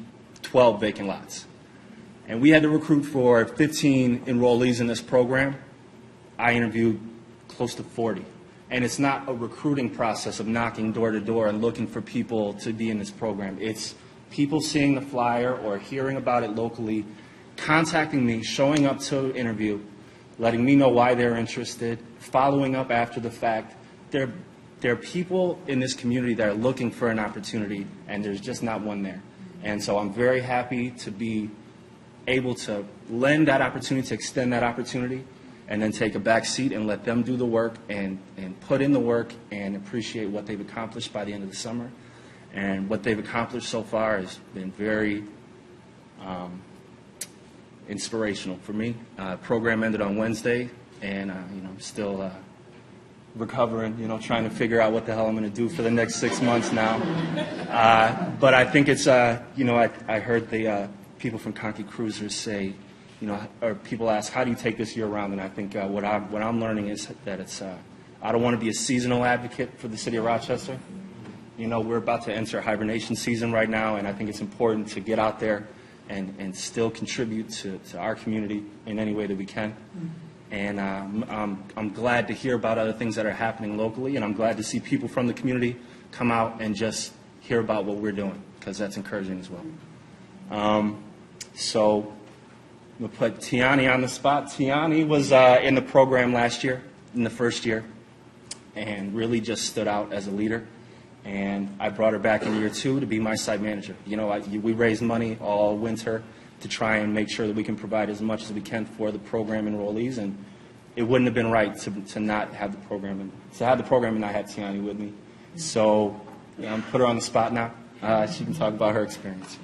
12 vacant lots. And we had to recruit for 15 enrollees in this program. I interviewed close to 40. And it's not a recruiting process of knocking door to door and looking for people to be in this program. It's people seeing the flyer or hearing about it locally, contacting me, showing up to an interview, letting me know why they're interested, following up after the fact. There are people in this community that are looking for an opportunity, and there's just not one there. And so I'm very happy to be able to lend that opportunity, to extend that opportunity, and then take a back seat and let them do the work and put in the work and appreciate what they've accomplished by the end of the summer. And what they've accomplished so far has been very inspirational for me. Program ended on Wednesday, and I'm still recovering, trying to figure out what the hell I'm going to do for the next 6 months now. But I think it's, I heard the people from Conkey Cruisers say, or people ask, how do you take this year round? And I think what I'm learning is that it's, I don't want to be a seasonal advocate for the city of Rochester. We're about to enter hibernation season right now, and I think it's important to get out there and still contribute to our community in any way that we can. And I'm glad to hear about other things that are happening locally, and I'm glad to see people from the community come out and just hear about what we're doing, because that's encouraging as well. So we'll put Tiani on the spot. Tiani was in the program last year, in the first year, and really just stood out as a leader. And I brought her back in year 2 to be my site manager. We raised money all winter to try and make sure that we can provide as much as we can for the program enrollees, and it wouldn't have been right to not have the program, and not have Tiani with me. So I'm put her on the spot now. She can talk about her experience.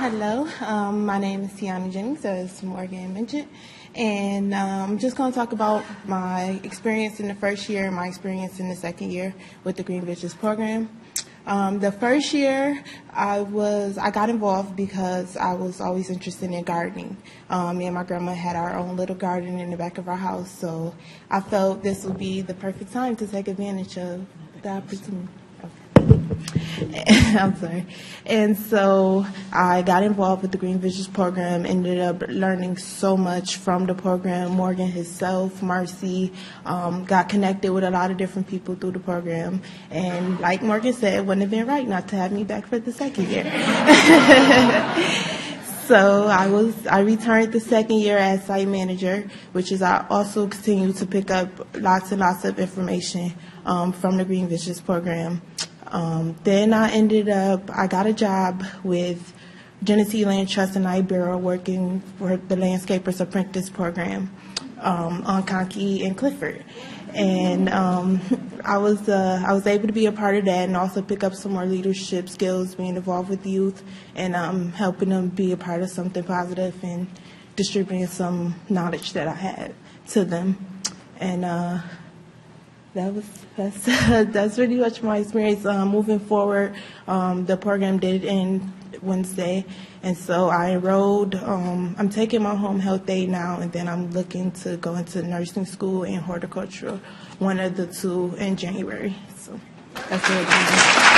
Hello, my name is Tiana Jennings, as Morgan mentioned, and I'm just going to talk about my experience in the first year and my experience in the second year with the Green Visions program. The first year, I got involved because I was always interested in gardening. Me and my grandma had our own little garden in the back of our house, so I felt this would be the perfect time to take advantage of the opportunity. I'm sorry. And so I got involved with the Green Visions program, ended up learning so much from the program. Morgan himself, Marcy, got connected with a lot of different people through the program. And like Morgan said, it wouldn't have been right not to have me back for the second year. So I returned the second year as site manager, which is I also continue to pick up lots and lots of information from the Green Visions program. Then I got a job with Genesee Land Trust and Ibero working for the Landscapers Apprentice program on Conkey and Clifford. And I was able to be a part of that and also pick up some more leadership skills, being involved with youth and helping them be a part of something positive and distributing some knowledge that I had to them. And that's pretty much my experience. Moving forward, the program did end Wednesday, and so I enrolled. I'm taking my home health aid now, and then I'm looking to go into nursing school and horticulture, one of the two, in January. So that's what I'm doing.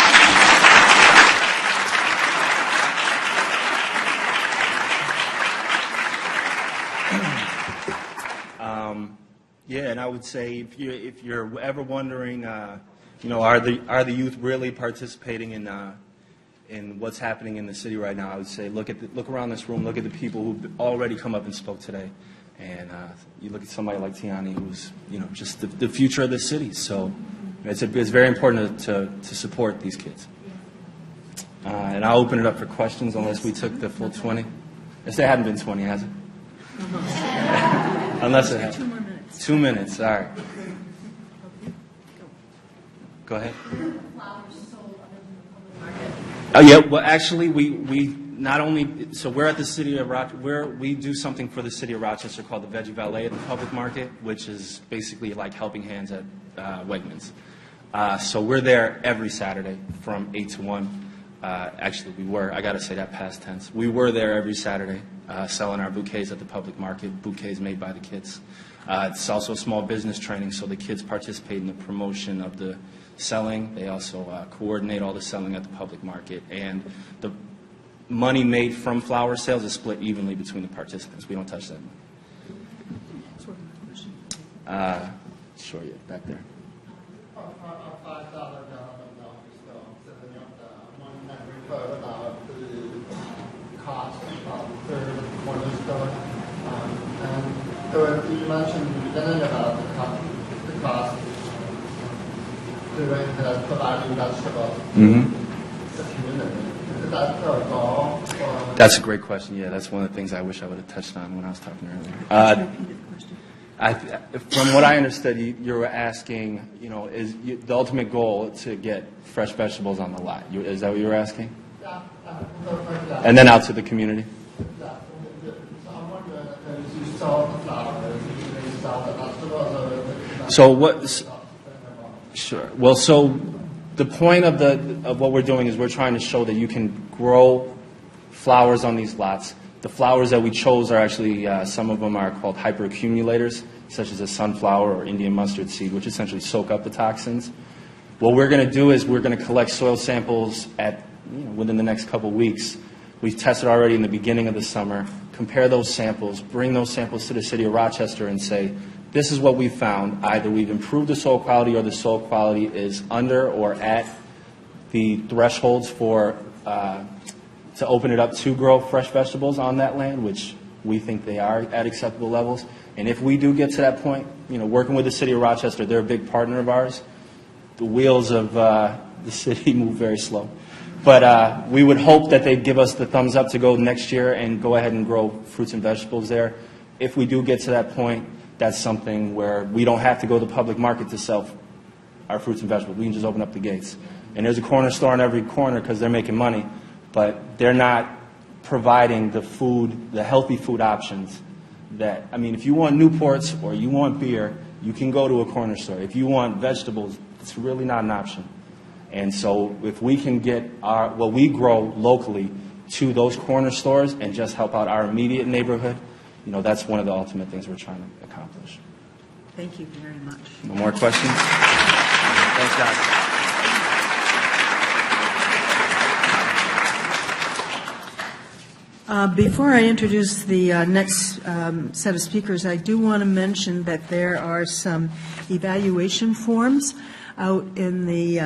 Yeah, and I would say if you're ever wondering, are the youth really participating in what's happening in the city right now? I would say look around this room, look at the people who've already come up and spoke today, and you look at somebody like Tiani, who's just the future of the city. So it's very important to support these kids. And I'll open it up for questions unless we took the full 20. It hadn't been 20, has it? Unless it has. 2 more minutes. 2 minutes, all right. Go ahead. Flowers sold other than the public market. Yeah, well, actually, we not only, so we're at the city of Rochester, we do something for the city of Rochester called the Veggie Valet at the public market, which is basically like helping hands at Wegmans. So we're there every Saturday from 8 to 1. Actually, I got to say that past tense. We were there every Saturday selling our bouquets at the public market, bouquets made by the kids. It's also a small business training, so the kids participate in the promotion of the selling. They also coordinate all the selling at the public market. And the money made from flower sales is split evenly between the participants. We don't touch that money. Sure, yeah, back there. And you mentioned in the beginning about the cost doing the providing vegetables to the community. Is that our goal? That's a great question. Yeah, that's one of the things I wish I would have touched on when I was talking earlier. From what I understood, you were asking, is the ultimate goal to get fresh vegetables on the lot? Is that what you were asking? Yeah. And then out to the community? Yeah. So I'm wondering if you sell the flowers, you sell the vegetables, or so what? Sure. Well, so the point of what we're doing is we're trying to show that you can grow flowers on these lots. The flowers that we chose are actually, some of them are called hyperaccumulators, such as a sunflower or Indian mustard seed, which essentially soak up the toxins. What we're going to do is we're going to collect soil samples within the next couple weeks. We've tested already in the beginning of the summer, compare those samples, bring those samples to the city of Rochester and say, this is what we found. Either we've improved the soil quality or the soil quality is under or at the thresholds for to open it up to grow fresh vegetables on that land, which we think they are at acceptable levels. And if we do get to that point, working with the city of Rochester, they're a big partner of ours. The wheels of the city move very slow. But we would hope that they'd give us the thumbs up to go next year and go ahead and grow fruits and vegetables there. If we do get to that point, that's something where we don't have to go to the public market to sell our fruits and vegetables. We can just open up the gates. And there's a corner store on every corner because they're making money, but they're not providing the food, the healthy food options that, if you want Newports or you want beer, you can go to a corner store. If you want vegetables, it's really not an option. And so if we can get what we grow locally to those corner stores and just help out our immediate neighborhood, that's one of the ultimate things we're trying to accomplish. Thank you very much. No more questions? Thanks, guys. Before I introduce the next set of speakers, I do want to mention that there are some evaluation forms out in the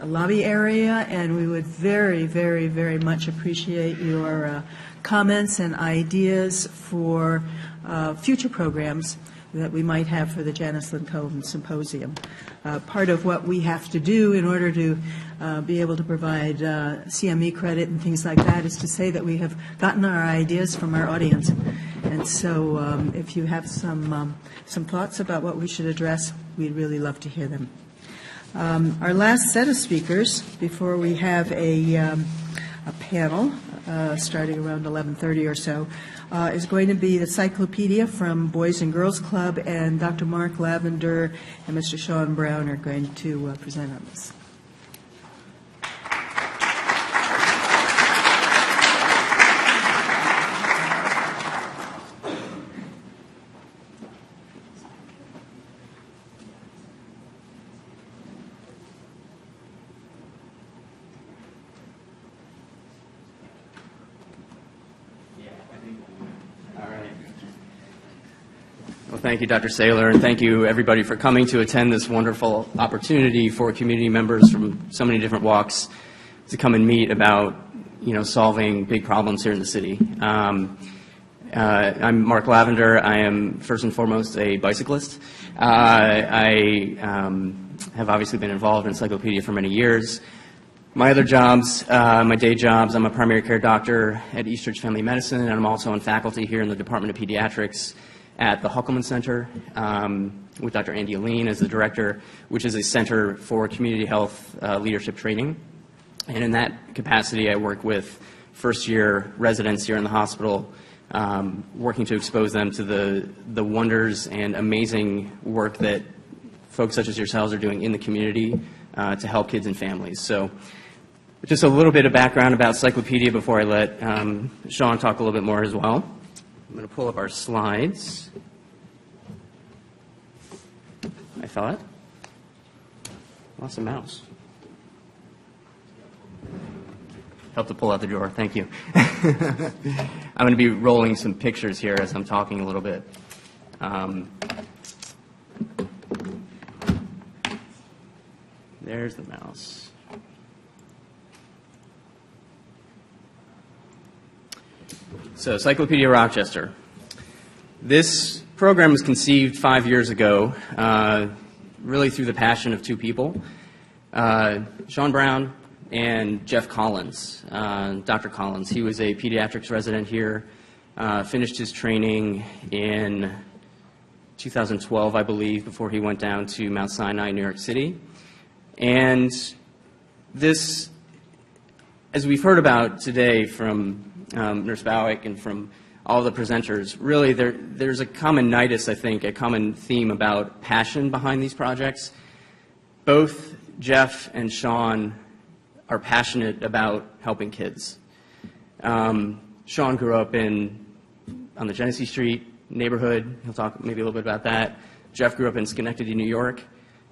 lobby area, and we would very, very, very much appreciate your comments and ideas for future programs that we might have for the Janice Lynn Cohen Symposium. Part of what we have to do in order to be able to provide CME credit and things like that is to say that we have gotten our ideas from our audience. And so if you have some thoughts about what we should address, we'd really love to hear them. Our last set of speakers, before we have a panel starting around 11:30 or so, is going to be the Cyclopedia from Boys and Girls Club, and Dr. Mark Lavender and Mr. Sean Brown are going to present on this. Thank you, Dr. Saylor, and thank you, everybody, for coming to attend this wonderful opportunity for community members from so many different walks to come and meet about, solving big problems here in the city. I'm Mark Lavender. I am, first and foremost, a bicyclist. I have obviously been involved in Cyclopedia for many years. My other jobs, my day jobs, I'm a primary care doctor at Eastridge Family Medicine, and I'm also on faculty here in the Department of Pediatrics at the Huckelman Center with Dr. Andy Aline as the director, which is a center for community health leadership training. And in that capacity, I work with first-year residents here in the hospital, working to expose them to the wonders and amazing work that folks such as yourselves are doing in the community to help kids and families. So just a little bit of background about Cyclopedia before I let Sean talk a little bit more as well. I'm going to pull up our slides. I thought. Lost a mouse. Help to pull out the drawer. Thank you. I'm going to be rolling some pictures here as I'm talking a little bit. There's the mouse. So, Cyclopedia Rochester. This program was conceived 5 years ago, really through the passion of two people, Sean Brown and Jeff Collins. Dr. Collins, he was a pediatrics resident here, finished his training in 2012, I believe, before he went down to Mount Sinai, New York City. And this, as we've heard about today from Nurse Bowick and from all the presenters, really there's a common nidus, I think, a common theme about passion behind these projects. Both Jeff and Sean are passionate about helping kids. Sean grew up on the Genesee Street neighborhood. He'll talk maybe a little bit about that. Jeff grew up in Schenectady, New York.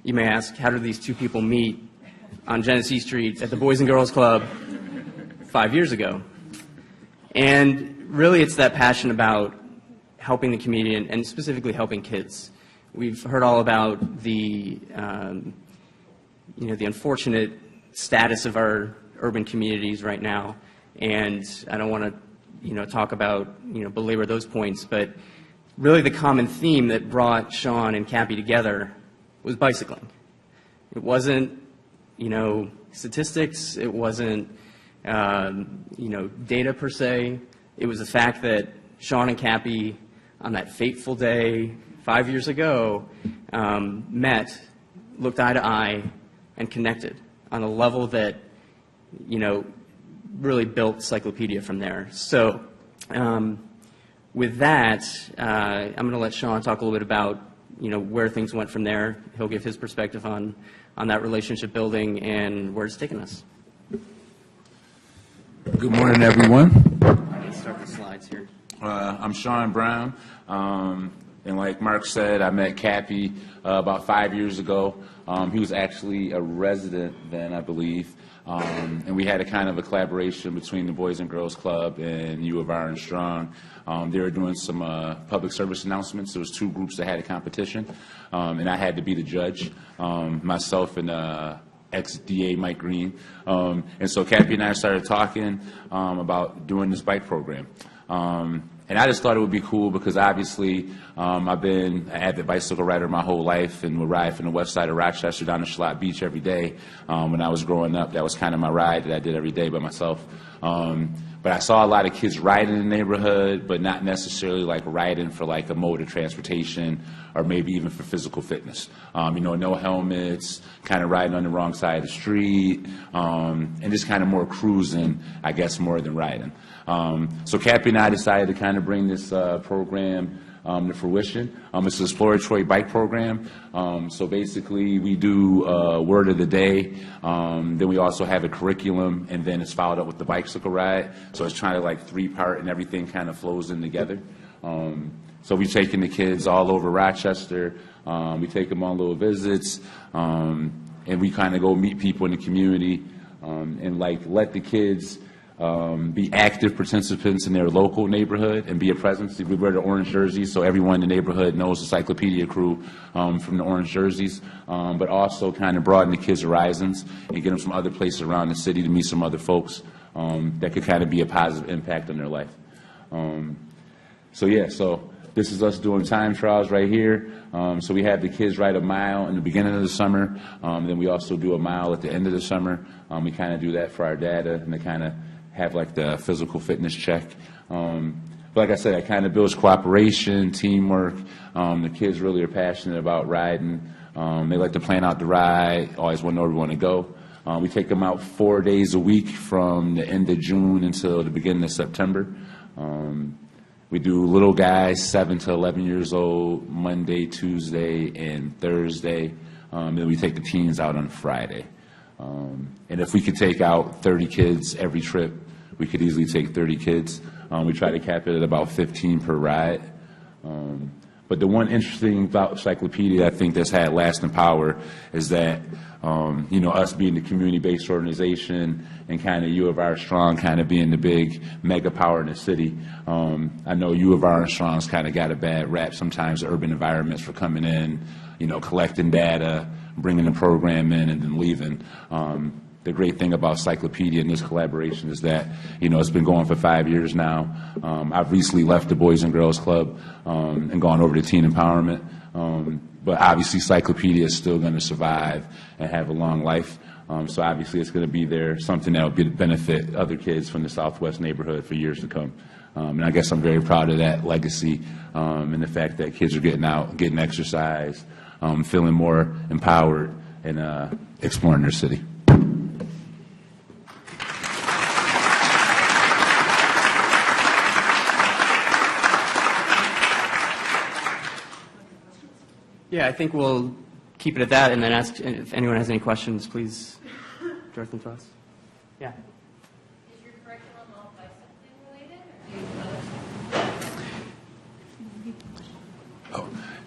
You may ask, how did these two people meet on Genesee Street at the Boys and Girls Club 5 years ago? And really it's that passion about helping the community and specifically helping kids. We've heard all about the unfortunate status of our urban communities right now, and I don't want to talk about belabor those points, but really the common theme that brought Sean and Cappy together was bicycling. It wasn't statistics, it wasn't data per se. It was the fact that Sean and Cappy on that fateful day 5 years ago met, looked eye to eye, and connected on a level that really built Cyclopedia from there. So with that, I'm going to let Sean talk a little bit about where things went from there. He'll give his perspective on that relationship building and where it's taken us. Good morning, everyone. Let's start the slides here. I'm Sean Brown, and like Mark said, I met Cappy about 5 years ago. He was actually a resident then, I believe, and we had a kind of a collaboration between the Boys and Girls Club and U of R and Strong. They were doing some public service announcements. There was two groups that had a competition, and I had to be the judge, myself and ex-DA Mike Green. And so Cappy and I started talking about doing this bike program. And I just thought it would be cool because obviously I've been an avid bicycle rider my whole life and would ride from the west side of Rochester down to Schlott Beach every day. When I was growing up, that was kind of my ride that I did every day by myself. But I saw a lot of kids riding in the neighborhood, but not necessarily like riding for like a mode of transportation or maybe even for physical fitness. No helmets, kind of riding on the wrong side of the street, and just kind of more cruising, I guess, more than riding. So Cappy and I decided to kind of bring this program to fruition. It's an exploratory bike program. So basically we do word of the day, then we also have a curriculum, and then it's followed up with the bicycle ride. So it's trying to like three-part and everything kind of flows in together. So we've taken the kids all over Rochester. We take them on little visits, and we kind of go meet people in the community and like let the kids be active participants in their local neighborhood and be a presence. We wear the orange jerseys, so everyone in the neighborhood knows the Cyclopedia crew from the orange jerseys, but also kind of broaden the kids' horizons and get them from other places around the city to meet some other folks that could kind of be a positive impact on their life. So this is us doing time trials right here. So we have the kids ride a mile in the beginning of the summer. Then we also do a mile at the end of the summer. We kind of do that for our data and to kind of have like the physical fitness check. But like I said, it kind of builds cooperation, teamwork. The kids really are passionate about riding. They like to plan out the ride, always want to know where we want to go. We take them out 4 days a week from the end of June until the beginning of September. We do little guys, 7 to 11 years old, Monday, Tuesday, and Thursday. Then we take the teens out on Friday. And if we could take out 30 kids every trip, we could easily take 30 kids. We try to cap it at about 15 per ride. But the one interesting about Cyclopedia, I think, that's had lasting power is that, us being the community-based organization and kind of U of R Strong kind of being the big mega power in the city, I know U of R and Strong's kind of got a bad rap sometimes, urban environments, for coming in, collecting data, bringing the program in, and then leaving. The great thing about Cyclopedia and this collaboration is that, it's been going for 5 years now. I've recently left the Boys and Girls Club and gone over to Teen Empowerment. But obviously Cyclopedia is still going to survive and have a long life. So obviously it's going to be there, something that will benefit other kids from the Southwest neighborhood for years to come. And I guess I'm very proud of that legacy and the fact that kids are getting out, getting exercise, feeling more empowered, and exploring their city. Yeah, I think we'll keep it at that, and then ask if anyone has any questions, please direct them to us. Yeah. Is your curriculum all bicycling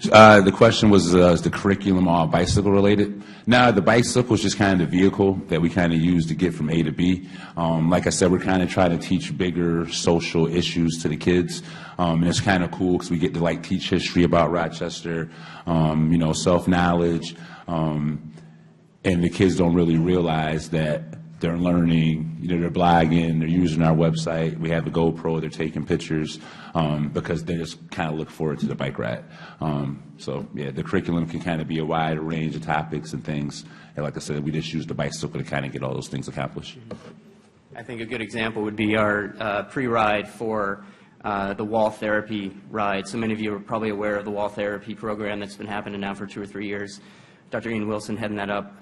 related? The question was, is the curriculum all bicycle related? No, the bicycle is just kind of the vehicle that we kind of use to get from A to B. Like I said, we're kind of trying to teach bigger social issues to the kids. And it's kind of cool because we get to teach history about Rochester, self-knowledge. And the kids don't really realize that they're learning, they're blogging, they're using our website. We have the GoPro, they're taking pictures because they just kind of look forward to the bike ride. So, yeah, the curriculum can kind of be a wide range of topics and things. And like I said, we just use the bicycle to kind of get all those things accomplished. I think a good example would be our pre-ride for the wall therapy ride. So many of you are probably aware of the wall therapy program that's been happening now for 2 or 3 years. Dr. Ian Wilson heading that up,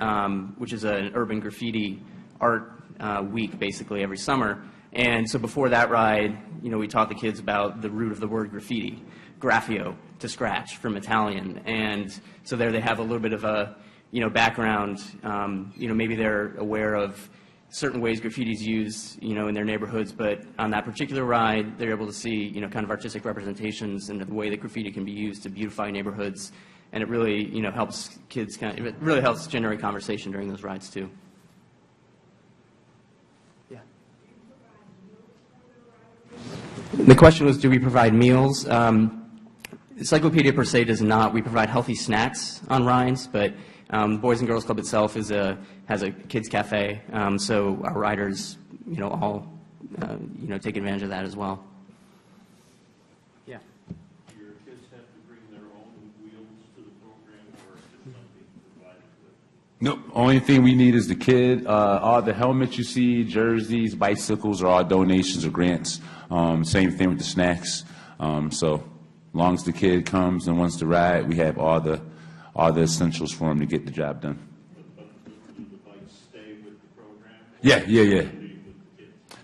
which is an urban graffiti art week basically every summer. And so before that ride, we taught the kids about the root of the word graffiti, graffio, to scratch, from Italian. And so there they have a little bit of a, background. Maybe they're aware of certain ways graffiti is used, in their neighborhoods, but on that particular ride, they're able to see, kind of artistic representations and the way that graffiti can be used to beautify neighborhoods. And it really, helps kids it really helps generate conversation during those rides too. Yeah. The question was, do we provide meals? Cyclopedia per se does not. We provide healthy snacks on rides, but Boys and Girls Club itself has a kids cafe, so our riders, all, take advantage of that as well. Yeah. Do your kids have to bring their own wheels to the program, or is it something provided with? Nope. Only thing we need is the kid. All the helmets you see, jerseys, bicycles are all donations or grants. Same thing with the snacks. So as long as the kid comes and wants to ride, we have all the essentials for him to get the job done. Do the bikes stay with the program? Yeah.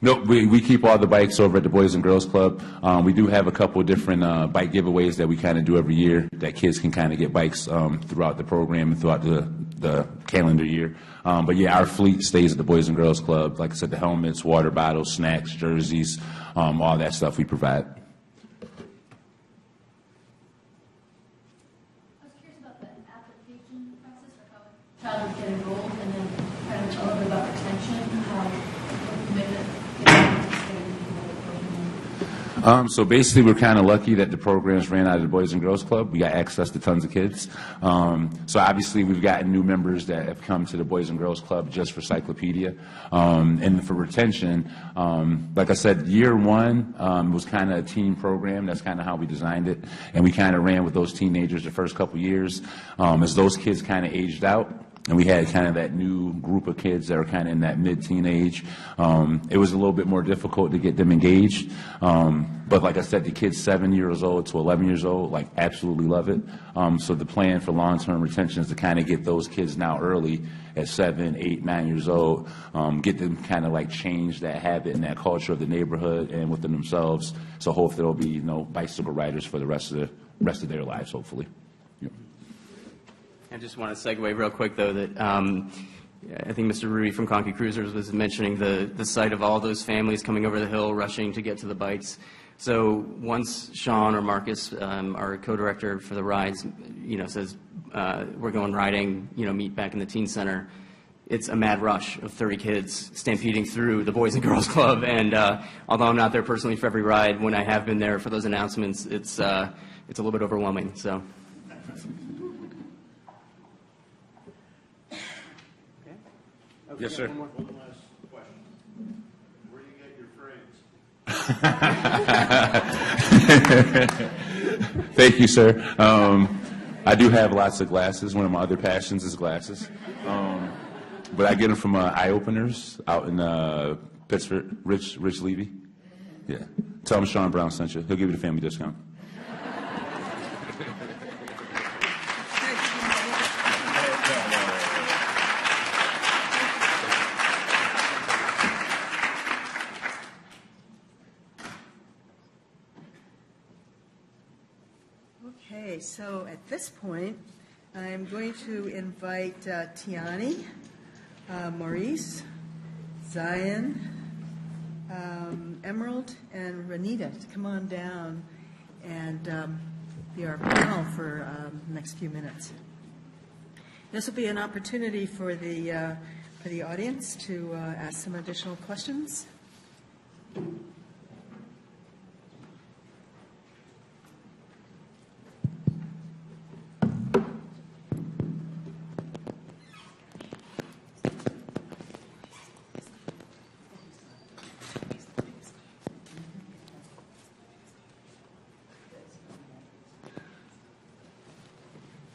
No, we keep all the bikes over at the Boys and Girls Club. We do have a couple of different bike giveaways that we kind of do every year that kids can kind of get bikes throughout the program and throughout the calendar year. But yeah, our fleet stays at the Boys and Girls Club. Like I said, the helmets, water bottles, snacks, jerseys, all that stuff we provide. Child would get enrolled, and then kind of a little bit about retention, how you make it. So basically, we're kind of lucky that the programs ran out of the Boys and Girls Club. We got access to tons of kids. So obviously, we've gotten new members that have come to the Boys and Girls Club just for Cyclopedia. And for retention, like I said, year one was kind of a teen program. That's kind of how we designed it. And we kind of ran with those teenagers the first couple years. As those kids kind of aged out, and we had kind of that new group of kids that are kind of in that mid-teen age. It was a little bit more difficult to get them engaged. But like I said, the kids 7 years old to 11 years old, like, absolutely love it. So the plan for long-term retention is to kind of get those kids now early at 7, 8, 9 years old, get them kind of like change that habit and that culture of the neighborhood and within themselves. So hopefully they'll be, bicycle riders for the rest of their lives, hopefully. Yeah. I just want to segue real quick, though, that I think Mr. Rudy from Conkey Cruisers was mentioning the sight of all those families coming over the hill, rushing to get to the bikes. So once Sean or Marcus, our co-director for the rides, says we're going riding, meet back in the teen center, it's a mad rush of 30 kids stampeding through the Boys and Girls Club. And although I'm not there personally for every ride, when I have been there for those announcements, it's a little bit overwhelming. So. Yes, sir. One last question. Where do you get your frames? Thank you, sir. I do have lots of glasses. One of my other passions is glasses. But I get them from Eye Openers out in Pittsburgh. Rich Levy. Yeah. Tell him Sean Brown sent you. He'll give you the family discount. Okay, so at this point, I'm going to invite Tiani, Maurice, Zion, Emerald, and Renita to come on down and be our panel for the next few minutes. This will be an opportunity for the audience to ask some additional questions.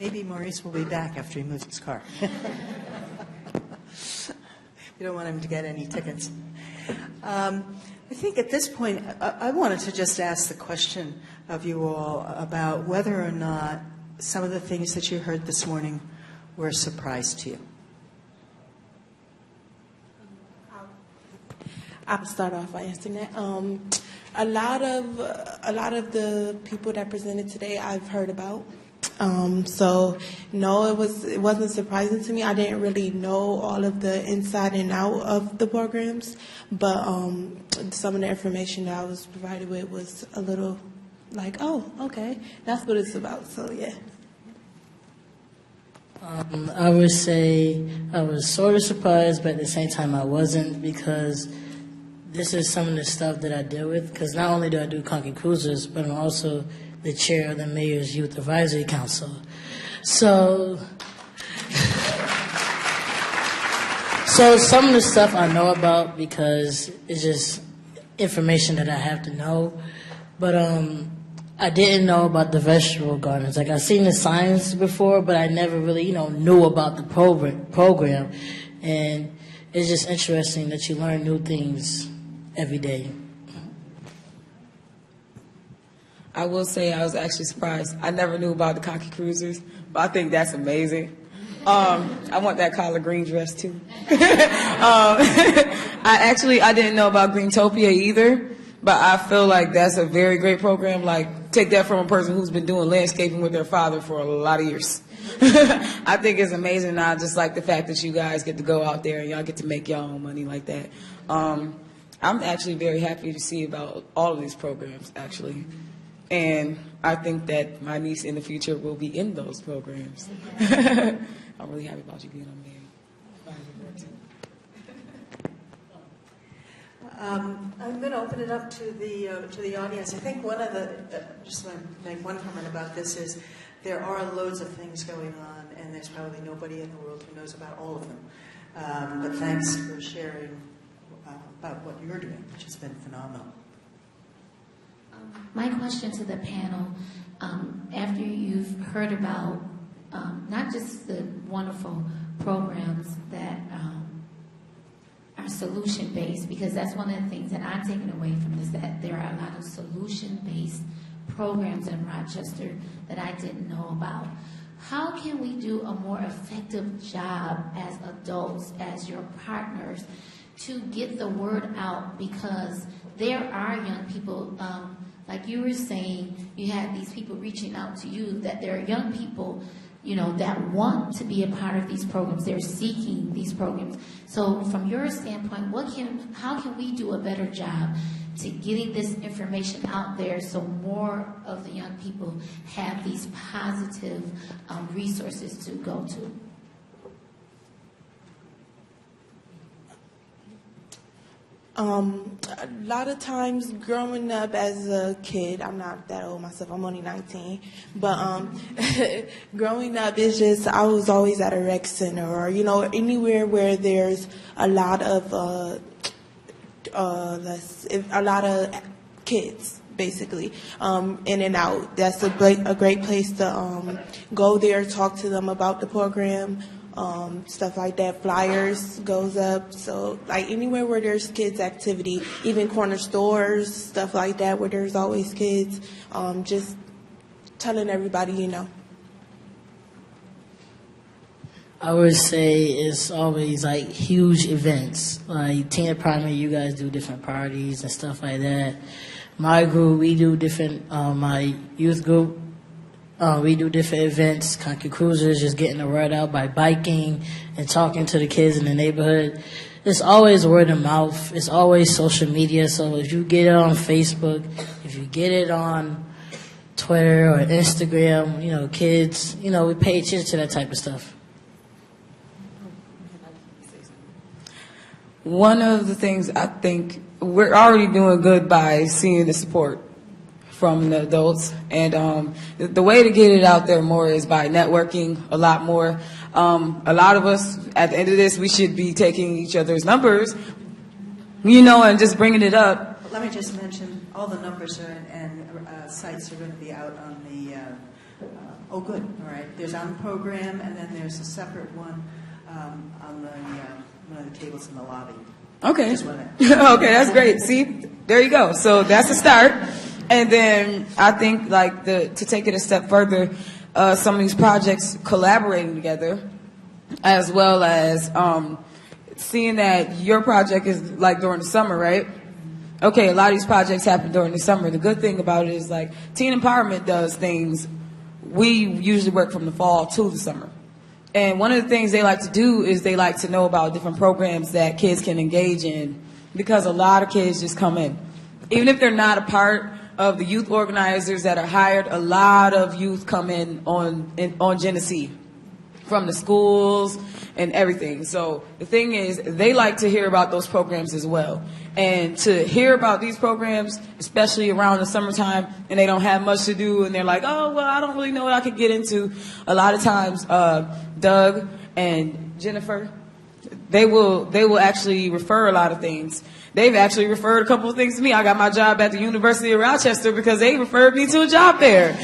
Maybe Maurice will be back after he moves his car. You don't want him to get any tickets. I think at this point, I wanted to just ask the question of you all about whether or not some of the things that you heard this morning were a surprise to you. I'll start off by answering that. A lot of the people that presented today, I've heard about. So no, it wasn't surprising to me. I didn't really know all of the inside and out of the programs, but some of the information that I was provided with was a little like, oh, okay, that's what it's about. So yeah. I would say I was sort of surprised, but at the same time I wasn't, because this is some of the stuff that I deal with. Because not only do I do Conkey Cruisers, but I'm also the chair of the Mayor's Youth Advisory Council. So some of the stuff I know about because it's just information that I have to know. But I didn't know about the vegetable gardens. Like, I've seen the signs before, but I never really, knew about the program. And it's just interesting that you learn new things every day. I will say I was actually surprised. I never knew about the Conkey Cruisers, but I think that's amazing. I want that collard green dress too. I didn't know about Greentopia either, but I feel like that's a very great program. Like, take that from a person who's been doing landscaping with their father for a lot of years. I think it's amazing. I just like the fact that you guys get to go out there and y'all get to make your own money like that. I'm actually very happy to see about all of these programs, actually. And I think that my niece in the future will be in those programs. I'm really happy about you being on there. I'm going to open it up to the audience. I think one of the just want to make one comment about this is there are loads of things going on, and there's probably nobody in the world who knows about all of them. But thanks for sharing about what you're doing, which has been phenomenal. My question to the panel, after you've heard about not just the wonderful programs that are solution-based, because that's one of the things that I'm taking away from this, that there are a lot of solution-based programs in Rochester that I didn't know about. How can we do a more effective job as adults, as your partners, to get the word out? Because there are young people, like you were saying, you had these people reaching out to you, that there are young people, you know, that want to be a part of these programs. They're seeking these programs. So from your standpoint, how can we do a better job to getting this information out there so more of the young people have these positive resources to go to? A lot of times growing up as a kid, I'm not that old myself, I'm only 19, but growing up, it's just, I was always at a rec center or, you know, anywhere where there's a lot of kids, basically, in and out. That's a great place to go there, talk to them about the program. Stuff like that, flyers goes up. So like anywhere where there's kids activity, even corner stores, stuff like that where there's always kids, just telling everybody, you know. I would say it's always like huge events. Like Teen Empowerment, you guys do different parties and stuff like that. My group, we do different, my youth group, we do different events, Conky Cruisers, just getting the word out by biking and talking to the kids in the neighborhood. It's always word of mouth. It's always social media. So if you get it on Facebook, if you get it on Twitter or Instagram, you know, kids, you know, we pay attention to that type of stuff. One of the things I think we're already doing good by seeing the support from the adults, and the way to get it out there more is by networking a lot more. A lot of us, at the end of this, we should be taking each other's numbers, you know, and just bringing it up. Let me just mention, all the numbers and sites are going to be out on the, oh good, all right. There's on the program, and then there's a separate one on one of the tables in the lobby. Okay. Okay, that's great. See, there you go. So that's a start. And then I think like to take it a step further, some of these projects collaborating together, as well as seeing that your project is like during the summer, right? Okay, a lot of these projects happen during the summer. The good thing about it is like Teen Empowerment does things. We usually work from the fall to the summer. And one of the things they like to do is they like to know about different programs that kids can engage in, because a lot of kids just come in. Even if they're not a part of the youth organizers that are hired, a lot of youth come in on Genesee from the schools and everything. So the thing is, they like to hear about those programs as well. And to hear about these programs, especially around the summertime, and they don't have much to do, and they're like, oh, well, I don't really know what I could get into. A lot of times, Doug and Jennifer, they will actually refer a lot of things. They've actually referred a couple of things to me. I got my job at the University of Rochester because they referred me to a job there.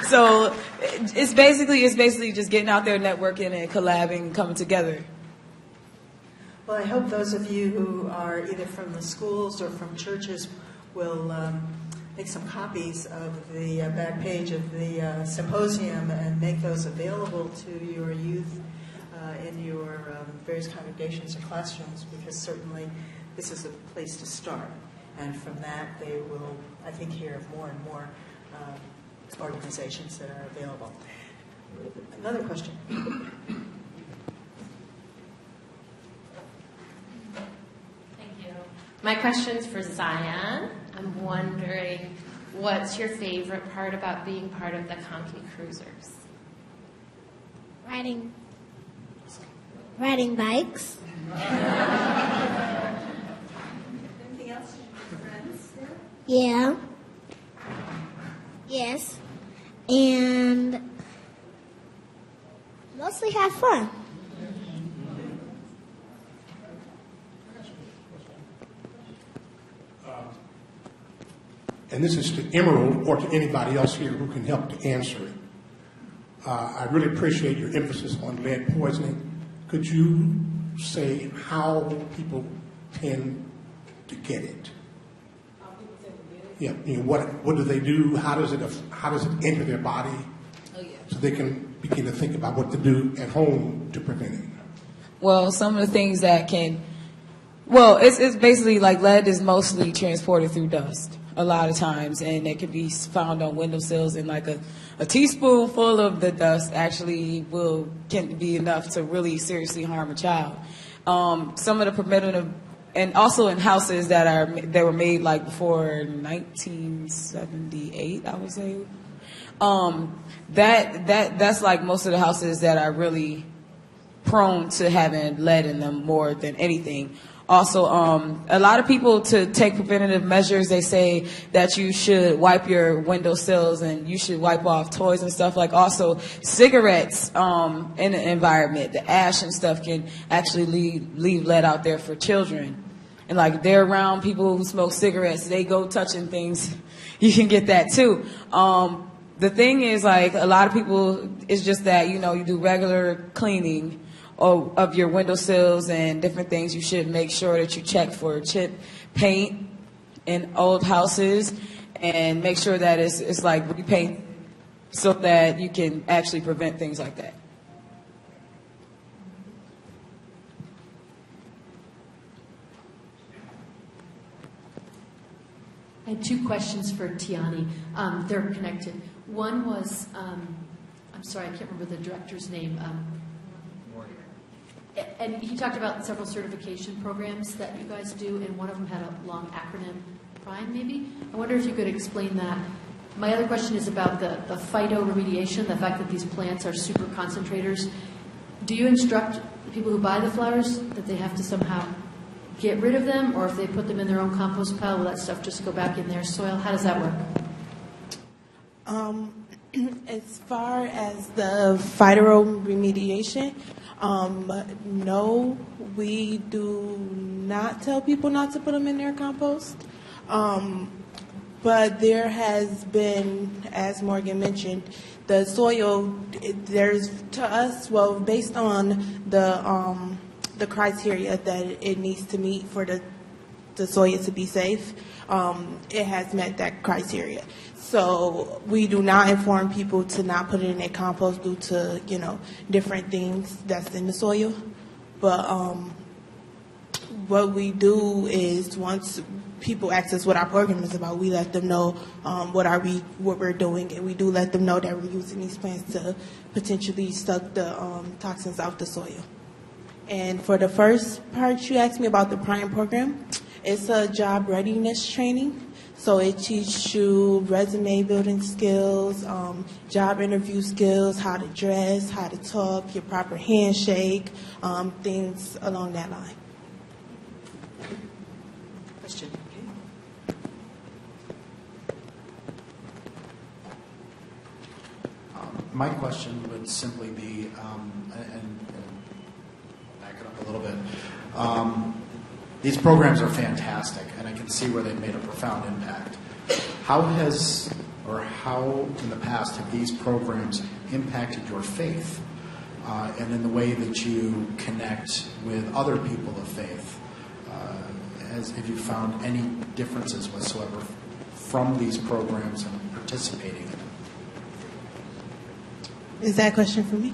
So it's basically just getting out there, networking and collabing and coming together. Well, I hope those of you who are either from the schools or from churches will make some copies of the back page of the symposium and make those available to your youth in your various congregations or classrooms, because certainly this is a place to start. And from that, they will, I think, hear of more and more organizations that are available. Another question. My question's for Zion. I'm wondering, what's your favorite part about being part of the Conky Cruisers? Riding bikes. Anything else? Friends? Yeah. Yes. And mostly have fun. And this is to Emerald or to anybody else here who can help to answer it. I really appreciate your emphasis on lead poisoning. Could you say how people tend to get it? Yeah, what do they do? How does it enter their body? Oh, yeah. So they can begin to think about what to do at home to prevent it. Well, some of the things that can, well, it's basically like lead is mostly transported through dust a lot of times, and it can be found on windowsills, and like a teaspoonful of the dust actually can be enough to really seriously harm a child. Some of the preventative, and also in houses that were made like before 1978, I would say. That's like most of the houses that are really prone to having lead in them more than anything. Also, a lot of people, to take preventative measures, they say that you should wipe your windowsills and you should wipe off toys and stuff. Like also cigarettes in the environment, the ash and stuff can actually leave lead out there for children. And like they're around people who smoke cigarettes, they go touching things, you can get that too. The thing is, like, a lot of people, it's just that, you do regular cleaning of your windowsills and different things. You should make sure that you check for chip paint in old houses and make sure that it's like repaint so that you can actually prevent things like that. I had two questions for Tiani. They're connected. One was, I'm sorry, I can't remember the director's name. And he talked about several certification programs that you guys do, and one of them had a long acronym, PRIME maybe? I wonder if you could explain that. My other question is about the phytoremediation, the fact that these plants are super concentrators. Do you instruct people who buy the flowers that they have to somehow get rid of them, or if they put them in their own compost pile, will that stuff just go back in their soil? How does that work? As far as the phytoremediation, no, we do not tell people not to put them in their compost. But there has been, as Morgan mentioned, the soil, there's, to us, well, based on the criteria that it needs to meet for the soil to be safe, it has met that criteria. So we do not inform people to not put it in their compost due to, different things that's in the soil. But what we do is once people ask us what our program is about, we let them know what we're doing, and we do let them know that we're using these plants to potentially suck the toxins out the soil. And for the first part, you asked me about the PRIME program. It's a job readiness training. So it teaches you resume building skills, job interview skills, how to dress, how to talk, your proper handshake, things along that line. Question. My question would simply be, and back it up a little bit. These programs are fantastic, and I can see where they've made a profound impact. How in the past have these programs impacted your faith and in the way that you connect with other people of faith? Have you found any differences whatsoever from these programs and participating in them? Is that a question for me?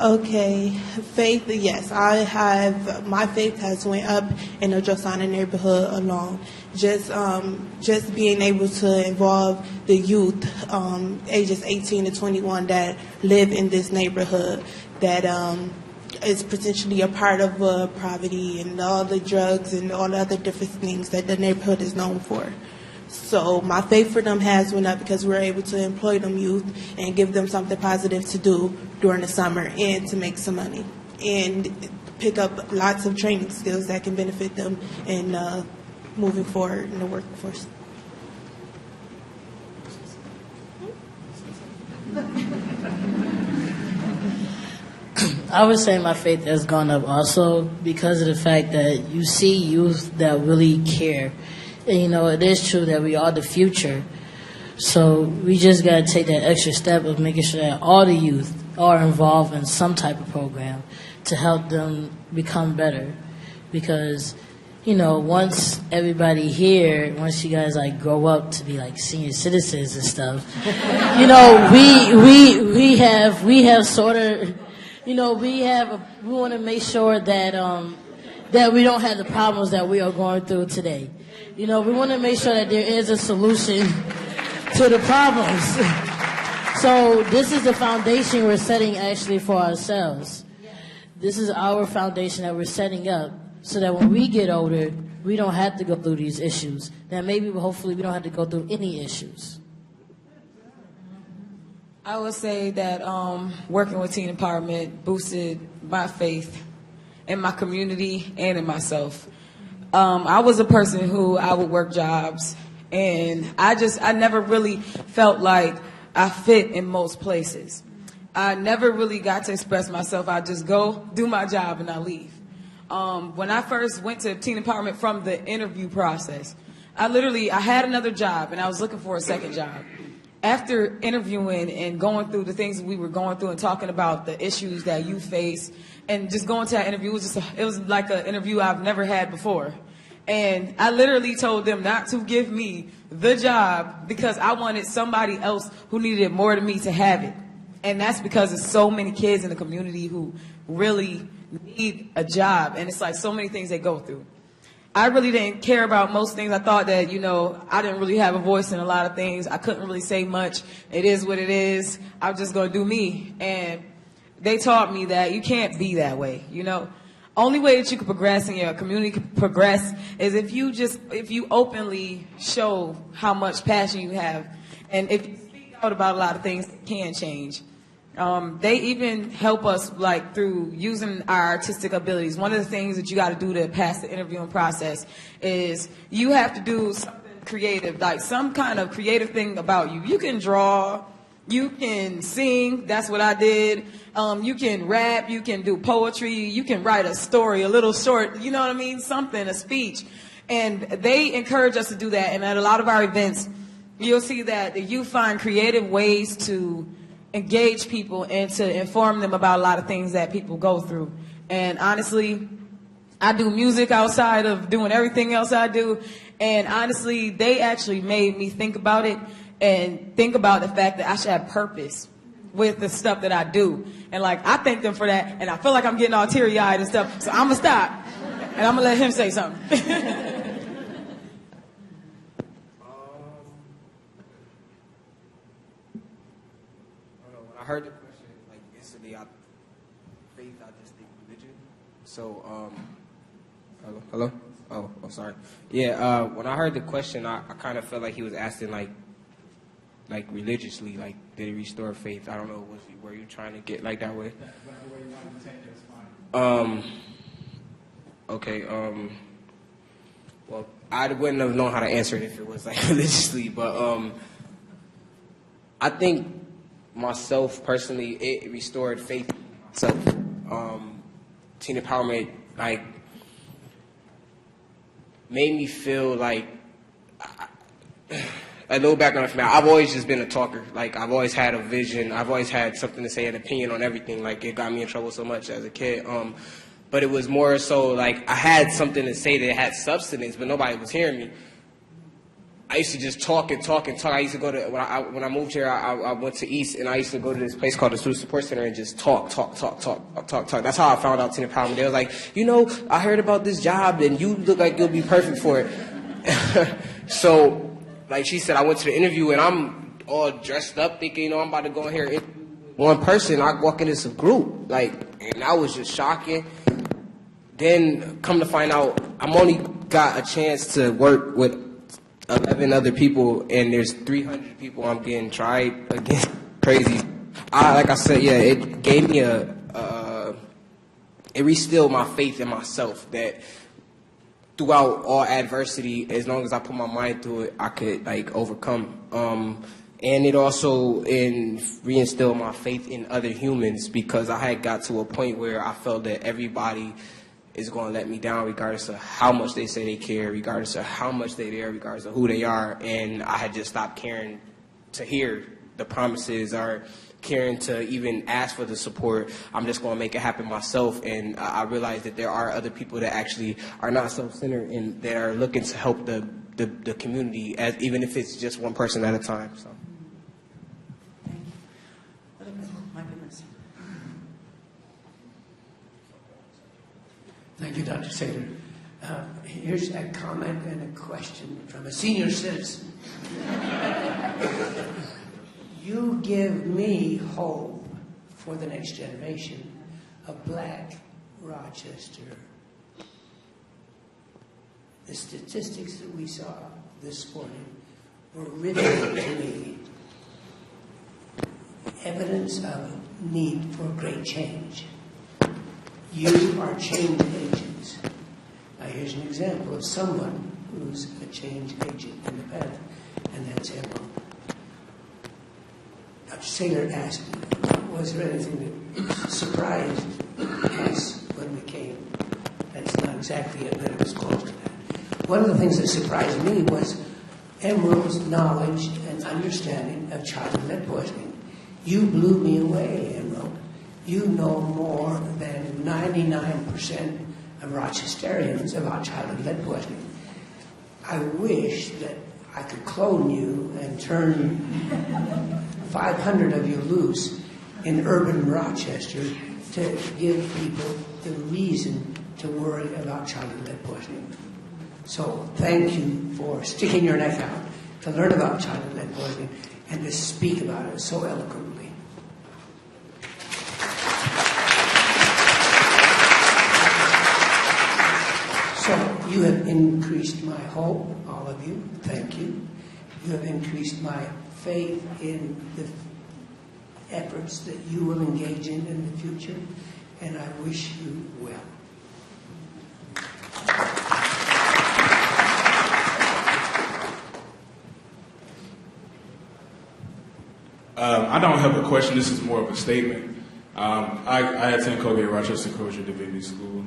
Okay, faith, yes, my faith has went up in the Josana neighborhood alone. Just being able to involve the youth, ages 18 to 21 that live in this neighborhood, that is potentially a part of poverty and all the drugs and all the other different things that the neighborhood is known for. So my faith for them has went up because we're able to employ them youth and give them something positive to do during the summer and to make some money and pick up lots of training skills that can benefit them in moving forward in the workforce. I would say my faith has gone up also because of the fact that you see youth that really care. And, it is true that we are the future. So we just got to take that extra step of making sure that all the youth are involved in some type of program to help them become better. Because, you know, once everybody here, once you guys like grow up to be like senior citizens and stuff, you know, we have sort of, you know, we want to make sure that that we don't have the problems that we are going through today. You know, we want to make sure that there is a solution to the problems. So this is the foundation we're setting actually for ourselves. This is our foundation that we're setting up so that when we get older, we don't have to go through these issues. That maybe, hopefully, we don't have to go through any issues. I would say that working with teen empowerment boosted my faith in my community and in myself. I was a person who I would work jobs, and I never really felt like I fit in most places. I never really got to express myself. I just go, do my job, and I leave. When I first went to teen empowerment from the interview process, I had another job, and I was looking for a second job. After interviewing and going through the things we were going through and talking about the issues that you face, and just going to that interview, it was like an interview I've never had before. And I literally told them not to give me the job because I wanted somebody else who needed it more than me to have it. And that's because there's so many kids in the community who really need a job. And it's like so many things they go through. I really didn't care about most things. I thought that, you know, I didn't really have a voice in a lot of things. I couldn't really say much. It is what it is. I'm just going to do me. And they taught me that you can't be that way, you know. Only way that you can progress and your community can progress is if you openly show how much passion you have. And if you speak out about a lot of things, it can change. They even help us like through using our artistic abilities. One of the things that you got to do to pass the interviewing process is you have to do something creative, like some kind of creative thing about you. You can draw, you can sing, that's what I did. You can rap, you can do poetry, you can write a story, a little short, you know what I mean? Something, a speech. And they encourage us to do that. And at a lot of our events, you'll see that you find creative ways to engage people and to inform them about a lot of things that people go through. And honestly, I do music outside of doing everything else I do. And honestly, they actually made me think about it and think about the fact that I should have purpose with the stuff that I do. And like, I thank them for that. And I feel like I'm getting all teary-eyed and stuff. So I'm going to stop. And I'm going to let him say something. I heard the question like instantly. Faith, I just think religion. So, hello. Oh, sorry. Yeah. When I heard the question, I kind of felt like he was asking like religiously, like did he restore faith? I don't know. Were you trying to get like that way? Okay. Well, I wouldn't have known how to answer it if it was like religiously, but I think. Myself personally, it restored faith in myself. Teen empowerment like made me feel like a little background for me. I've always just been a talker. Like I've always had a vision. I've always had something to say, an opinion on everything. Like it got me in trouble so much as a kid. But it was more so like I had something to say that had substance, but nobody was hearing me. I used to just talk and talk and talk. I used to go to, when I moved here, I went to East, and I used to go to this place called the Student Support Center and just talk. That's how I found out teen empowerment. They was like, you know, I heard about this job, and you look like you'll be perfect for it. So, like she said, I went to the interview, and I'm all dressed up thinking, you know, I'm about to go in here. One person, I walk into some group, like, and that was just shocking. Then, come to find out, I'm only got a chance to work with 11 other people, and there's 300 people I'm getting tried against. Crazy. Like I said, yeah, it gave me it restilled my faith in myself that throughout all adversity, as long as I put my mind through it, I could like overcome. And it also reinstilled my faith in other humans because I had got to a point where I felt that everybody is going to let me down regardless of how much they say they care, regardless of how much they there, regardless of who they are. And I had just stopped caring to hear the promises or caring to even ask for the support. I'm just going to make it happen myself. And I realize that there are other people that actually are not self-centered and that are looking to help the community, even if it's just one person at a time. So. Thank you, Dr. Saylor. Here's a comment and a question from a senior citizen. You give me hope for the next generation of Black Rochester. The statistics that we saw this morning were riveting to me. Evidence of need for great change. You are change agents. Now here's an example of someone who's a change agent in the past, and that's Emma. Dr. Saylor asked, was there anything that surprised us when we came? That's not exactly it, but it was close to that. One of the things that surprised me was Emerald's knowledge and understanding of childhood lead poisoning. You blew me away, Emerald. You know more than 99% of Rochesterians about childhood lead poisoning. I wish that I could clone you and turn 500 of you loose in urban Rochester to give people the reason to worry about childhood lead poisoning. So thank you for sticking your neck out to learn about childhood lead poisoning and to speak about it so eloquently. So you have increased my hope, all of you. Thank you. You have increased my faith in the efforts that you will engage in the future, and I wish you well. I don't have a question. This is more of a statement. I attend Colgate Rochester Kosher Divinity School,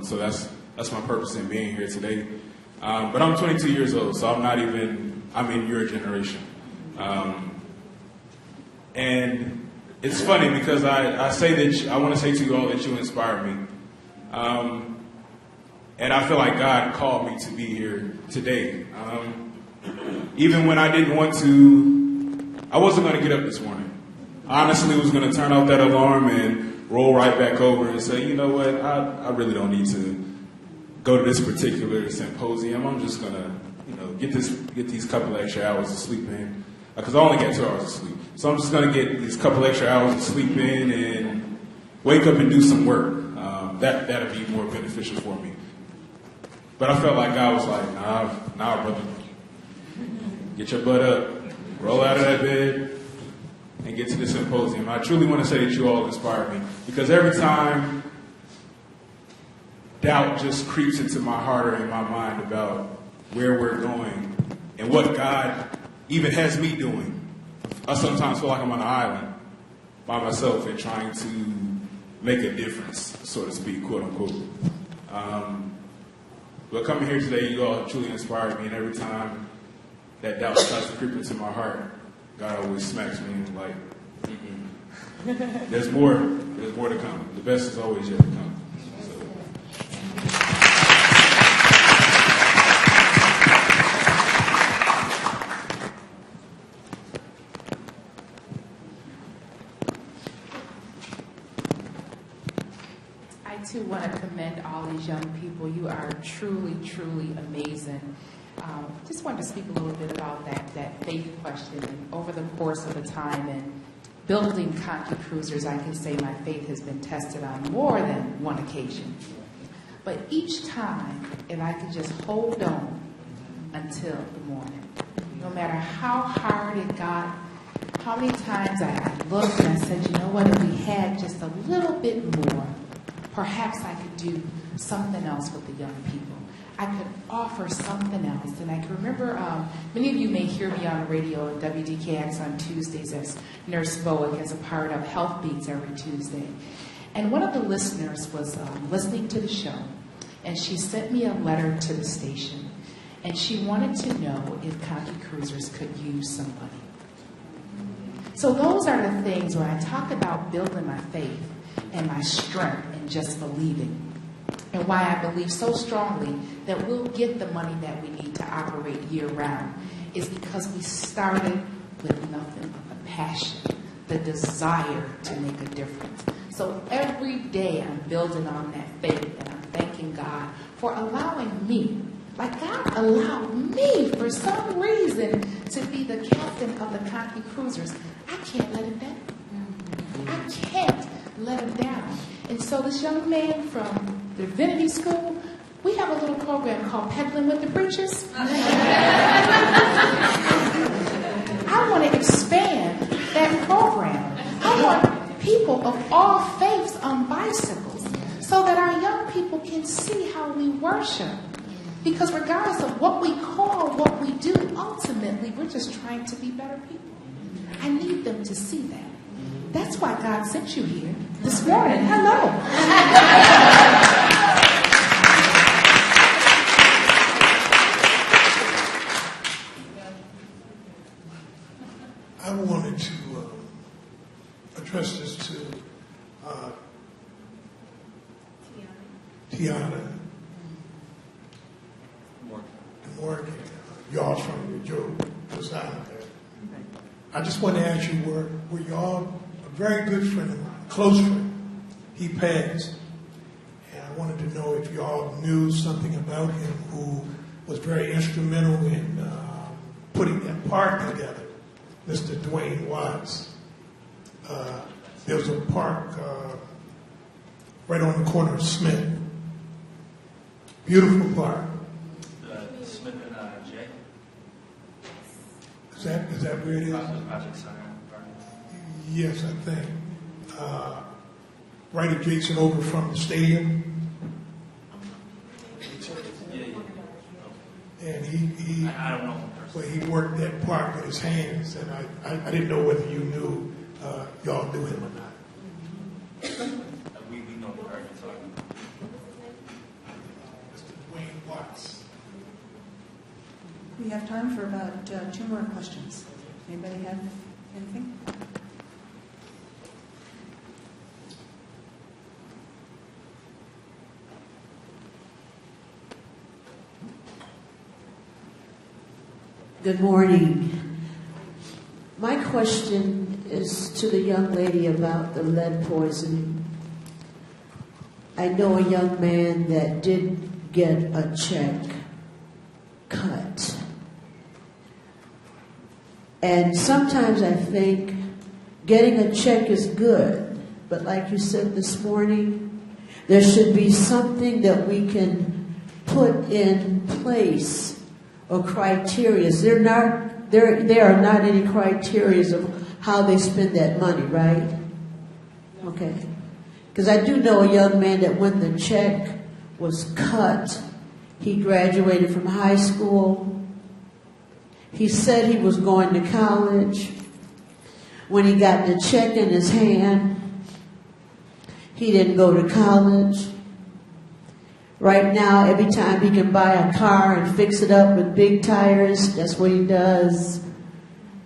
so that's my purpose in being here today. But I'm 22 years old, so I'm in your generation. And it's funny because I say that I want to say to you all that you inspire me. And I feel like God called me to be here today. Even when I didn't want to, I wasn't going to get up this morning. Honestly, was going to turn off that alarm and roll right back over and say, you know what, I really don't need to go to this particular symposium. I'm just going to, get these couple extra hours of sleep in. Because I only get 2 hours of sleep. So I'm just going to get these couple extra hours of sleep in and wake up and do some work. That'd be more beneficial for me. But I felt like God was like, nah, brother. Get your butt up. Roll out of that bed and get to the symposium. I truly want to say that you all inspire me. Because every time doubt just creeps into my heart or in my mind about where we're going and what God even has me doing, I sometimes feel like I'm on an island by myself and trying to make a difference, so to speak, quote unquote. But coming here today, you all truly inspired me, and every time that doubt starts to creep into my heart, God always smacks me and like, there's more to come. The best is always yet to come. I too want to commend all these young people. You are truly, truly amazing. Just wanted to speak a little bit about that faith question. And over the course of the time and building Conky Cruisers, I can say my faith has been tested on more than one occasion. But each time, if I could just hold on until the morning, no matter how hard it got, how many times I looked and I said, you know what, if we had just a little bit more, perhaps I could do something else with the young people. I could offer something else. And I can remember, many of you may hear me on the radio at WDKX on Tuesdays as Nurse Bowick as a part of Health Beats every Tuesday. And one of the listeners was listening to the show, and she sent me a letter to the station, and she wanted to know if Conky Cruisers could use some money. So those are the things where I talk about building my faith and my strength and just believing. And why I believe so strongly that we'll get the money that we need to operate year round is because we started with nothing but the passion, the desire to make a difference. So every day I'm building on that faith, and I'm thanking God for allowing me, like God allowed me for some reason to be the captain of the Conkey Cruisers. I can't let him down. I can't let him down. And so this young man from the Divinity School, we have a little program called Peddling with the Preachers. I want to expand that program. I want people of all faiths on bicycles so that our young people can see how we worship. Because regardless of what we call, what we do, ultimately, we're just trying to be better people. I need them to see that. That's why God sent you here this morning. Hello. I wanted to address this to Tiana and Morgan. Y'all from your side there. I just want to ask you, were y'all a very good friend of mine, a close friend? He passed. And I wanted to know if y'all knew something about him who was very instrumental in putting that park together. Mr. Dwayne Watts. There was a park right on the corner of Smith. Beautiful park. Smith and Jay. Is that where it is? Yes, I think. Right adjacent over from the stadium. And he I don't know. Well, he worked that park with his hands, and I didn't know whether you knew y'all knew him or not. We know the part you're talking about. Mr. Dwayne Watts. We have time for about 2 more questions. Anybody have anything? Good morning. My question is to the young lady about the lead poisoning. I know a young man that did get a check cut. And sometimes I think getting a check is good, but like you said this morning, there should be something that we can put in place or criteria. There are not any criteria of how they spend that money, right? Okay. Because I do know a young man that when the check was cut, he graduated from high school. He said he was going to college. When he got the check in his hand, he didn't go to college. Right now, every time he can buy a car and fix it up with big tires, that's what he does.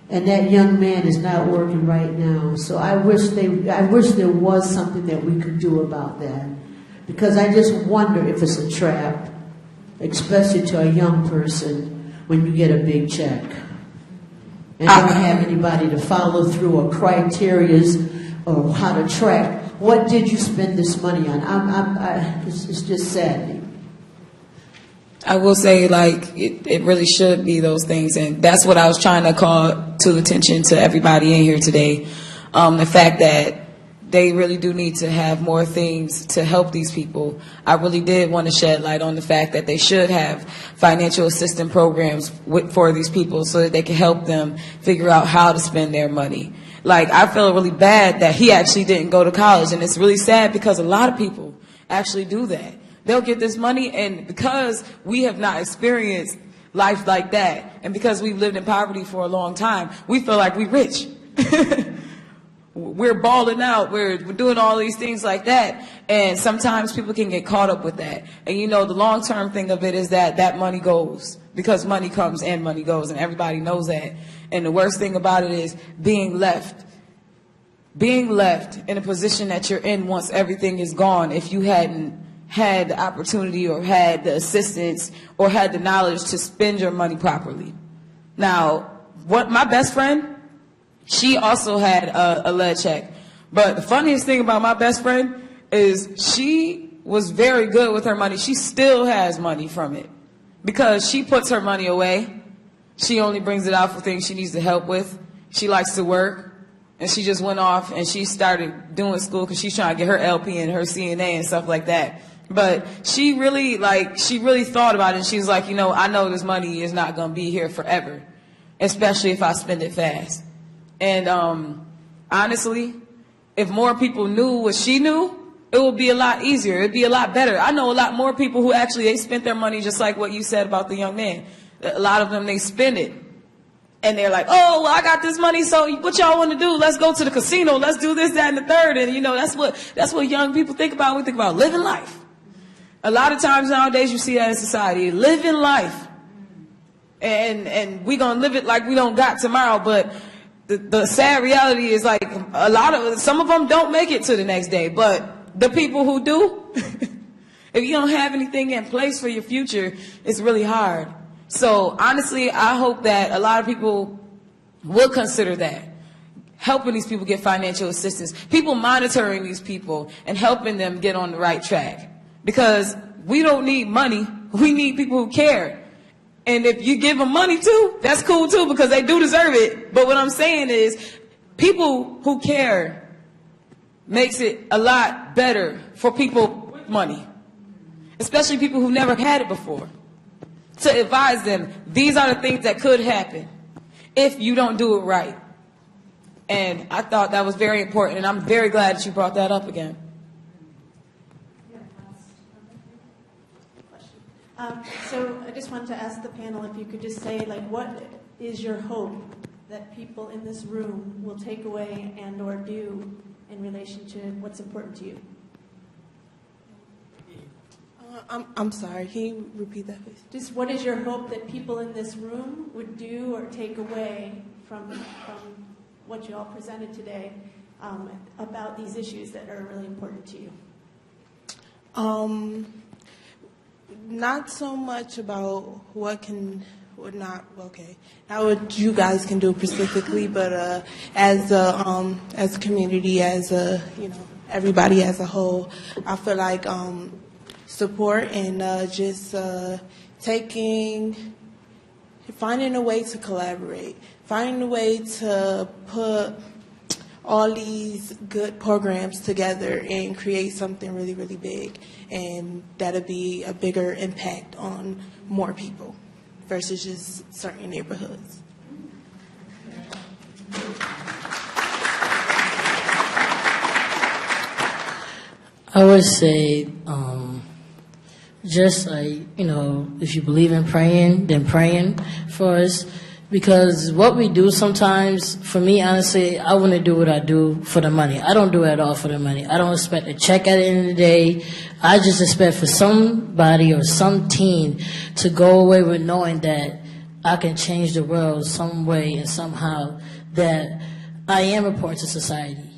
And that young man is not working right now. So I wish there was something that we could do about that. Because I just wonder if it's a trap, especially to a young person when you get a big check. And don't have anybody to follow through or criteria or how to track. What did you spend this money on? It's just saddening. I will say, like, it really should be those things. And that's what I was trying to call to attention to everybody in here today. The fact that they really do need to have more things to help these people. I really did want to shed light on the fact that they should have financial assistance programs for these people so that they can help them figure out how to spend their money. Like, I feel really bad that he actually didn't go to college, and it's really sad because a lot of people actually do that. They'll get this money, and because we have not experienced life like that, and because we've lived in poverty for a long time, we feel like we're rich. We're balling out. We're doing all these things like that, and sometimes people can get caught up with that. And you know, the long-term thing of it is that that money goes. because money comes and money goes, and everybody knows that. And the worst thing about it is being left in a position that you're in once everything is gone, if you hadn't had the opportunity or had the assistance or had the knowledge to spend your money properly. Now, what my best friend, she also had a lead check. But the funniest thing about my best friend is she was very good with her money. She still has money from it because she puts her money away. She only brings it out for things she needs to help with. She likes to work. And she just went off and she started doing school because she's trying to get her LP and her CNA and stuff like that. But she really thought about it. And she was like, I know this money is not going to be here forever, especially if I spend it fast. And honestly, if more people knew what she knew, it would be a lot easier. It would be a lot better. I know a lot more people who actually, they spent their money just like what you said about the young man. A lot of them, they spend it. And they're like, oh, well, I got this money, so what y'all want to do? Let's go to the casino. Let's do this, that, and the third. And, that's what young people think about. We think about living life. A lot of times nowadays you see that in society, living life. And we going to live it like we don't got tomorrow. But the sad reality is like some of them don't make it to the next day. But the people who do, if you don't have anything in place for your future, it's really hard. So honestly, I hope that a lot of people will consider that. Helping these people get financial assistance. People monitoring these people and helping them get on the right track. Because we don't need money. We need people who care. And if you give them money too, that's cool too because they do deserve it. But what I'm saying is people who care makes it a lot better for people with money. Especially people who never had it before. To advise them, these are the things that could happen if you don't do it right. And I thought that was very important, and I'm very glad that you brought that up again. So I just wanted to ask the panel if you could just say, what is your hope that people in this room will take away and or do in relation to what's important to you? I'm sorry, can you repeat that, please? Just what is your hope that people in this room would do or take away from what you all presented today about these issues that are really important to you? Not so much about not what you guys can do specifically, but as a community, as everybody as a whole, I feel like support and just finding a way to collaborate, finding a way to put all these good programs together and create something really, really big, and that'll be a bigger impact on more people versus just certain neighborhoods. I would say, just like, if you believe in praying, then praying for us. Because what we do sometimes, for me, honestly, I want to do what I do for the money. I don't do it at all for the money. I don't expect a check at the end of the day. I just expect for somebody or some teen to go away with knowing that I can change the world some way and somehow, that I am important to society,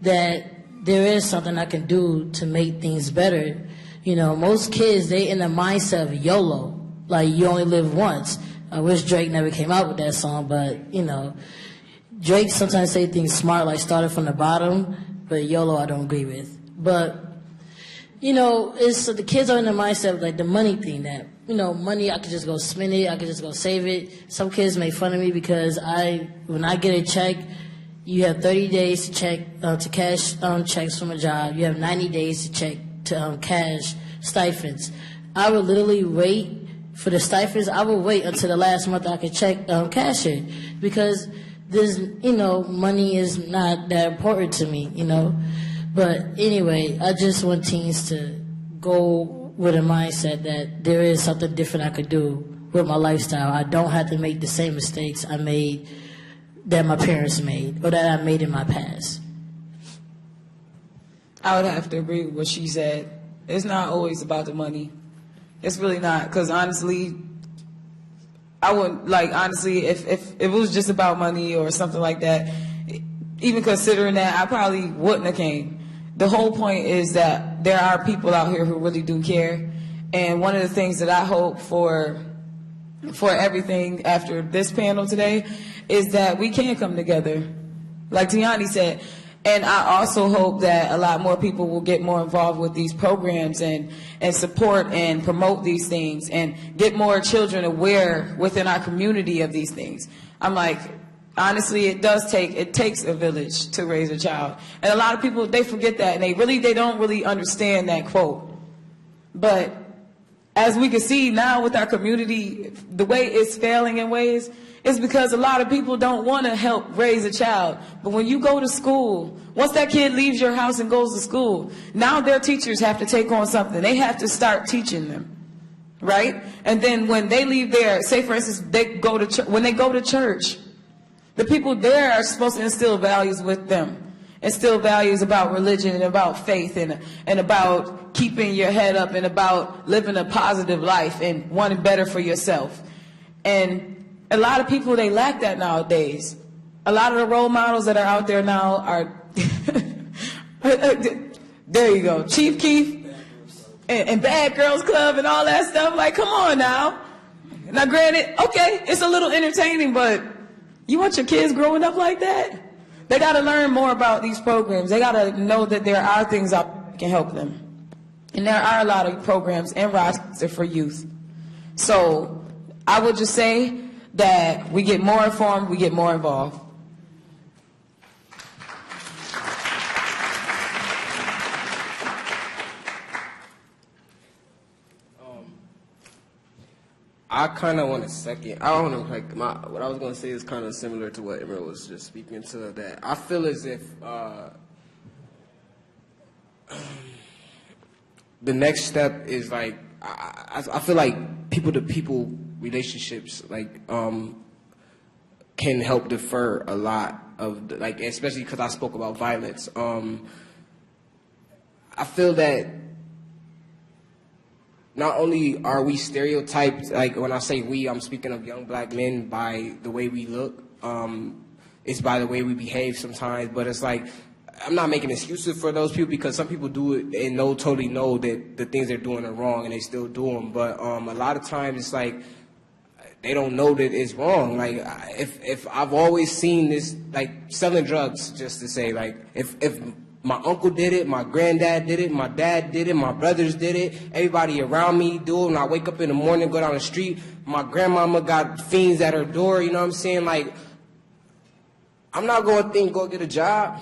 that there is something I can do to make things better. Most kids, they in the mindset of YOLO, like you only live once. I wish Drake never came out with that song, but, Drake sometimes say things smart, like started from the bottom, but YOLO I don't agree with. But, it's the kids are in the mindset of like the money thing, that, money, I could just go spend it, I could just go save it. Some kids make fun of me because when I get a check, you have 30 days to cash checks from a job. You have 90 days to cash stipends. I would literally wait for the stipends. I would wait until the last month I could cash it, because there's, money is not that important to me, But anyway, I just want teens to go with a mindset that there is something different I could do with my lifestyle. I don't have to make the same mistakes I made, that my parents made, or that I made in my past. I would have to agree with what she said. It's not always about the money. It's really not, because honestly, I would, like, honestly, if it was just about money or something like that, even considering that, I probably wouldn't have came. The whole point is that there are people out here who really do care. And one of the things that I hope for everything after this panel today is that we can come together, like Tiani said. And I also hope that a lot more people will get more involved with these programs and support and promote these things and get more children aware within our community of these things. I'm like, honestly, it takes a village to raise a child. And a lot of people, they forget that, and they don't really understand that quote. But as we can see now with our community, the way it's failing in ways is because a lot of people don't want to help raise a child. But when you go to school, once that kid leaves your house and goes to school, now their teachers have to take on something. They have to start teaching them, right? And then when they leave there, say for instance, when they go to church, the people there are supposed to instill values with them. Instill values about religion and about faith and about keeping your head up and about living a positive life and wanting better for yourself. And a lot of people, they lack that nowadays. A lot of the role models that are out there now are, there you go, Chief Keef and Bad Girls Club and all that stuff. Like, come on now. Now, granted, okay, it's a little entertaining, but you want your kids growing up like that? They got to learn more about these programs. They got to know that there are things out there that can help them. And there are a lot of programs in Rochester for youth. So I would just say that we get more informed, we get more involved. I kind of want to second. I don't know, like what I was going to say is kind of similar to what Emma was just speaking to. That I feel as if the next step is like I feel like people-to-people relationships like can help defer a lot of like, especially because I spoke about violence. I feel that not only are we stereotyped, like when I say we, I'm speaking of young black men by the way we look. It's by the way we behave sometimes, but it's like, I'm not making excuses for those people because some people do it and totally know that the things they're doing are wrong and they still do them. But a lot of times it's like they don't know that it's wrong. Like if I've always seen this, like selling drugs, just to say, like if my uncle did it, my granddad did it, my dad did it, my brothers did it, everybody around me do it. When I wake up in the morning, go down the street, my grandmama got fiends at her door, you know what I'm saying? Like, I'm not going to think go get a job.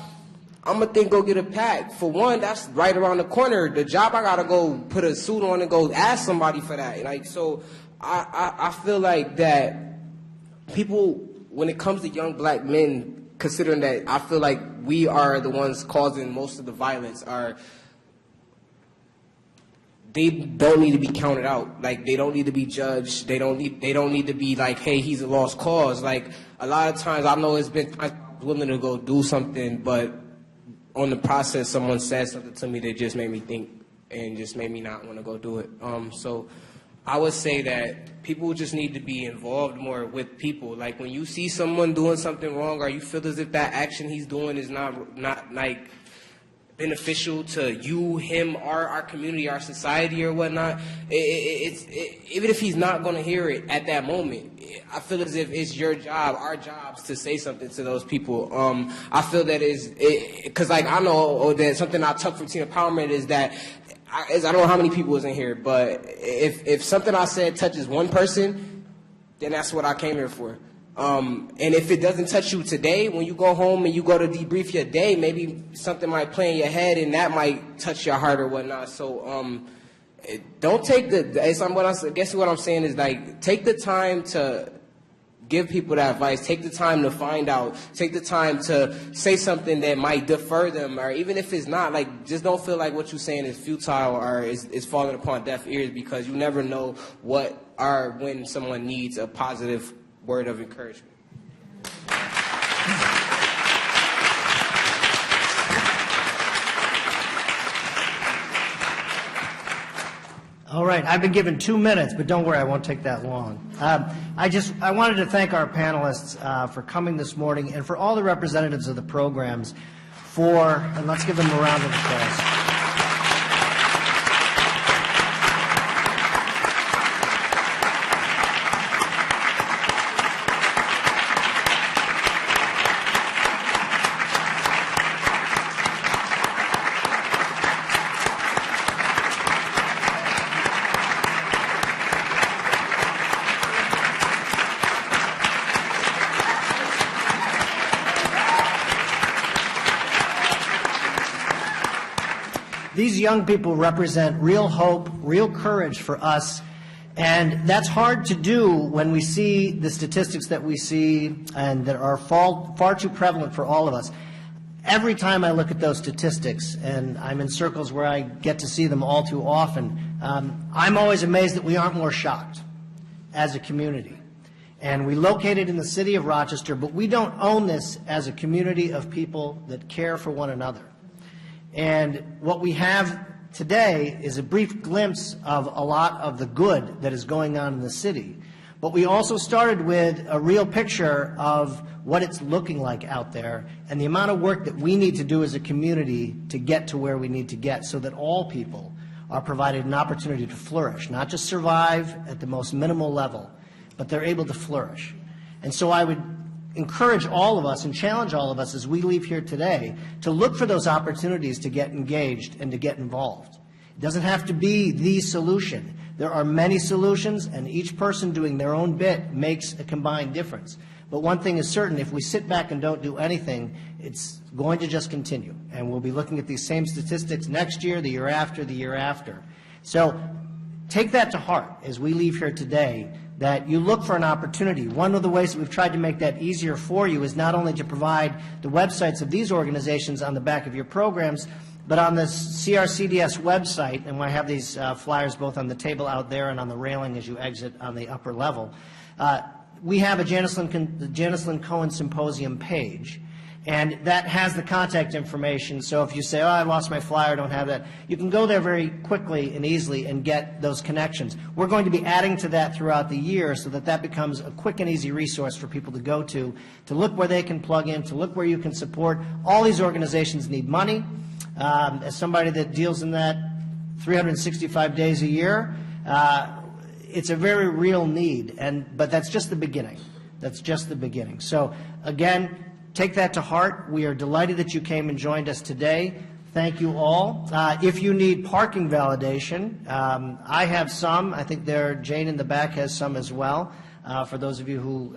I'm going to think go get a pack. For one, that's right around the corner. The job, I got to go put a suit on and go ask somebody for that. Like, so I feel like that people, when it comes to young black men, considering that I feel like we are the ones causing most of the violence, they don't need to be counted out. Like, they don't need to be judged. They don't need to be like, hey, he's a lost cause. Like, a lot of times I know it's been times I was willing to go do something, but on the process someone said something to me that just made me think and just made me not want to go do it. So I would say that people just need to be involved more with people. Like, when you see someone doing something wrong or you feel as if that action he's doing is not like beneficial to you, him, or our community, our society, or whatnot, even if he's not going to hear it at that moment, I feel as if it's your job, our jobs, to say something to those people. I feel that because like I know that something I took from teen empowerment is that I don't know how many people was in here, but if something I said touches one person, then that's what I came here for. And if it doesn't touch you today, when you go home and you go to debrief your day, maybe something might play in your head and that might touch your heart or whatnot. So don't take I guess what I'm saying is, like, take the time to give people that advice. Take the time to find out. Take the time to say something that might defer them, or even if it's not, like, just don't feel like what you're saying is futile or is falling upon deaf ears, because you never know what or when someone needs a positive word of encouragement. All right. right. I've been given 2 minutes, but don't worry, I won't take that long. I wanted to thank our panelists for coming this morning and for all the representatives of the programs and let's give them a round of applause. These young people represent real hope, real courage for us, and that's hard to do when we see the statistics that we see and that are far too prevalent for all of us. Every time I look at those statistics, and I'm in circles where I get to see them all too often, I'm always amazed that we aren't more shocked as a community. And we located in the city of Rochester, but we don't own this as a community of people that care for one another. And what we have today is a brief glimpse of a lot of the good that is going on in the city. But we also started with a real picture of what it's looking like out there and the amount of work that we need to do as a community to get to where we need to get so that all people are provided an opportunity to flourish, not just survive at the most minimal level, but they're able to flourish. And so I would encourage all of us and challenge all of us as we leave here today to look for those opportunities to get engaged and to get involved. It doesn't have to be the solution. There are many solutions, and each person doing their own bit makes a combined difference. But one thing is certain, if we sit back and don't do anything, it's going to just continue. And we'll be looking at these same statistics next year, the year after, the year after. So take that to heart as we leave here today, that you look for an opportunity. One of the ways that we've tried to make that easier for you is not only to provide the websites of these organizations on the back of your programs, but on the CRCDS website, and I have these flyers both on the table out there and on the railing as you exit on the upper level, we have a Janice Lynn Cohen Symposium page. And that has the contact information, so if you say, oh, I lost my flyer, don't have that, you can go there very quickly and easily and get those connections. We're going to be adding to that throughout the year so that that becomes a quick and easy resource for people to go to look where they can plug in, to look where you can support. All these organizations need money. As somebody that deals in that 365 days a year, it's a very real need, but that's just the beginning. That's just the beginning. So, again, take that to heart. We are delighted that you came and joined us today. Thank you all. If you need parking validation, I have some. I think Jane in the back has some as well, for those of you who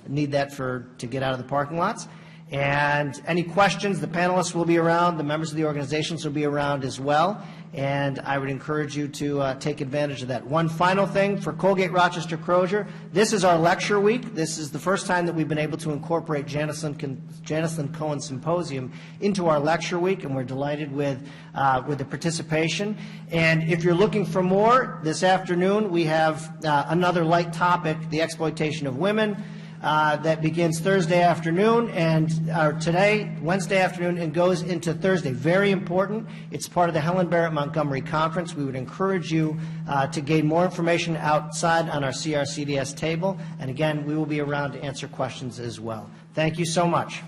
need that to get out of the parking lots. And any questions, the panelists will be around, the members of the organizations will be around as well, and I would encourage you to take advantage of that. One final thing for Colgate Rochester Crozier, this is our lecture week. This is the first time that we've been able to incorporate Janice Lynn Cohen Symposium into our lecture week, and we're delighted with the participation. And if you're looking for more, this afternoon we have another light topic, the exploitation of women. That begins Thursday afternoon today, Wednesday afternoon, and goes into Thursday. Very important. It's part of the Helen Barrett Montgomery Conference. We would encourage you to gain more information outside on our CRCDS table. And again, we will be around to answer questions as well. Thank you so much.